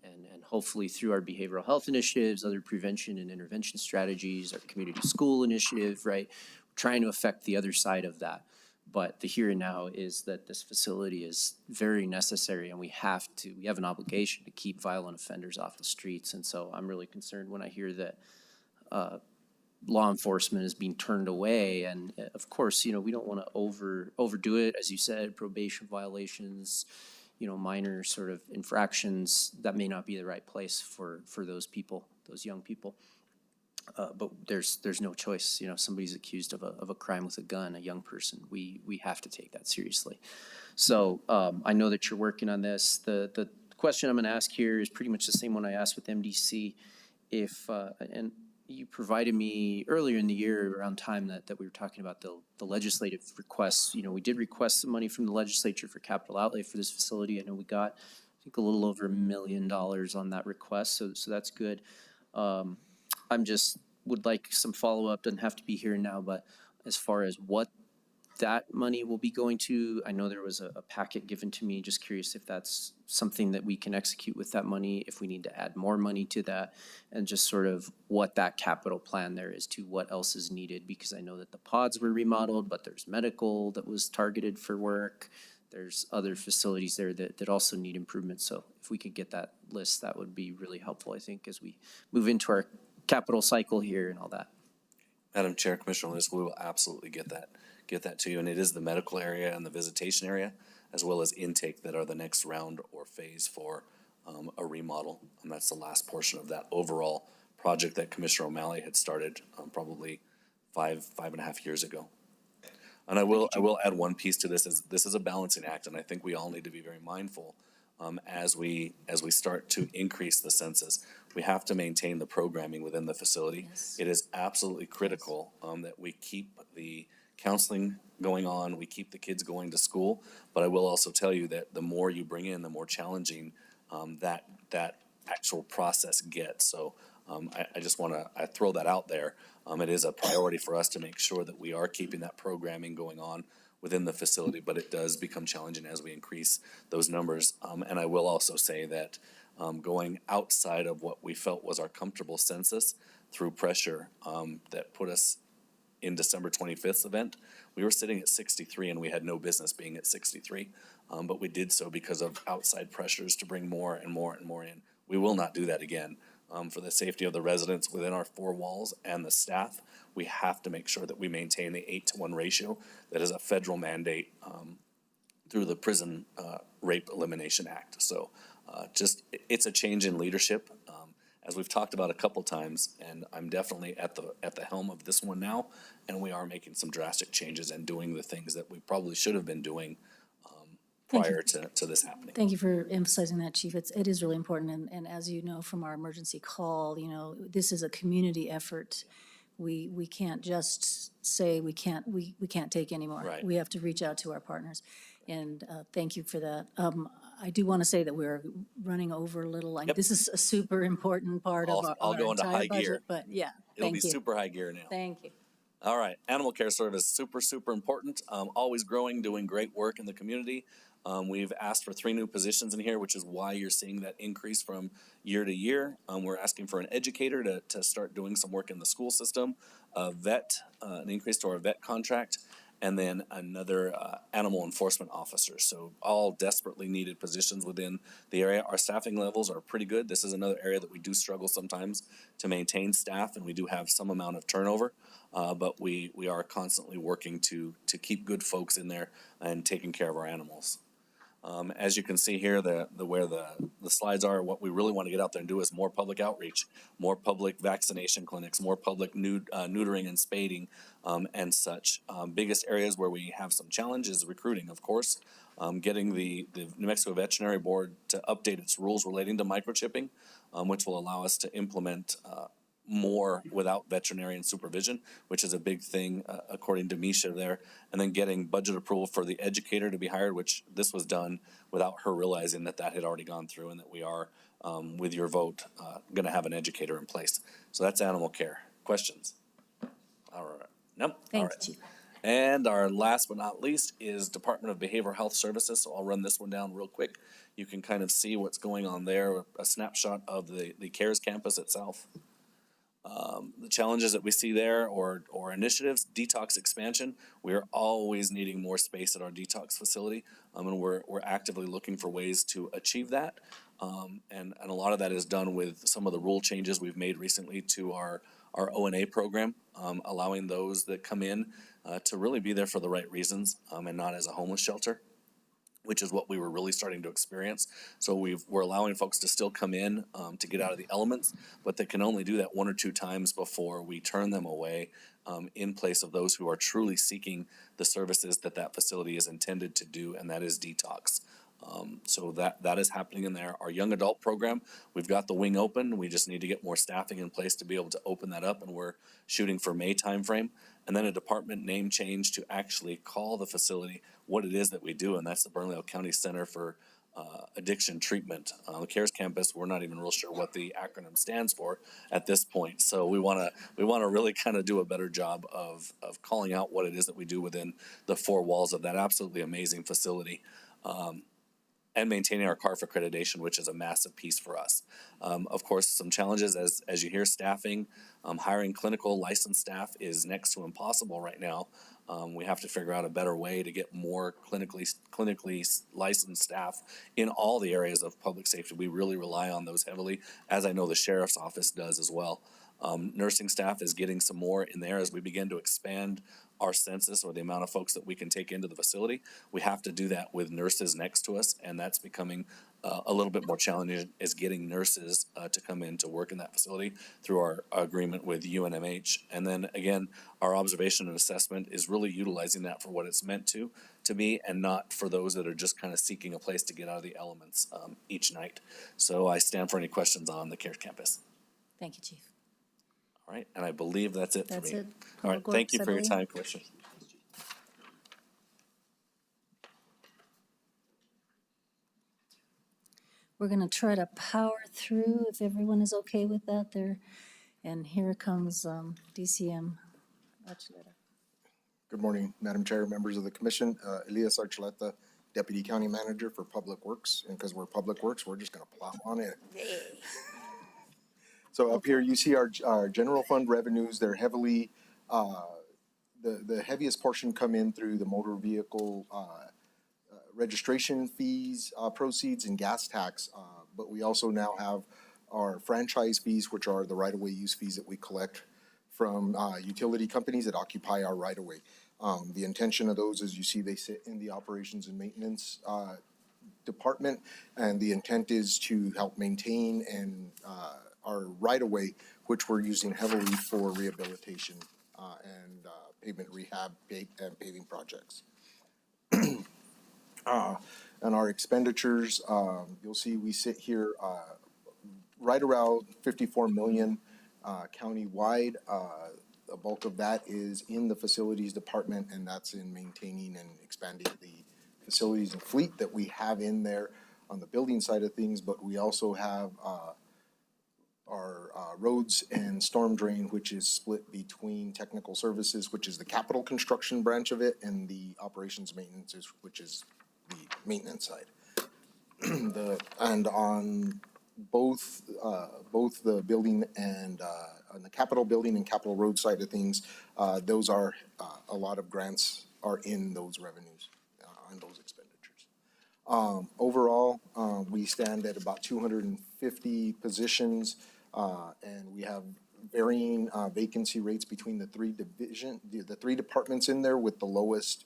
And hopefully through our behavioral health initiatives, other prevention and intervention strategies, our community school initiative, right? We're trying to affect the other side of that. But the here and now is that this facility is very necessary, and we have an obligation to keep violent offenders off the streets. And so I'm really concerned when I hear that law enforcement is being turned away. And of course, you know, we don't want to overdo it. As you said, probation violations, you know, minor sort of infractions, that may not be the right place for those people, those young people. But there's no choice. You know, somebody's accused of a crime with a gun, a young person. We have to take that seriously. So I know that you're working on this. The question I'm going to ask here is pretty much the same one I asked with MDC. And you provided me earlier in the year around time that we were talking about the legislative requests. You know, we did request some money from the legislature for capital outlay for this facility. I know we got, I think, a little over $1 million on that request. So that's good. I'm just would like some follow-up, doesn't have to be here now, but as far as what that money will be going to, I know there was a packet given to me, just curious if that's something that we can execute with that money, if we need to add more money to that, and just sort of what that capital plan there is to what else is needed, because I know that the pods were remodeled, but there's medical that was targeted for work. There's other facilities there that also need improvement. So if we could get that list, that would be really helpful, I think, as we move into our capital cycle here and all that. Madam Chair, Commissioner Lewis, we will absolutely get that to you. And it is the medical area and the visitation area, as well as intake, that are the next round or phase for a remodel. And that's the last portion of that overall project that Commissioner O'Malley had started probably five and a half years ago. And I will add one piece to this. This is a balancing act, and I think we all need to be very mindful as we start to increase the census. We have to maintain the programming within the facility. Yes. It is absolutely critical that we keep the counseling going on, we keep the kids going to school. But I will also tell you that the more you bring in, the more challenging that actual process gets. So I just want to throw that out there. It is a priority for us to make sure that we are keeping that programming going on within the facility, but it does become challenging as we increase those numbers. And I will also say that going outside of what we felt was our comfortable census through pressure that put us in December 25th's event, we were sitting at 63 and we had no business being at 63. But we did so because of outside pressures to bring more and more and more in. We will not do that again. For the safety of the residents within our four walls and the staff, we have to make sure that we maintain the 8-to-1 ratio that is a federal mandate through the Prison Rape Elimination Act. So it's a change in leadership, as we've talked about a couple times, and I'm definitely at the helm of this one now, and we are making some drastic changes and doing the things that we probably should have been doing prior to this happening. Thank you for emphasizing that, Chief. It is really important, and as you know from our emergency call, you know, this is a community effort. We can't just say we can't take anymore. Right. We have to reach out to our partners, and thank you for that. I do want to say that we're running over a little. Like, this is a super important part of I'll our go into entire high budget, gear. but yeah, It'll thank be you. super high gear now. Thank you. All right, animal care service, super important, always growing, doing great work in the community. We've asked for 3 new positions in here, which is why you're seeing that increase from year to year. We're asking for an educator to start doing some work in the school system, a vet, an increase to our vet contract, and then another animal enforcement officer. So all desperately needed positions within the area. Our staffing levels are pretty good. This is another area that we do struggle sometimes to maintain staff, and we do have some amount of turnover. But we are constantly working to keep good folks in there and taking care of our animals. As you can see here, where the slides are, what we really want to get out there and do is more public outreach, more public vaccination clinics, more public neutering and spading, and such. Biggest areas where we have some challenges, recruiting, of course. Getting the New Mexico Veterinary Board to update its rules relating to microchipping, which will allow us to implement more without veterinarian supervision, which is a big thing according to Misha there. And then getting budget approval for the educator to be hired, which this was done without her realizing that had already gone through, and that we are, with your vote, going to have an educator in place. So that's animal care. Questions? All right. Nope. Thank All right. you, Chief. And our last but not least is Department of Behavioral Health Services. So I'll run this one down real quick. You can kind of see what's going on there, a snapshot of the CARES campus itself. The challenges that we see there or initiatives, detox expansion. We're always needing more space at our detox facility, and we're actively looking for ways to achieve that. And a lot of that is done with some of the rule changes we've made recently to our O&A program, allowing those that come in to really be there for the right reasons and not as a homeless shelter, which is what we were really starting to experience. So we're allowing folks to still come in to get out of the elements, but they can only do that one or two times before we turn them away in place of those who are truly seeking the services that facility is intended to do, and that is detox. So that is happening in there. Our young adult program, we've got the wing open. We just need to get more staffing in place to be able to open that up, and we're shooting for May timeframe. And then a department name change to actually call the facility what it is that we do, and that's the Bernalillo County Center for Addiction Treatment. The CARES campus, we're not even real sure what the acronym stands for at this point. So we want to really kind of do a better job of calling out what it is that we do within the four walls of that absolutely amazing facility. And maintaining our CARF accreditation, which is a massive piece for us. Of course, some challenges as you hear, staffing, hiring clinical licensed staff is next to impossible right now. We have to figure out a better way to get more clinically licensed staff in all the areas of public safety. We really rely on those heavily, as I know the sheriff's office does as well. Nursing staff is getting some more in there as we begin to expand our census or the amount of folks that we can take into the facility. We have to do that with nurses next to us, and that's becoming a little bit more challenging, is getting nurses to come in to work in that facility through our agreement with UNMH. And then again, our observation and assessment is really utilizing that for what it's meant to be, and not for those that are just kind of seeking a place to get out of the elements each night. So I stand for any questions on the CARES campus. Thank you, Chief. All right, and I believe that's it for me. That's it. All right, Public thank you Works, for I your believe. time, Commissioner. We're going to try to power through if everyone is okay with that there. And here comes DCM Archuleta. Good morning, Madam Chair, members of the commission. Elias Archuleta, Deputy County Manager for Public Works. And because we're Public Works, we're just going to plow on in. So up here, you see our general fund revenues. They're heavily, the heaviest portion come in through the motor vehicle registration fees, proceeds, and gas tax. But we also now have our franchise fees, which are the right-of-way use fees that we collect from utility companies that occupy our right-of-way. The intention of those, as you see, they sit in the operations and maintenance department, and the intent is to help maintain and our right-of-way, which we're using heavily for rehabilitation and pavement rehab and paving projects. And our expenditures, you'll see we sit here right around 54 million county-wide. The bulk of that is in the facilities department, and that's in maintaining and expanding the facilities and fleet that we have in there on the building side of things. But we also have our roads and storm drain, which is split between technical services, which is the capital construction branch of it, and the operations maintenance, which is the maintenance side. And on both the building and on the capital building and capital road side of things, those are a lot of grants are in those revenues and those expenditures. Overall, we stand at about 250 positions, and we have varying vacancy rates between the three departments in there, with the lowest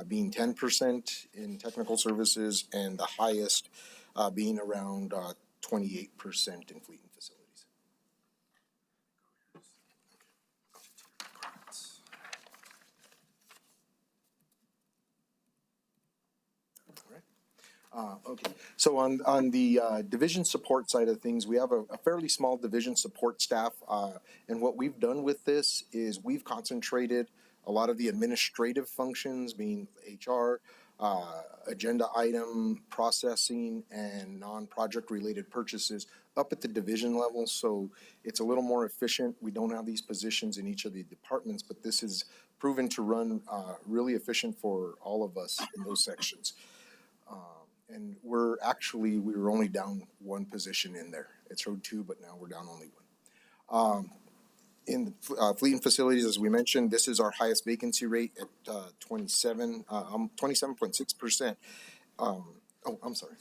being 10% in technical services and the highest being around 28% in fleet and facilities. Okay, so on the division support side of things, we have a fairly small division support staff, and what we've done with this is we've concentrated a lot of the administrative functions, being HR, agenda item processing, and non-project related purchases up at the division level. So it's a little more efficient. We don't have these positions in each of the departments, but this is proven to run really efficient for all of us in those sections. And we were only down one position in there. It showed two, but now we're down only one. In fleet and facilities, as we mentioned, this is our highest vacancy rate at 27.6%. I'm sorry.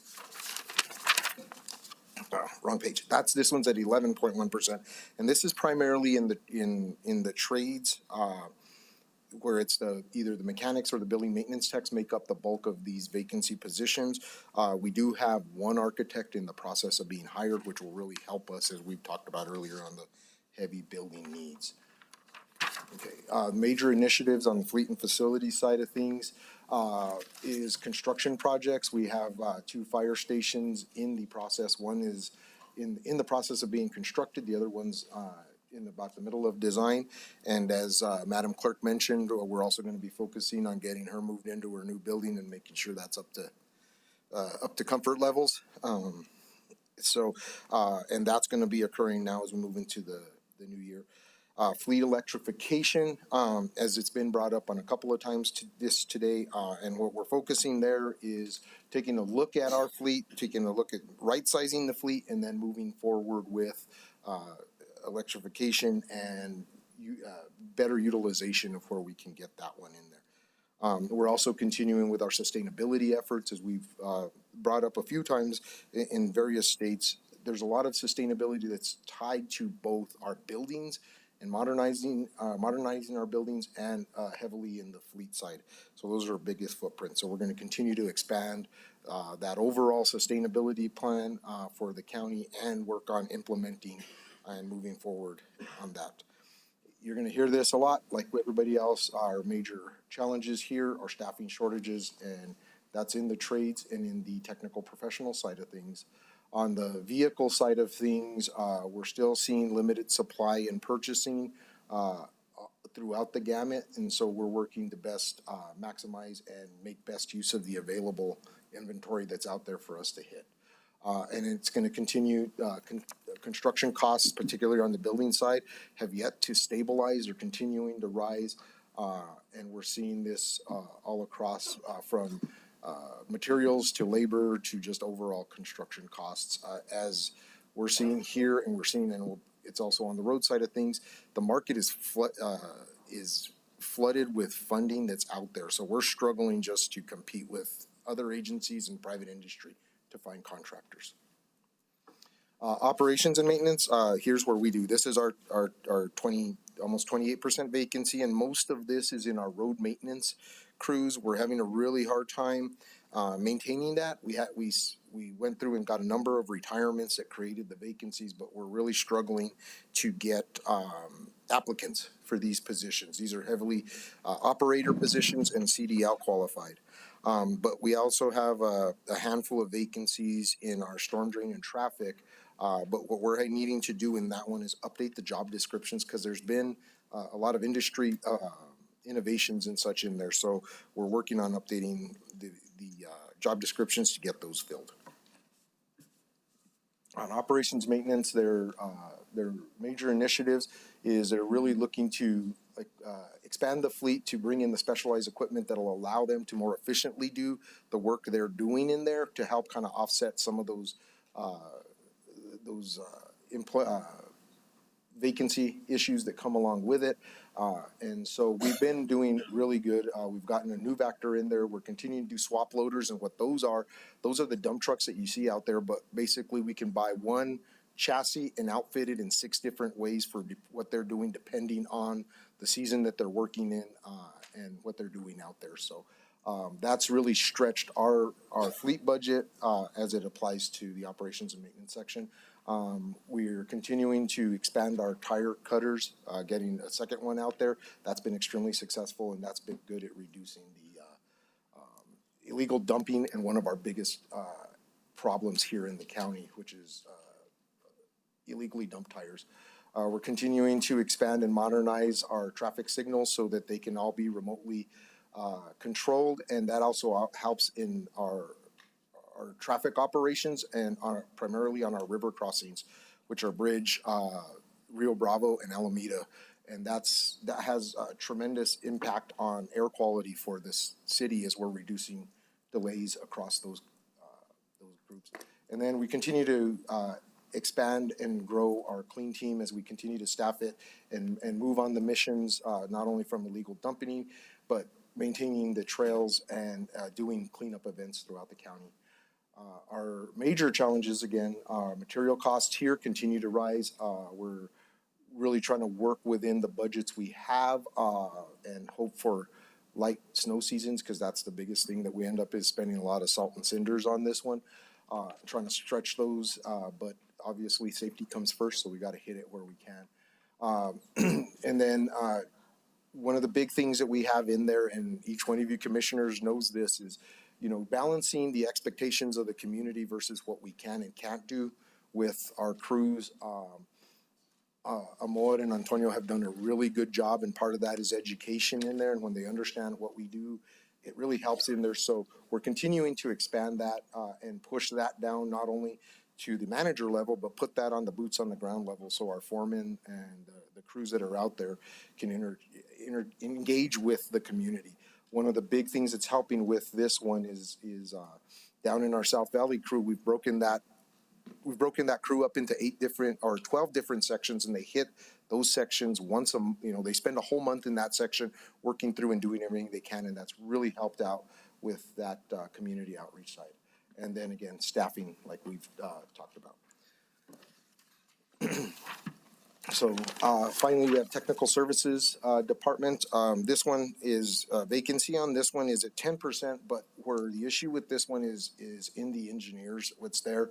Wrong page. This one's at 11.1%, and this is primarily in the trades, where it's either the mechanics or the building maintenance techs make up the bulk of these vacancy positions. We do have one architect in the process of being hired, which will really help us, as we've talked about earlier, on the heavy building needs. Okay, major initiatives on the fleet and facility side of things is construction projects. We have two fire stations in the process. One is in the process of being constructed. The other one's in about the middle of design. And as Madam Clerk mentioned, we're also going to be focusing on getting her moved into her new building and making sure that's up to comfort levels. And that's going to be occurring now as we move into the new year. Fleet electrification, as it's been brought up on a couple of times today, and what we're focusing there is taking a look at our fleet, taking a look at right-sizing the fleet, and then moving forward with electrification and better utilization of where we can get that one in there. We're also continuing with our sustainability efforts, as we've brought up a few times in various states. There's a lot of sustainability that's tied to both our buildings and modernizing our buildings, and heavily in the fleet side. So those are our biggest footprints. So we're going to continue to expand that overall sustainability plan for the county and work on implementing and moving forward on that. You're going to hear this a lot, like everybody else. Our major challenges here are staffing shortages, and that's in the trades and in the technical professional side of things. On the vehicle side of things, we're still seeing limited supply and purchasing throughout the gamut, and so we're working to best maximize and make best use of the available inventory that's out there for us to hit. And it's going to continue. Construction costs, particularly on the building side, have yet to stabilize or continuing to rise, and we're seeing this all across from materials to labor to just overall construction costs. As we're seeing here, and it's also on the road side of things, the market is flooded with funding that's out there. So we're struggling just to compete with other agencies and private industry to find contractors. Operations and maintenance, here's where we do. This is our almost 28% vacancy, and most of this is in our road maintenance crews. We're having a really hard time maintaining that. We went through and got a number of retirements that created the vacancies, but we're really struggling to get applicants for these positions. These are heavily operator positions and CDL qualified. But we also have a handful of vacancies in our storm drain and traffic. But what we're needing to do in that one is update the job descriptions, because there's been a lot of industry innovations and such in there. So we're working on updating the job descriptions to get those filled. On operations maintenance, their major initiatives is they're really looking to expand the fleet to bring in the specialized equipment that'll allow them to more efficiently do the work they're doing in there, to help kind of offset some of those vacancy issues that come along with it. And so we've been doing really good. We've gotten a new Vector in there. We're continuing to do swap loaders, and what those are the dump trucks that you see out there, but basically we can buy one chassis and outfit it in 6 different ways for what they're doing, depending on the season that they're working in and what they're doing out there. So that's really stretched our fleet budget as it applies to the operations and maintenance section. We're continuing to expand our tire cutters, getting a second one out there. That's been extremely successful, and that's been good at reducing the illegal dumping and one of our biggest problems here in the county, which is illegally dumped tires. We're continuing to expand and modernize our traffic signals so that they can all be remotely controlled, and that also helps in our traffic operations and primarily on our river crossings, which are Bridge, Rio Bravo, and Alameda. And that has a tremendous impact on air quality for this city as we're reducing delays across those groups. And then we continue to expand and grow our clean team as we continue to staff it and move on the missions, not only from illegal dumping, but maintaining the trails and doing cleanup events throughout the county. Our major challenges, again, material costs here continue to rise. We're really trying to work within the budgets we have and hope for light snow seasons, because that's the biggest thing that we end up is spending a lot of salt and cinders on this one, trying to stretch those, but obviously safety comes first, so we got to hit it where we can. And then one of the big things that we have in there, and each one of you commissioners knows this, is, you know, balancing the expectations of the community versus what we can and can't do with our crews. Amor and Antonio have done a really good job, and part of that is education in there. And when they understand what we do, it really helps in there. So we're continuing to expand that and push that down, not only to the manager level, but put that on the boots on the ground level, so our foremen and the crews that are out there can engage with the community. One of the big things that's helping with this one is down in our South Valley crew, we've broken that crew up into 12 different sections, and they hit those sections once they spend a whole month in that section working through and doing everything they can, and that's really helped out with that community outreach side. And then again, staffing, like we've talked about. So finally, we have technical services department. This one is vacancy on this one is at 10%, but where the issue with this one is in the engineers, what's there.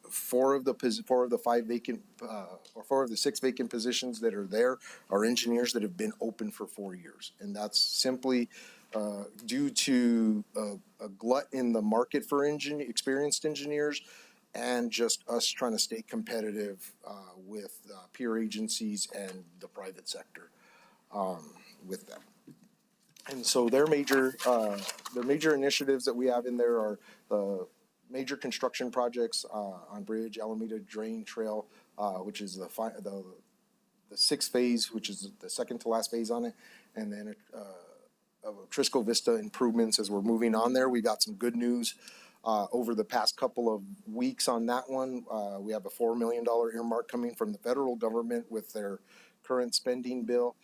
Four of the 6 vacant positions that are there are engineers that have been open for 4 years. And that's simply due to a glut in the market for experienced engineers, and just us trying to stay competitive with peer agencies and the private sector with them. And so their major initiatives that we have in there are the major construction projects on Bridge, Alameda Drain Trail, which is the 6th phase, which is the second to last phase on it, and then Trisco Vista improvements as we're moving on there. We got some good news over the past couple of weeks on that one. We have a $4 million earmark coming from the federal government with their current spending bill.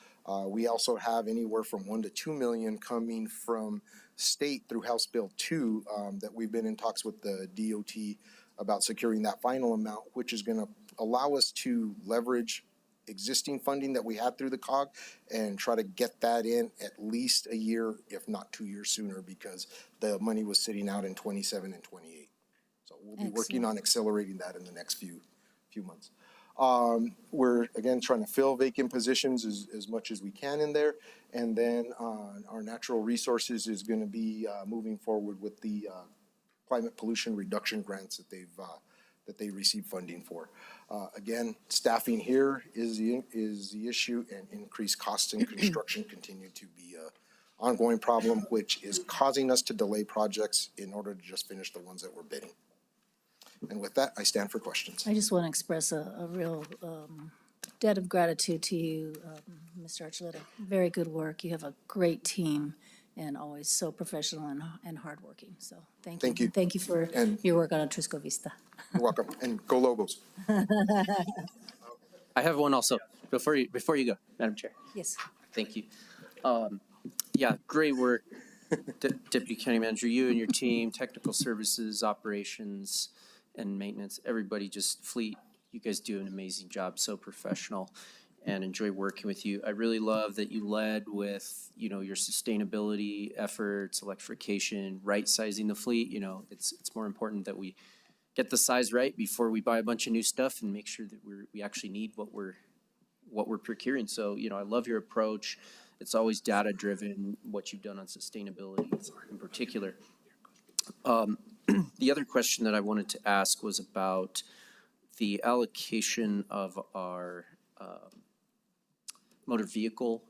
We also have anywhere from $1 to $2 million coming from state through House Bill 2 that we've been in talks with the DOT about securing that final amount, which is going to allow us to leverage existing funding that we had through the COG and try to get that in at least a year, if not 2 years sooner, because the money was sitting out in 27 and 28. So we'll be working on accelerating that in the next few months. We're again trying to fill vacant positions as much as we can in there, and then our natural resources is going to be moving forward with the climate pollution reduction grants that they receive funding for. Again, staffing here is the issue, and increased costs in construction continue to be an ongoing problem, which is causing us to delay projects in order to just finish the ones that we're bidding. And with that, I stand for questions. I just want to express a real debt of gratitude to you, Mr. Archuleta. Very good work. You have a great team and always so professional and hardworking. So thank you. Thank you. Thank you for your work on Trisco Vista. You're welcome. And go Lobos. I have one also, before you go, Madam Chair. Yes. Thank you. Yeah, great work, Deputy County Manager, you and your team, technical services, operations, and maintenance, everybody, just fleet. You guys do an amazing job, so professional, and enjoy working with you. I really love that you led with, your sustainability efforts, electrification, right-sizing the fleet. It's more important that we get the size right before we buy a bunch of new stuff and make sure that we actually need what we're procuring. So, I love your approach. It's always data-driven, what you've done on sustainability in particular. The other question that I wanted to ask was about the allocation of our motor vehicle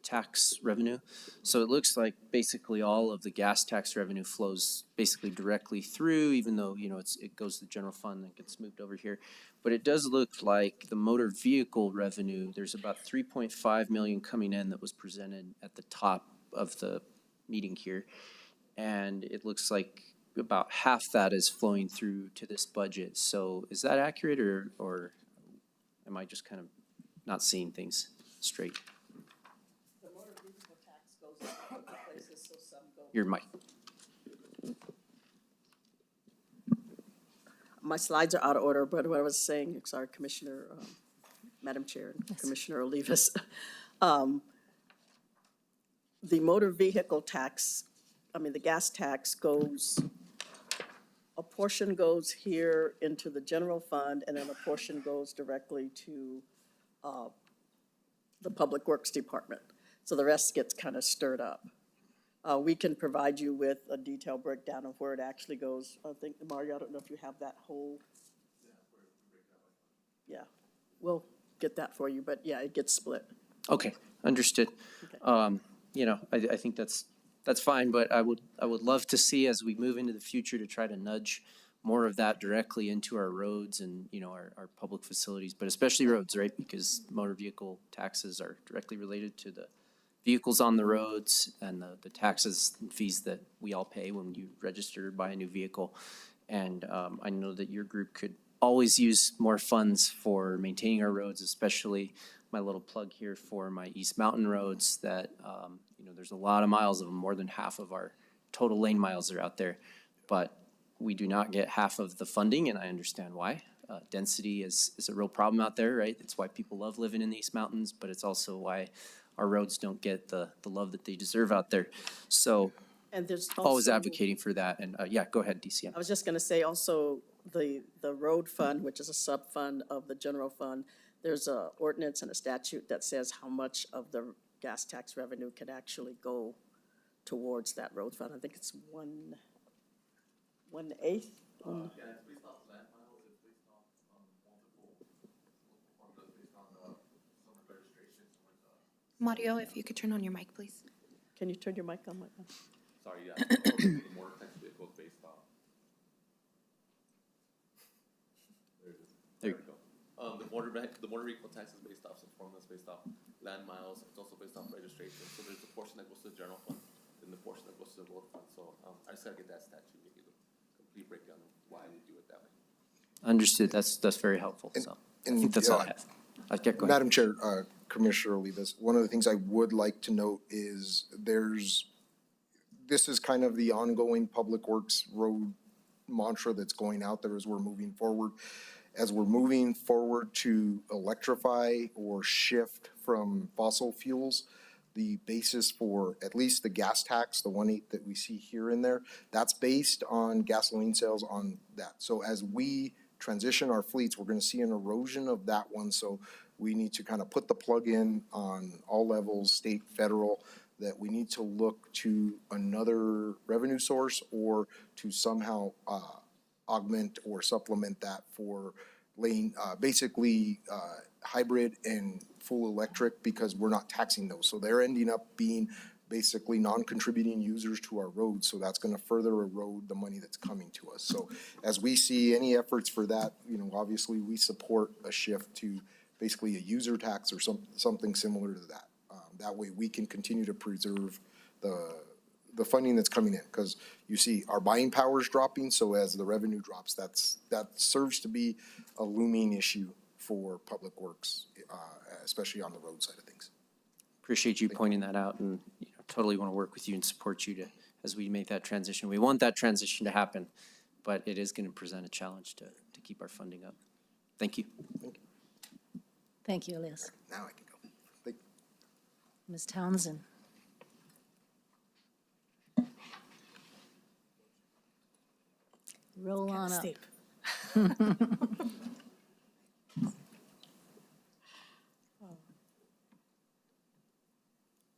tax revenue. So it looks like basically all of the gas tax revenue flows basically directly through, even though, it goes to the general fund and gets moved over here. But it does look like the motor vehicle revenue, there's about 3.5 million coming in that was presented at the top of the meeting here. And it looks like about half that is flowing through to this budget. So is that accurate, or am I just kind of not seeing things straight? The motor vehicle tax goes to other places, so some go. Your mic. My slides are out of order, but what I was saying, sorry, Commissioner, Madam Chair, and Commissioner Olivas. The motor vehicle tax, the gas tax goes, a portion goes here into the general fund, and then a portion goes directly to the Public Works Department. So the rest gets kind of stirred up. We can provide you with a detailed breakdown of where it actually goes. I think, Mario, I don't know if you have that whole. Yeah, we'll get that for you, but yeah, it gets split. Okay, understood. Okay. I think that's fine, but I would love to see, as we move into the future, to try to nudge more of that directly into our roads and, our public facilities, but especially roads, right? Because motor vehicle taxes are directly related to the vehicles on the roads and the taxes and fees that we all pay when you register or buy a new vehicle. And I know that your group could always use more funds for maintaining our roads, especially my little plug here for my East Mountain roads that, there's a lot of miles of them, more than half of our total lane miles are out there. But we do not get half of the funding, and I understand why. Density is a real problem out there, right? It's why people love living in the East Mountains, but it's also why our roads don't get the love that they deserve out there. So And there's always also, advocating for that. And yeah, go ahead, DCM. I was just gonna say also, the road fund, which is a sub-fund of the general fund, there's a ordinance and a statute that says how much of the gas tax revenue can actually go towards that road fund. I think it's 1/8. Yeah, it's based off land miles, it's based off, multiple formulas based on, some registrations with, Mario, if you could turn on your mic, please. Can you turn your mic on? sorry, yeah, the motor tax vehicle is based off. There you go. The motor vehicle tax is based off some formulas based off land miles, it's also based off registration, so there's a portion that goes to the general fund, and the portion that goes to the road fund, so, I just gotta get that statute, give you the complete breakdown of why we do it that way. Understood. That's very helpful. So I think that's all I have. Okay, go ahead. Madam Chair, Commissioner Olivas, one of the things I would like to note is this is kind of the ongoing Public Works road mantra that's going out there as we're moving forward. As we're moving forward to electrify or shift from fossil fuels, the basis for at least the gas tax, the 1/8 that we see here and there, that's based on gasoline sales on that. So as we transition our fleets, we're gonna see an erosion of that one. So we need to kind of put the plug in on all levels, state, federal, that we need to look to another revenue source or to somehow augment or supplement that for basically hybrid and full electric, because we're not taxing those. So they're ending up being basically non-contributing users to our roads. So that's gonna further erode the money that's coming to us. So as we see any efforts for that, obviously we support a shift to basically a user tax or something similar to that. That way we can continue to preserve the funding that's coming in, because you see our buying power is dropping. So as the revenue drops, that serves to be a looming issue for Public Works, especially on the road side of things. Appreciate you pointing that out, and totally want to work with you and support you as we make that transition. We want that transition to happen, but it is going to present a challenge to keep our funding up. Thank you. Thank you, Elias. Now I can go. Thank you. Ms. Townsend. Roll on up.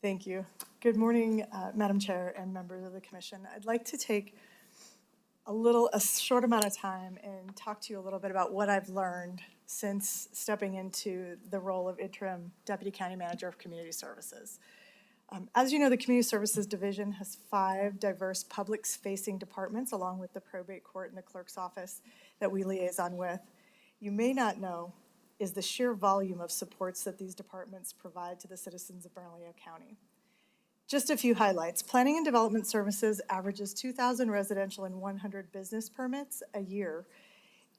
Thank you. Good morning, Madam Chair and members of the commission. I'd like to take a short amount of time and talk to you a little bit about what I've learned since stepping into the role of interim Deputy County Manager of Community Services. As you know, the Community Services Division has 5 diverse public-facing departments, along with the probate court and the clerk's office that we liaison with. You may not know is the sheer volume of supports that these departments provide to the citizens of Bernalillo County. Just a few highlights. Planning and Development Services averages 2,000 residential and 100 business permits a year.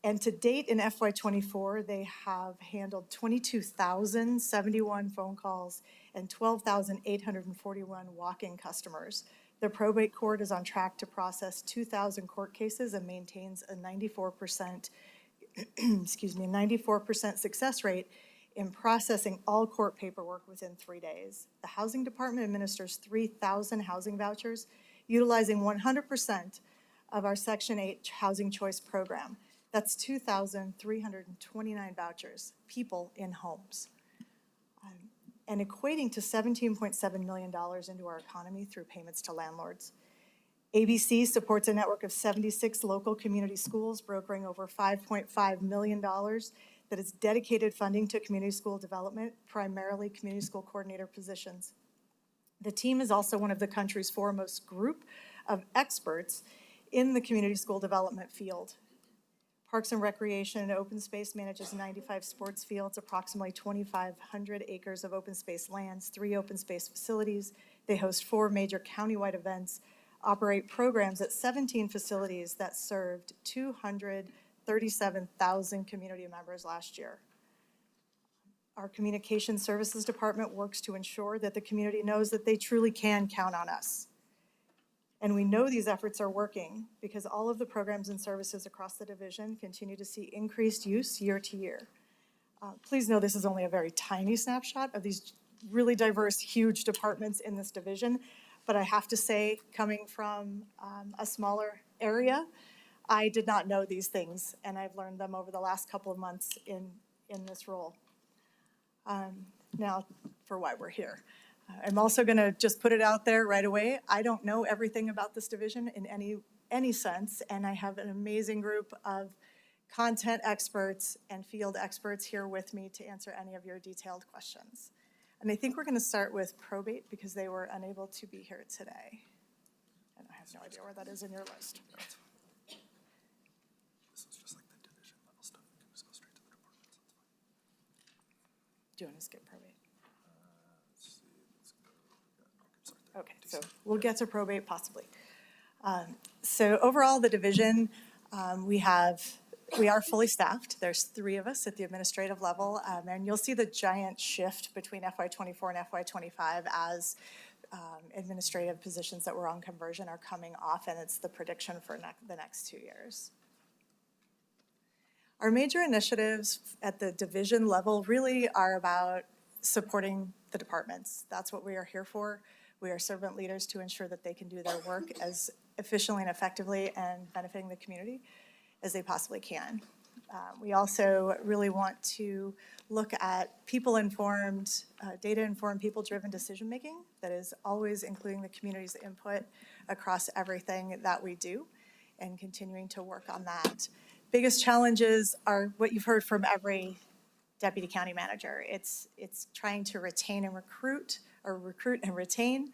And to date in FY24, they have handled 22,071 phone calls and 12,841 walk-in customers. The probate court is on track to process 2,000 court cases and maintains a 94% 94% success rate in processing all court paperwork within 3 days. The Housing Department administers 3,000 housing vouchers, utilizing 100% of our Section 8 Housing Choice Program. That's 2,329 vouchers, people in homes, and equating to $17.7 million into our economy through payments to landlords. ABC supports a network of 76 local community schools, brokering over $5.5 million that is dedicated funding to community school development, primarily community school coordinator positions. The team is also one of the country's foremost group of experts in the community school development field. Parks and Recreation and Open Space manages 95 sports fields, approximately 2,500 acres of open space lands, 3 open space facilities. They host 4 major countywide events, operate programs at 17 facilities that served 237,000 community members last year. Our Communication Services Department works to ensure that the community knows that they truly can count on us. And we know these efforts are working because all of the programs and services across the division continue to see increased use year to year. Please know this is only a very tiny snapshot of these really diverse, huge departments in this division. But I have to say, coming from a smaller area, I did not know these things, and I've learned them over the last couple of months in this role. Now, for why we're here. I'm also going to just put it out there right away. I don't know everything about this division in any sense, and I have an amazing group of content experts and field experts here with me to answer any of your detailed questions. And I think we're going to start with probate because they were unable to be here today. And I have no idea where that is in your list. This is just like the division level stuff. We can just go straight to the departments. Do you want to skip probate? Let's see. Let's go. Okay, so we'll get to probate possibly. So overall, the division, we are fully staffed. There's 3 of us at the administrative level, and you'll see the giant shift between FY24 and FY25 as administrative positions that were on conversion are coming off, and it's the prediction for the next 2 years. Our major initiatives at the division level really are about supporting the departments. That's what we are here for. We are servant leaders to ensure that they can do their work as efficiently and effectively and benefiting the community as they possibly can. We also really want to look at people-informed, data-informed, people-driven decision-making that is always including the community's input across everything that we do and continuing to work on that. Biggest challenges are what you've heard from every deputy county manager. It's trying to retain and recruit and retain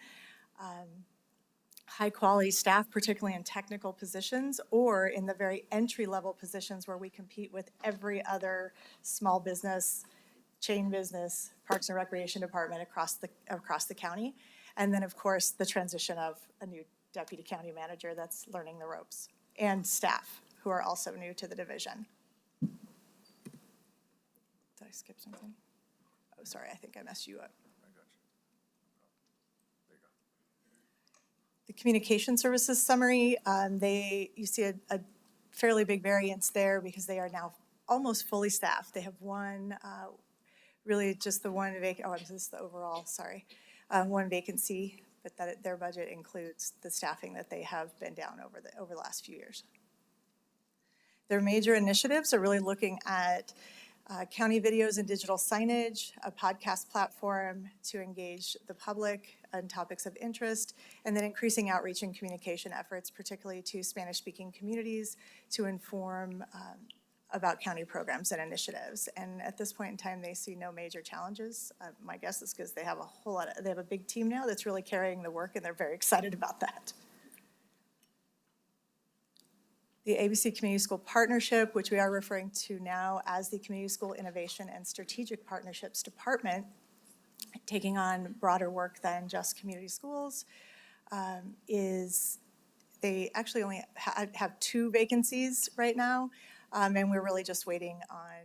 high-quality staff, particularly in technical positions or in the very entry-level positions where we compete with every other small business, chain business, Parks and Recreation Department across the county. And then, of course, the transition of a new deputy county manager that's learning the ropes, and staff who are also new to the division. Did I skip something? Oh, sorry, I think I messed you up. The Communication Services summary, you see a fairly big variance there because they are now almost fully staffed. They have one, really just the one this is the overall, sorry, one vacancy, but their budget includes the staffing that they have been down over the last few years. Their major initiatives are really looking at county videos and digital signage, a podcast platform to engage the public on topics of interest, and then increasing outreach and communication efforts, particularly to Spanish-speaking communities, to inform about county programs and initiatives. And at this point in time, they see no major challenges. My guess is because they have they have a big team now that's really carrying the work, and they're very excited about that. The ABC Community School Partnership, which we are referring to now as the Community School Innovation and Strategic Partnerships Department, taking on broader work than just community schools, they actually only have 2 vacancies right now, and we're really just waiting on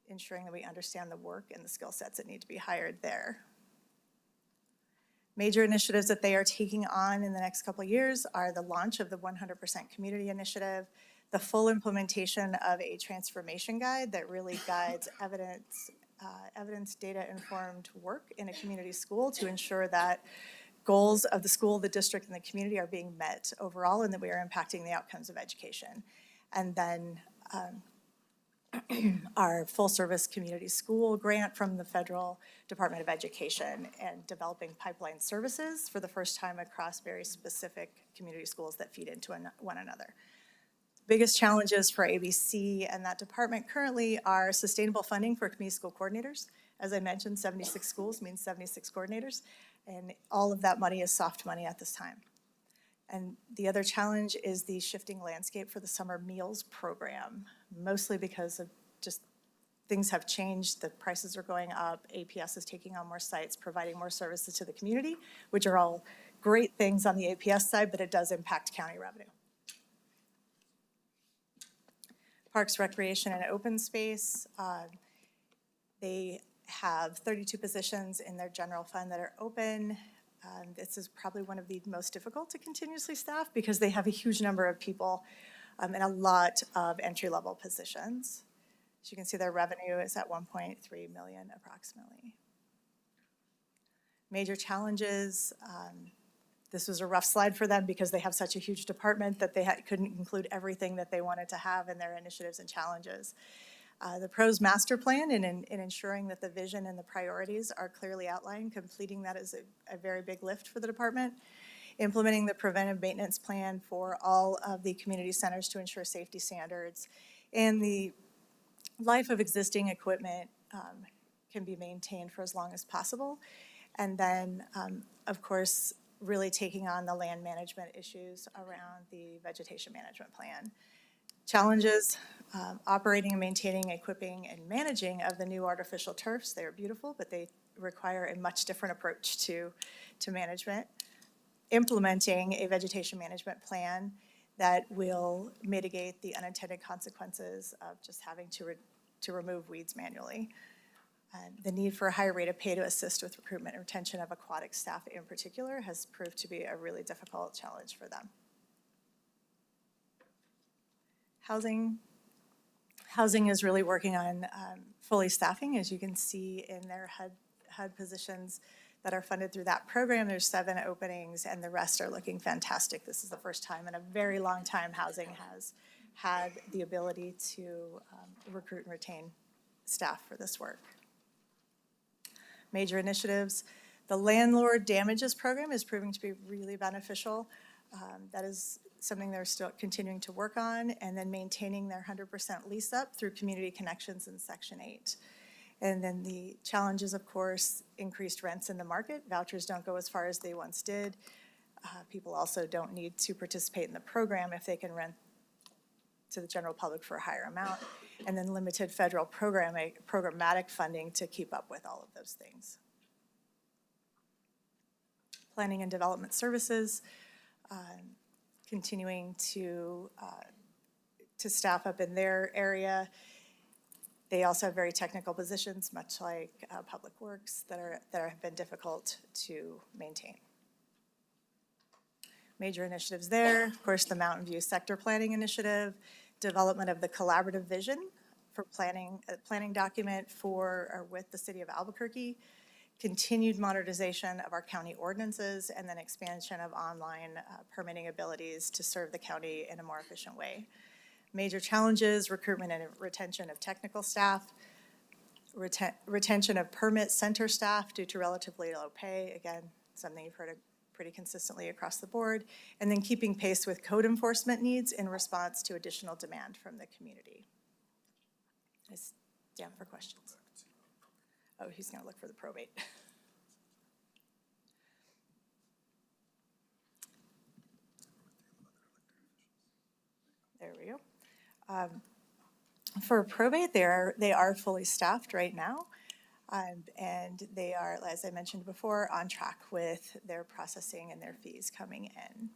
ensuring that we understand the work and the skill sets that need to be hired there. Major initiatives that they are taking on in the next couple of years are the launch of the 100% Community Initiative, the full implementation of a transformation guide that really guides evidence data-informed work in a community school to ensure that goals of the school, the district, and the community are being met overall, and that we are impacting the outcomes of education. And then our full-service community school grant from the Federal Department of Education, and developing pipeline services for the first time across very specific community schools that feed into one another. Biggest challenges for ABC and that department currently are sustainable funding for community school coordinators. As I mentioned, 76 schools means 76 coordinators, and all of that money is soft money at this time. And the other challenge is the shifting landscape for the summer meals program, mostly because of just things have changed, the prices are going up, APS is taking on more sites, providing more services to the community, which are all great things on the APS side, but it does impact county revenue. Parks, Recreation, and Open Space, they have 32 positions in their general fund that are open. This is probably one of the most difficult to continuously staff because they have a huge number of people and a lot of entry-level positions. As you can see, their revenue is at 1.3 million approximately. Major challenges, this was a rough slide for them because they have such a huge department that they couldn't include everything that they wanted to have in their initiatives and challenges. The PROS master plan in ensuring that the vision and the priorities are clearly outlined, completing that is a very big lift for the department. Implementing the preventive maintenance plan for all of the community centers to ensure safety standards, and the life of existing equipment can be maintained for as long as possible. And then, of course, really taking on the land management issues around the vegetation management plan. Challenges, operating and maintaining, equipping, and managing of the new artificial turfs. They are beautiful, but they require a much different approach to management. Implementing a vegetation management plan that will mitigate the unintended consequences of just having to remove weeds manually. The need for a higher rate of pay to assist with recruitment and retention of aquatic staff in particular has proved to be a really difficult challenge for them. Housing is really working on fully staffing, as you can see in their HUD positions that are funded through that program. There's 7 openings, and the rest are looking fantastic. This is the first time in a very long time housing has had the ability to recruit and retain staff for this work. Major initiatives. The landlord damages program is proving to be really beneficial. That is something they're still continuing to work on, and then maintaining their 100% lease up through community connections in Section 8. And then the challenges, of course, increased rents in the market. Vouchers don't go as far as they once did. People also don't need to participate in the program if they can rent to the general public for a higher amount. And then limited federal programmatic funding to keep up with all of those things. Planning and development services, continuing to staff up in their area. They also have very technical positions, much like Public Works, that have been difficult to maintain. Major initiatives there, of course, the Mountain View Sector Planning Initiative, development of the collaborative vision for planning, a planning document for or with the city of Albuquerque, continued modernization of our county ordinances, and then expansion of online permitting abilities to serve the county in a more efficient way. Major challenges, recruitment and retention of technical staff, retention of permit center staff due to relatively low pay, again, something you've heard pretty consistently across the board, and then keeping pace with code enforcement needs in response to additional demand from the community. I stand for questions. Oh, he's going to look for the probate. There we go. For probate, they are fully staffed right now. And they are, as I mentioned before, on track with their processing and their fees coming in.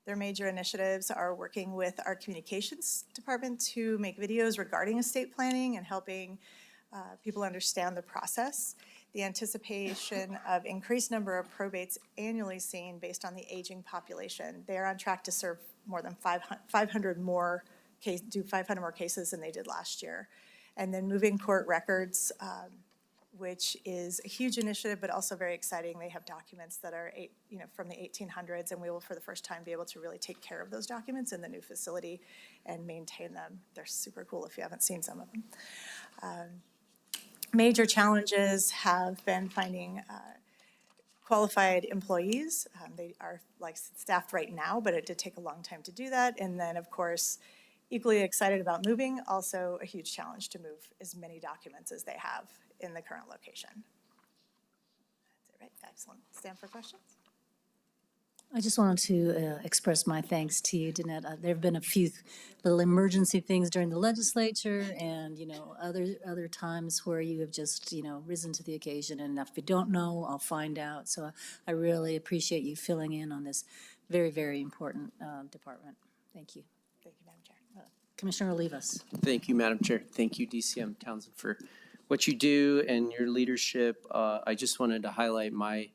Their major initiatives are working with our communications department to make videos regarding estate planning and helping people understand the process. The anticipation of increased number of probates annually seen based on the aging population. They are on track to serve more than 500 more cases than they did last year. And then moving court records, which is a huge initiative, but also very exciting. They have documents that are from the 1800s, and we will, for the first time, be able to really take care of those documents in the new facility and maintain them. They're super cool if you haven't seen some of them. Major challenges have been finding qualified employees. They are staffed right now, but it did take a long time to do that. And then, of course, equally excited about moving, also a huge challenge to move as many documents as they have in the current location. That's it, right? Excellent. Stand for questions? I just wanted to express my thanks to you, Danette. There have been a few little emergency things during the legislature and, other times where you have just, risen to the occasion. And if you don't know, I'll find out. So I really appreciate you filling in on this very, very important department. Thank you. Thank you, Madam Chair. Commissioner Olivas. Thank you, Madam Chair. Thank you, DCM Townsend, for what you do and your leadership. I just wanted to highlight my,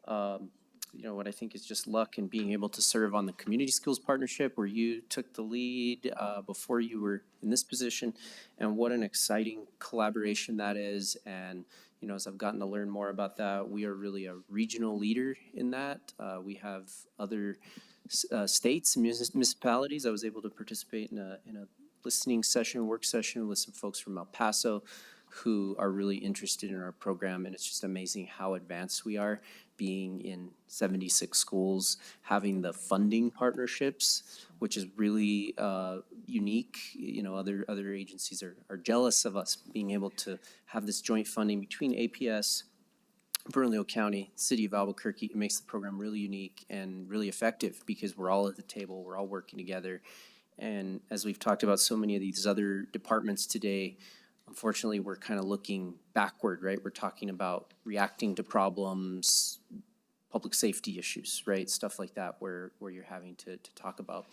what I think is just luck in being able to serve on the Community Schools Partnership, where you took the lead before you were in this position, and what an exciting collaboration that is. And as I've gotten to learn more about that, we are really a regional leader in that. We have other states and municipalities. I was able to participate in a listening session, work session with some folks from El Paso who are really interested in our program, and it's just amazing how advanced we are, being in 76 schools, having the funding partnerships, which is really unique. Other agencies are jealous of us being able to have this joint funding between APS, Bernalillo County, City of Albuquerque. It makes the program really unique and really effective because we're all at the table, we're all working together. And as we've talked about so many of these other departments today, unfortunately, we're kind of looking backward, right? We're talking about reacting to problems, public safety issues, right? Stuff like that, where you're having to talk about,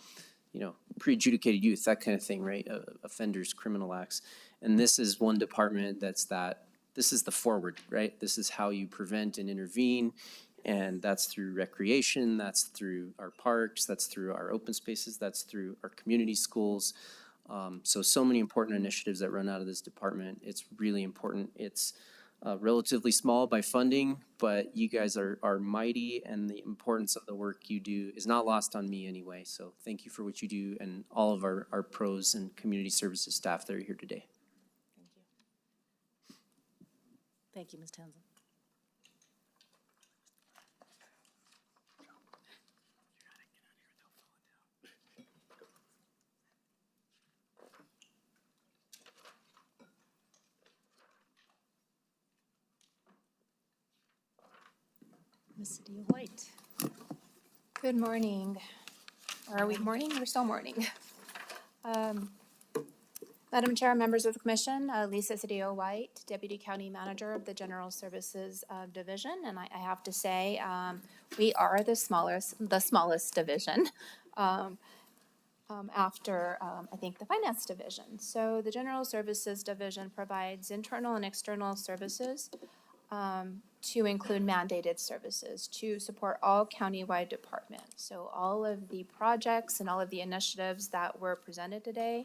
pre-adjudicated youth, that kind of thing, right? Offenders, criminal acts. And this is one department this is the forward, right? This is how you prevent and intervene. And that's through recreation, that's through our parks, that's through our open spaces, that's through our community schools. So many important initiatives that run out of this department. It's really important. It's relatively small by funding, but you guys are mighty, and the importance of the work you do is not lost on me anyway. So thank you for what you do, and all of our pros and community services staff that are here today. Thank you, Ms. Townsend. Ms. Cedillo-White. Good morning. Or are we morning? We're still morning. Madam Chair, members of the Commission, Lisa Cedillo-White, Deputy County Manager of the General Services Division, and I have to say, we are the smallest division after, I think, the Finance Division. So the General Services Division provides internal and external services to include mandated services to support all countywide departments. So all of the projects and all of the initiatives that were presented today,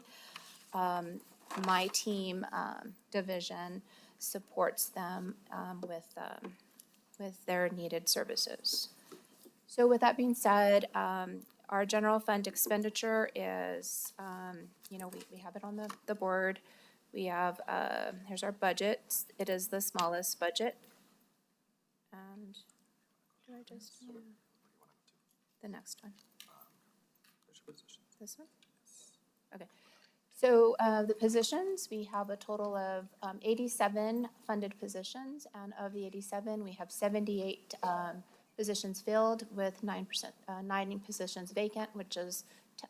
my team division supports them with their needed services. So with that being said, our general fund expenditure is, we have it on the board. We have, here's our budget. It is the smallest budget. And do I just, the next one? This one? Okay. So the positions, we have a total of 87 funded positions, and of the 87, we have 78 positions filled with 9%, 9 positions vacant, which is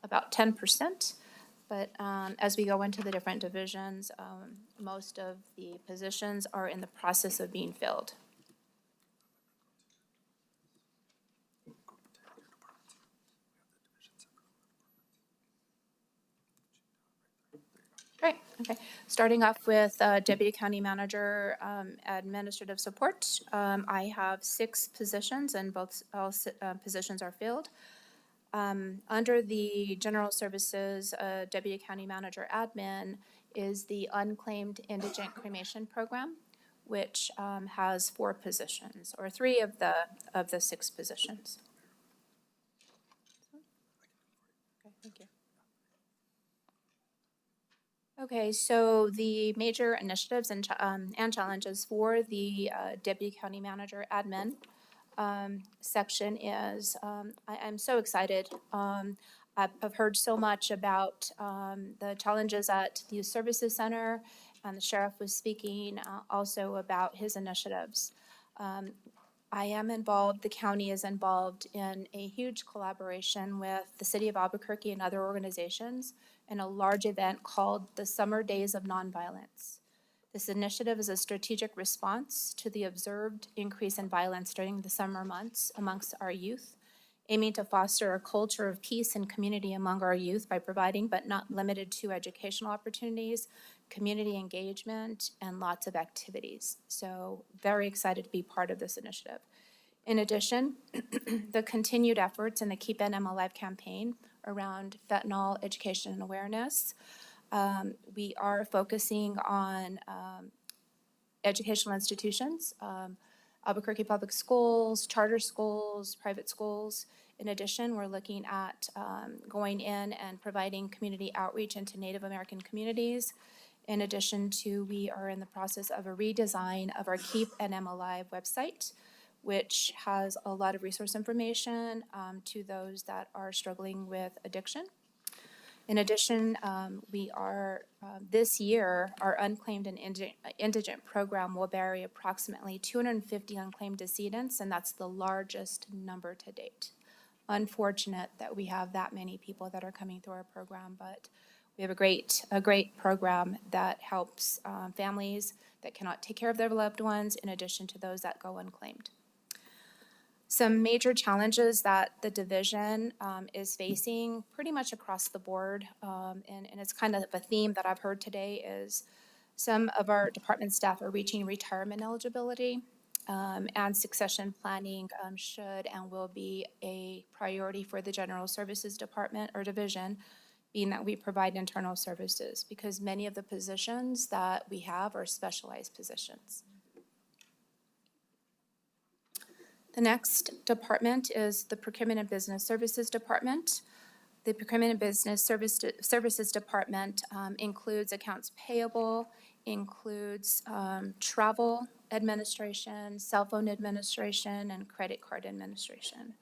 about 10%. But as we go into the different divisions, most of the positions are in the process of being filled. Great, okay. Starting off with Deputy County Manager Administrative Support. I have 6 positions and all positions are filled. Under the General Services Deputy County Manager Admin is the Unclaimed Indigent Cremation Program, which has 4 positions, or 3 of the 6 positions. Okay, thank you. Okay, so the major initiatives and challenges for the Deputy County Manager Admin section is, I'm so excited. I've heard so much about the challenges at the Youth Services Center, and the sheriff was speaking also about his initiatives. I am involved, the county is involved in a huge collaboration with the city of Albuquerque and other organizations in a large event called the Summer Days of Nonviolence. This initiative is a strategic response to the observed increase in violence during the summer months amongst our youth, aiming to foster a culture of peace and community among our youth by providing, but not limited to, educational opportunities, community engagement, and lots of activities. So very excited to be part of this initiative. In addition, the continued efforts in the Keep NM Alive campaign around fentanyl education and awareness. We are focusing on educational institutions, Albuquerque Public Schools, charter schools, private schools. In addition, we're looking at going in and providing community outreach into Native American communities. In addition to, we are in the process of a redesign of our Keep NM Alive website, which has a lot of resource information to those that are struggling with addiction. In addition, we are, this year, our Unclaimed and Indigent program will bury approximately 250 unclaimed decedents, and that's the largest number to date. Unfortunate that we have that many people that are coming through our program, but we have a great program that helps families that cannot take care of their loved ones, in addition to those that go unclaimed. Some major challenges that the division is facing pretty much across the board, and it's kind of a theme that I've heard today, is some of our department staff are reaching retirement eligibility, and succession planning should and will be a priority for the General Services Department or division, being that we provide internal services, because many of the positions that we have are specialized positions. The next department is the Procurement and Business Services Department. The Procurement and Business Services Department includes accounts payable, includes travel administration, cell phone administration, and credit card administration.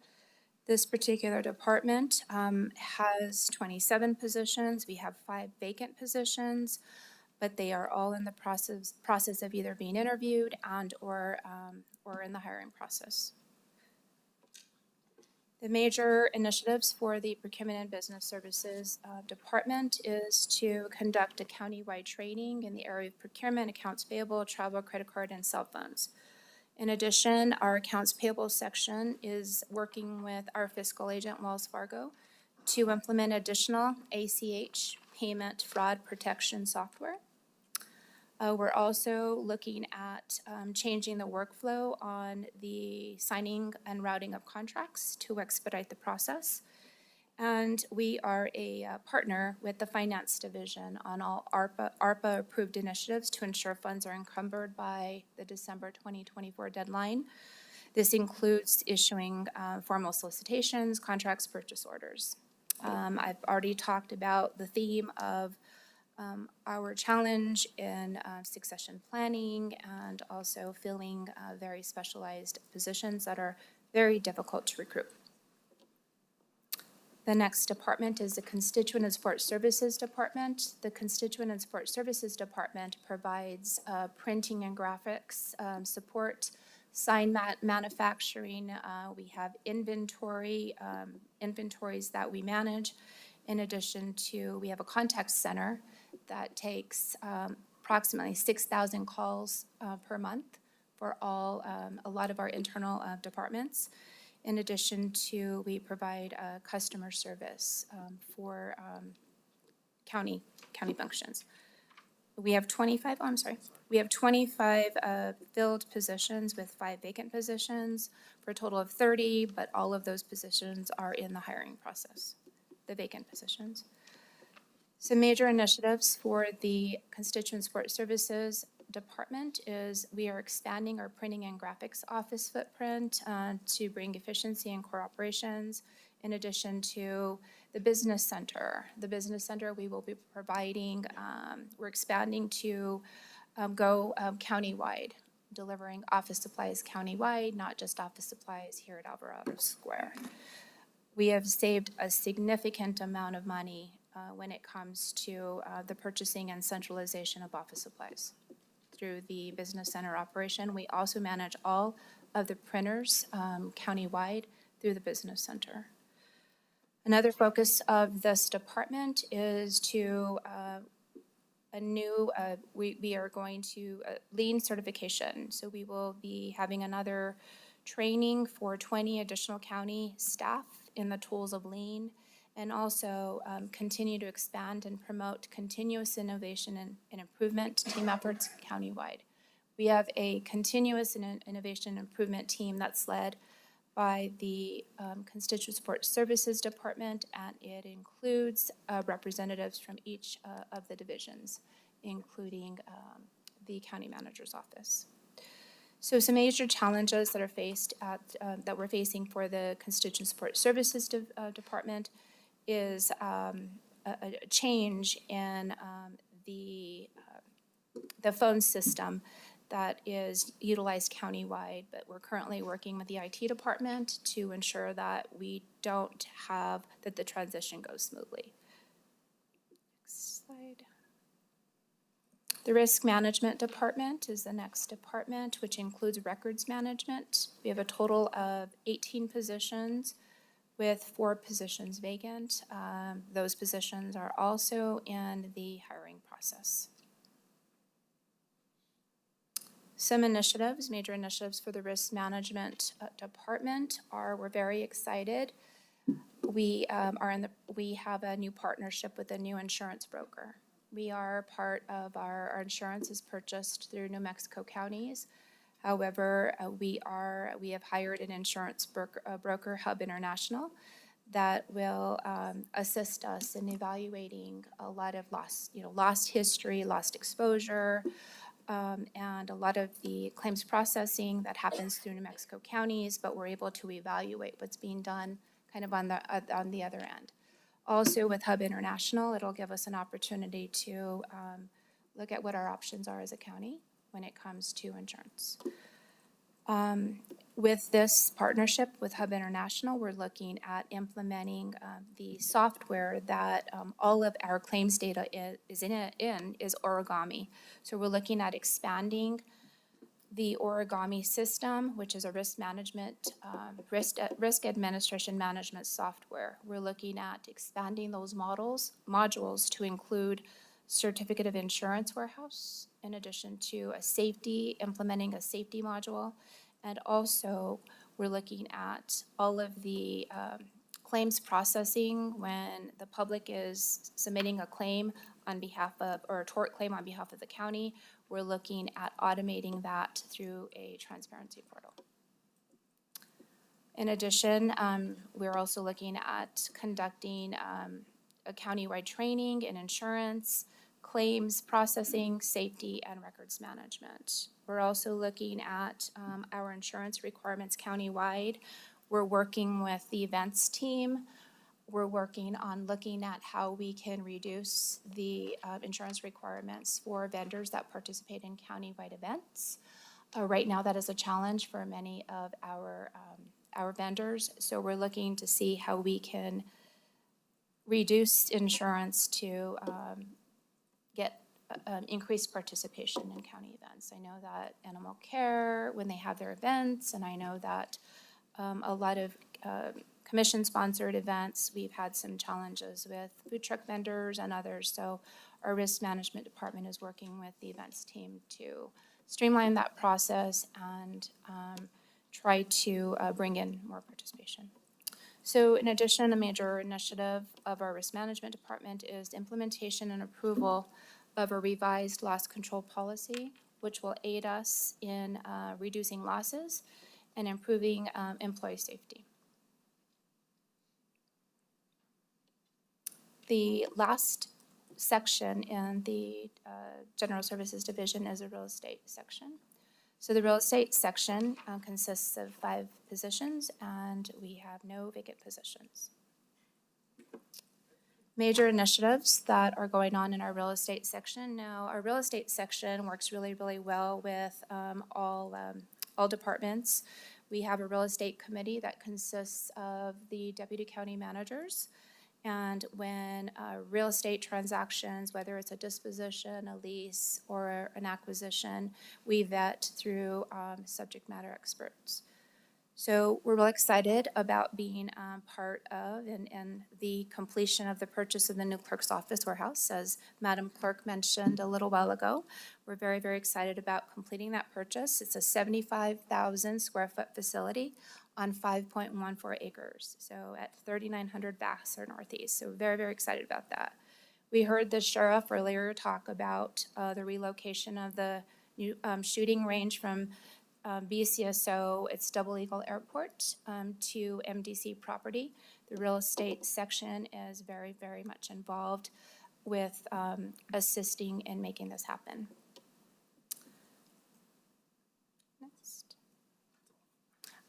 This particular department has 27 positions. We have 5 vacant positions, but they are all in the process of either being interviewed and or in the hiring process. The major initiatives for the Procurement and Business Services Department is to conduct a countywide training in the area of procurement, accounts payable, travel, credit card, and cell phones. In addition, our accounts payable section is working with our fiscal agent, Wells Fargo, to implement additional ACH payment fraud protection software. We're also looking at changing the workflow on the signing and routing of contracts to expedite the process. And we are a partner with the Finance Division on all ARPA-approved initiatives to ensure funds are encumbered by the December 2024 deadline. This includes issuing formal solicitations, contracts, purchase orders. I've already talked about the theme of our challenge in succession planning and also filling very specialized positions that are very difficult to recruit. The next department is the Constituent and Support Services Department. The Constituent and Support Services Department provides printing and graphics support, sign manufacturing. We have inventories that we manage. In addition to, we have a contact center that takes approximately 6,000 calls per month for a lot of our internal departments. In addition to, we provide customer service for county functions. We have 25 filled positions with 5 vacant positions for a total of 30, but all of those positions are in the hiring process, the vacant positions. Some major initiatives for the Constituent Support Services Department is we are expanding our printing and graphics office footprint to bring efficiency and core operations. In addition to the business center. The business center we will be providing, we're expanding to go countywide, delivering office supplies countywide, not just office supplies here at Alvarado Square. We have saved a significant amount of money when it comes to the purchasing and centralization of office supplies through the business center operation. We also manage all of the printers countywide through the business center. Another focus of this department is to we are going to lean certification. So we will be having another training for 20 additional county staff in the tools of lean, and also continue to expand and promote continuous innovation and improvement team efforts countywide. We have a continuous innovation improvement team that's led by the Constituent Support Services Department, and it includes representatives from each of the divisions, including the county manager's office. So some major challenges that are that we're facing for the Constituent Support Services Department is a change in the phone system that is utilized countywide, but we're currently working with the IT department to ensure that that the transition goes smoothly. Next slide. The Risk Management Department is the next department, which includes records management. We have a total of 18 positions with 4 positions vacant. Those positions are also in the hiring process. Some initiatives, major initiatives for the Risk Management Department we're very excited. We have a new partnership with a new insurance broker. We are part of our insurance is purchased through New Mexico counties. However, we have hired an insurance broker, Hub International, that will assist us in evaluating a lot of lost history, lost exposure, and a lot of the claims processing that happens through New Mexico counties, but we're able to evaluate what's being done kind of on the other end. Also with Hub International, it'll give us an opportunity to look at what our options are as a county when it comes to insurance. With this partnership with Hub International, we're looking at implementing the software that all of our claims data is Origami. So we're looking at expanding the Origami system, which is a risk administration management software. We're looking at expanding those modules to include certificate of insurance warehouse, in addition to implementing a safety module. And also, we're looking at all of the claims processing when the public is submitting a claim on behalf of, or a tort claim on behalf of the county. We're looking at automating that through a transparency portal. In addition, we're also looking at conducting a countywide training in insurance, claims processing, safety, and records management. We're also looking at our insurance requirements countywide. We're working with the events team. We're working on looking at how we can reduce the insurance requirements for vendors that participate in countywide events. Right now, that is a challenge for many of our vendors. So we're looking to see how we can reduced insurance to get increased participation in county events. I know that animal care, when they have their events, and I know that a lot of commission-sponsored events, we've had some challenges with food truck vendors and others. So our risk management department is working with the events team to streamline that process and try to bring in more participation. So in addition, a major initiative of our risk management department is implementation and approval of a revised loss control policy, which will aid us in reducing losses and improving employee safety. The last section in the General Services Division is a real estate section. So the real estate section consists of 5 positions, and we have no vacant positions. Major initiatives that are going on in our real estate section. Now, our real estate section works really, really well with all departments. We have a real estate committee that consists of the deputy county managers. And when real estate transactions, whether it's a disposition, a lease, or an acquisition, we vet through subject matter experts. So we're really excited about being part of and the completion of the purchase of the new clerk's office warehouse, as Madam Clerk mentioned a little while ago. We're very, very excited about completing that purchase. It's a 75,000 square foot facility on 5.14 acres, so at 3900 Vassar Northeast. So very, very excited about that. We heard the sheriff earlier talk about the relocation of the new shooting range from BCSO, it's Double Eagle Airport, to MDC property. The real estate section is very, very much involved with assisting in making this happen. Next.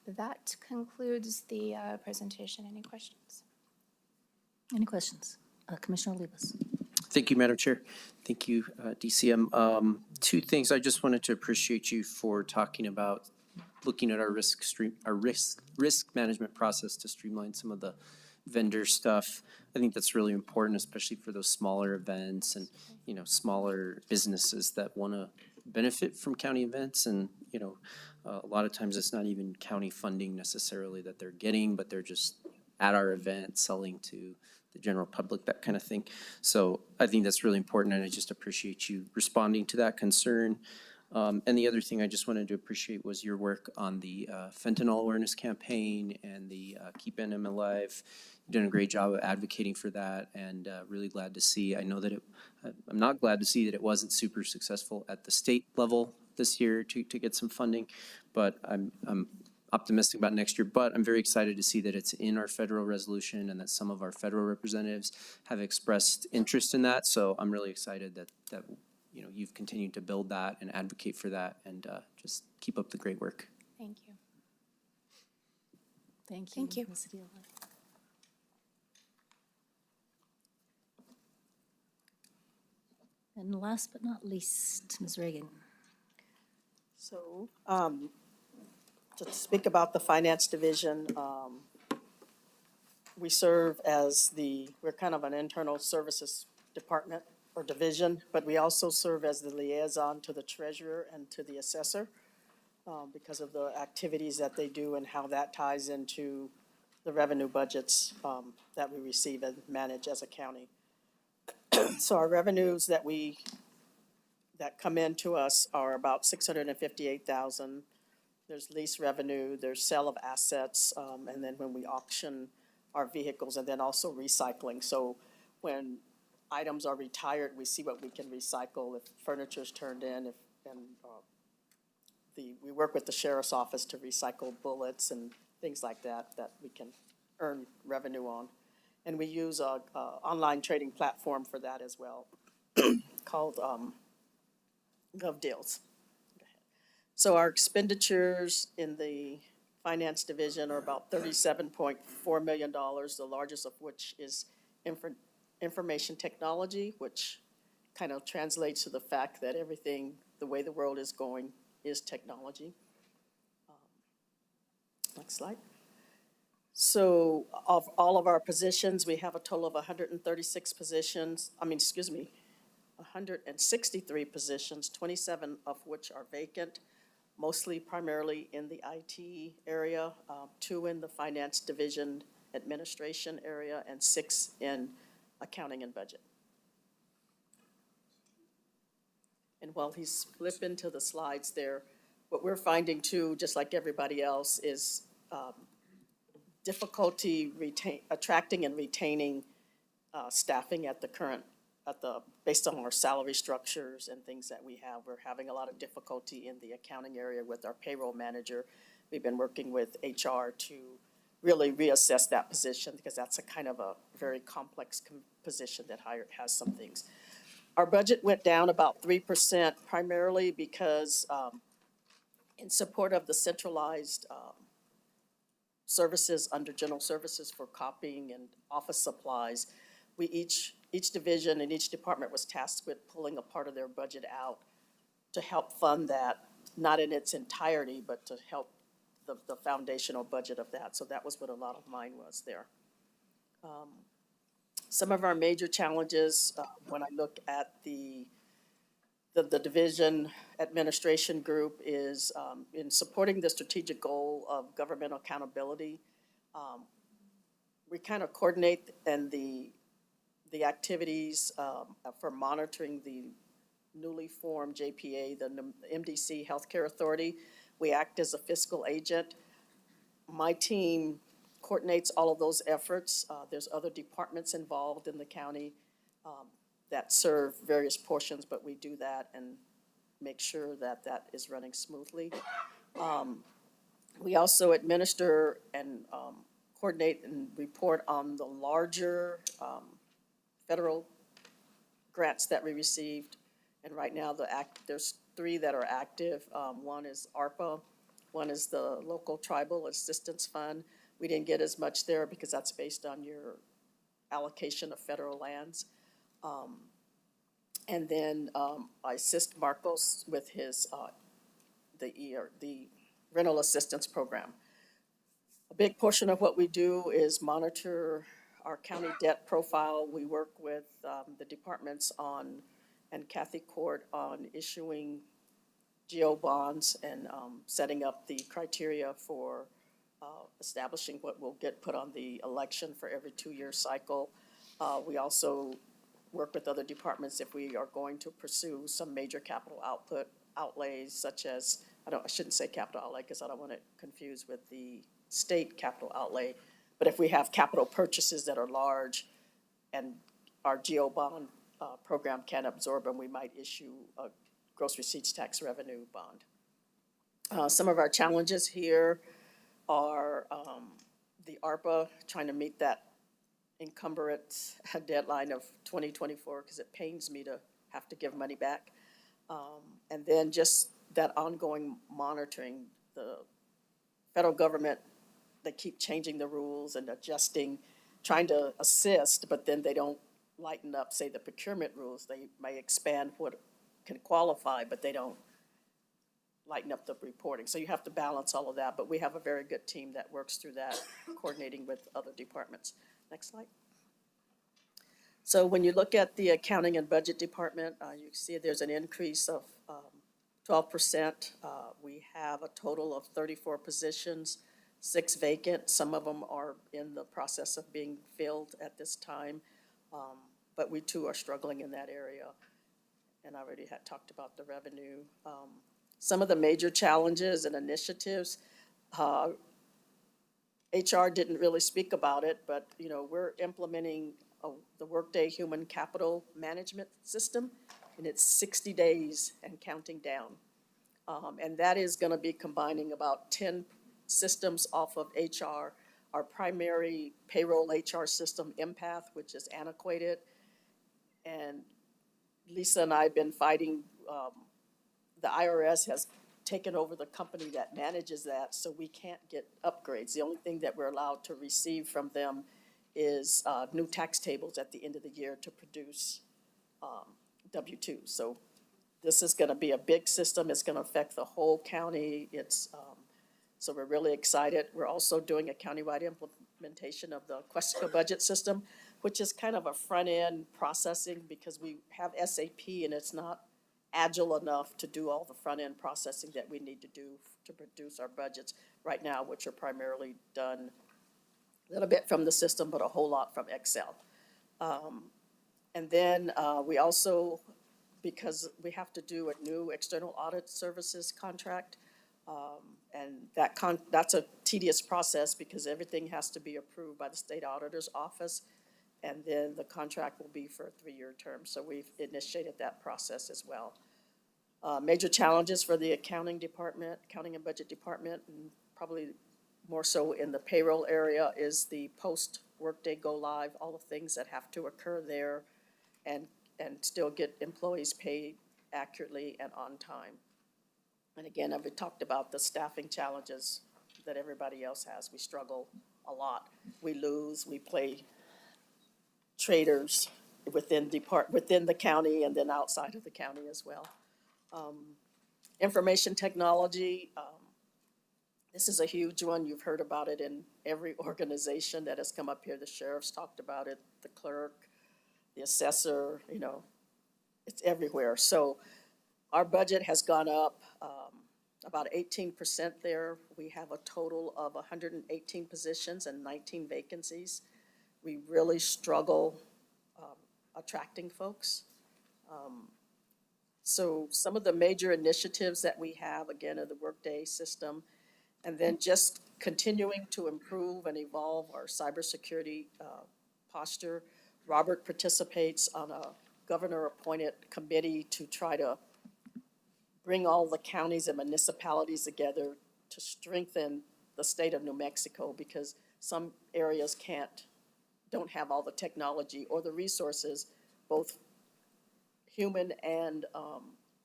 That concludes the presentation. Any questions? Any questions? Commissioner Olivas. Thank you, Madam Chair. Thank you, DCM. 2 things. I just wanted to appreciate you for talking about looking at our risk management process to streamline some of the vendor stuff. I think that's really important, especially for those smaller events and, you know, smaller businesses that want to benefit from county events. And, you know, a lot of times it's not even county funding necessarily that they're getting, but they're just at our event selling to the general public, that kind of thing. So I think that's really important, and I just appreciate you responding to that concern. And the other thing I just wanted to appreciate was your work on the fentanyl awareness campaign and the Keep NM Alive. You've done a great job of advocating for that, and really glad to see. I know that I'm not glad to see that it wasn't super successful at the state level this year to get some funding, but I'm optimistic about next year. But I'm very excited to see that it's in our federal resolution and that some of our federal representatives have expressed interest in that. So I'm really excited that you know, you've continued to build that and advocate for that, and just keep up the great work. Thank you. Thank you. Thank you. Ms. Gavel. And last but not least, Ms. Reagan. So, to speak about the finance division, we serve as we're kind of an internal services department or division, but we also serve as the liaison to the treasurer and to the assessor because of the activities that they do and how that ties into the revenue budgets that we receive and manage as a county. So our revenues that come in to us are about $658,000. There's lease revenue, there's sale of assets, and then when we auction our vehicles, and then also recycling. So when items are retired, we see what we can recycle, if furniture's turned in, we work with the sheriff's office to recycle bullets and things like that we can earn revenue on. And we use a online trading platform for that as well, called GovDeals. So our expenditures in the finance division are about $37.4 million, the largest of which is information technology, which kind of translates to the fact that everything, the way the world is going, is technology. Next slide. So of all of our positions, we have a total of 136 positions, 163 positions, 27 of which are vacant, mostly primarily in the IT area, 2 in the finance division administration area, and 6 in accounting and budget. And while he's flipping to the slides there, what we're finding too, just like everybody else, is difficulty attracting and retaining staffing based on our salary structures and things that we have. We're having a lot of difficulty in the accounting area with our payroll manager. We've been working with HR to really reassess that position because that's a kind of a very complex position that has some things. Our budget went down about 3%, primarily because in support of the centralized services under general services for copying and office supplies, each division and each department was tasked with pulling a part of their budget out to help fund that, not in its entirety, but to help the foundational budget of that. So that was what a lot of mine was there. Some of our major challenges, when I look at the division administration group, is in supporting the strategic goal of governmental accountability. We kind of coordinate and the activities for monitoring the newly formed JPA, the MDC Healthcare Authority. We act as a fiscal agent. My team coordinates all of those efforts. There's other departments involved in the county that serve various portions, but we do that and make sure that that is running smoothly. We also administer and coordinate and report on the larger federal grants that we received. And right now there's 3 that are active. One is ARPA, one is the Local Tribal Assistance Fund. We didn't get as much there because that's based on your allocation of federal lands. And then I assist Marcos with his the rental assistance program. A big portion of what we do is monitor our county debt profile. We work with the departments and Kathy Court on issuing GO bonds and setting up the criteria for establishing what will get put on the election for every 2-year cycle. We also work with other departments if we are going to pursue some major capital outlays, such as, I shouldn't say capital outlay because I don't want to confuse with the state capital outlay, but if we have capital purchases that are large and our GO bond program can't absorb them, we might issue a gross receipts tax revenue bond. Some of our challenges here are the ARPA, trying to meet that encumbrance deadline of 2024, because it pains me to have to give money back. And then just that ongoing monitoring. The federal government, they keep changing the rules and adjusting, trying to assist, but then they don't lighten up, say, the procurement rules. They may expand what can qualify, but they don't lighten up the reporting. So you have to balance all of that, but we have a very good team that works through that, coordinating with other departments. Next slide. So when you look at the accounting and budget department, you see there's an increase of 12%. We have a total of 34 positions, 6 vacant. Some of them are in the process of being filled at this time, but we too are struggling in that area. And I already had talked about the revenue. Some of the major challenges and initiatives, HR didn't really speak about it, but we're implementing the Workday Human Capital Management System, and it's 60 days and counting down. And that is going to be combining about 10 systems off of HR. Our primary payroll HR system, Empath, which is antiquated, and Lisa and I have been fighting. The IRS has taken over the company that manages that, so we can't get upgrades. The only thing that we're allowed to receive from them is new tax tables at the end of the year to produce W-2. So this is going to be a big system. It's going to affect the whole county. So we're really excited. We're also doing a countywide implementation of the Questica budget system, which is kind of a front-end processing because we have SAP and it's not agile enough to do all the front-end processing that we need to do to produce our budgets right now, which are primarily done a little bit from the system, but a whole lot from Excel. And then we also, because we have to do a new external audit services contract, and that's a tedious process because everything has to be approved by the state auditor's office. And then the contract will be for a 3-year term. So we've initiated that process as well. Major challenges for the accounting and budget department, and probably more so in the payroll area, is the post-workday go live, all the things that have to occur there and still get employees paid accurately and on time. And again, I've talked about the staffing challenges that everybody else has. We struggle a lot. We lose, we play traders within the county and then outside of the county as well. Information technology, this is a huge one. You've heard about it in every organization that has come up here. The sheriff's talked about it, the clerk, the assessor, it's everywhere. So our budget has gone up about 18% there. We have a total of 118 positions and 19 vacancies. We really struggle attracting folks. So some of the major initiatives that we have, again, are the Workday system, and then just continuing to improve and evolve our cybersecurity posture. Robert participates on a governor-appointed committee to try to bring all the counties and municipalities together to strengthen the state of New Mexico, because some areas don't have all the technology or the resources, both human and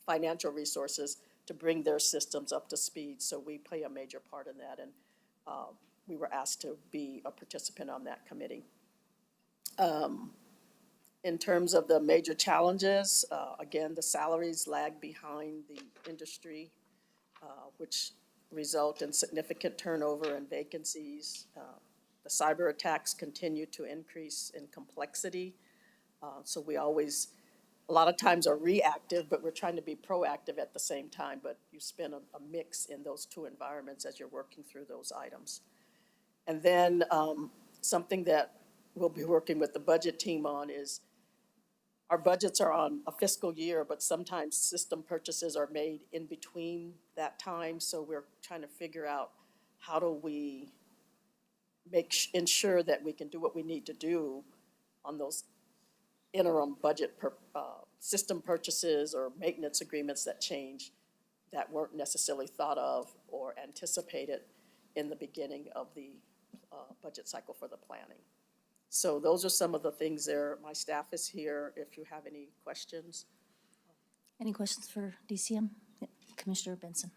financial resources, to bring their systems up to speed. So we play a major part in that, and we were asked to be a participant on that committee. In terms of the major challenges, again, the salaries lag behind the industry, which result in significant turnover and vacancies. The cyber attacks continue to increase in complexity. So we always, a lot of times, are reactive, but we're trying to be proactive at the same time. But you spend a mix in those two environments as you're working through those items. And then something that we'll be working with the budget team on is our budgets are on a fiscal year, but sometimes system purchases are made in between that time. So we're trying to figure out how do we ensure that we can do what we need to do on those interim budget system purchases or maintenance agreements that change, that weren't necessarily thought of or anticipated in the beginning of the budget cycle for the planning. So those are some of the things there. My staff is here if you have any questions. Any questions for DCM? Yeah, Commissioner Benson.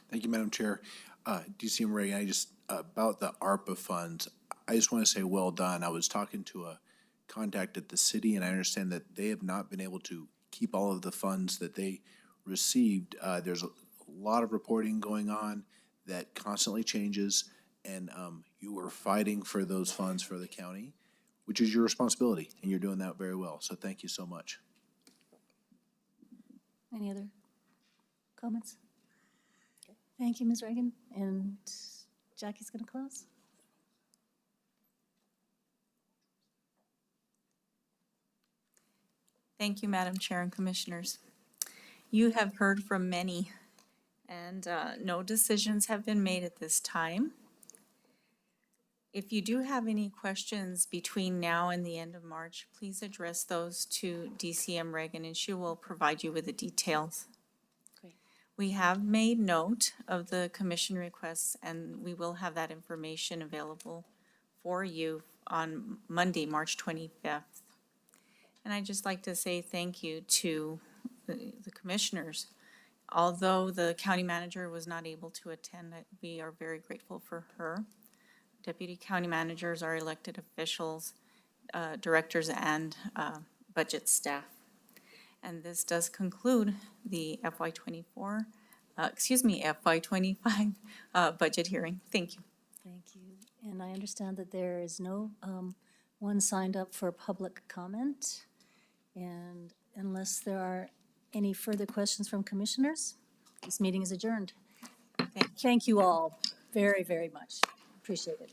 Thank you, Madam Chair. DCM Reagan, about the ARPA funds, I just want to say well done. I was talking to a contact at the city, and I understand that they have not been able to keep all of the funds that they received. There's a lot of reporting going on that constantly changes, and you are fighting for those funds for the county, which is your responsibility, and you're doing that very well. So thank you so much. Any other comments? Thank you, Ms. Reagan. And Jackie's going to close. Thank you, Madam Chair and Commissioners. You have heard from many, and no decisions have been made at this time. If you do have any questions between now and the end of March, please address those to DCM Reagan, and she will provide you with the details. Great. We have made note of the commission requests, and we will have that information available for you on Monday, March 25th. And I'd just like to say thank you to the commissioners. Although the county manager was not able to attend, we are very grateful for her. Deputy county managers are elected officials, directors, and budget staff. And this does conclude the FY25 budget hearing. Thank you. Thank you. And I understand that there is no one signed up for public comment. And unless there are any further questions from commissioners, this meeting is adjourned. Thank you all very, very much. Appreciate it.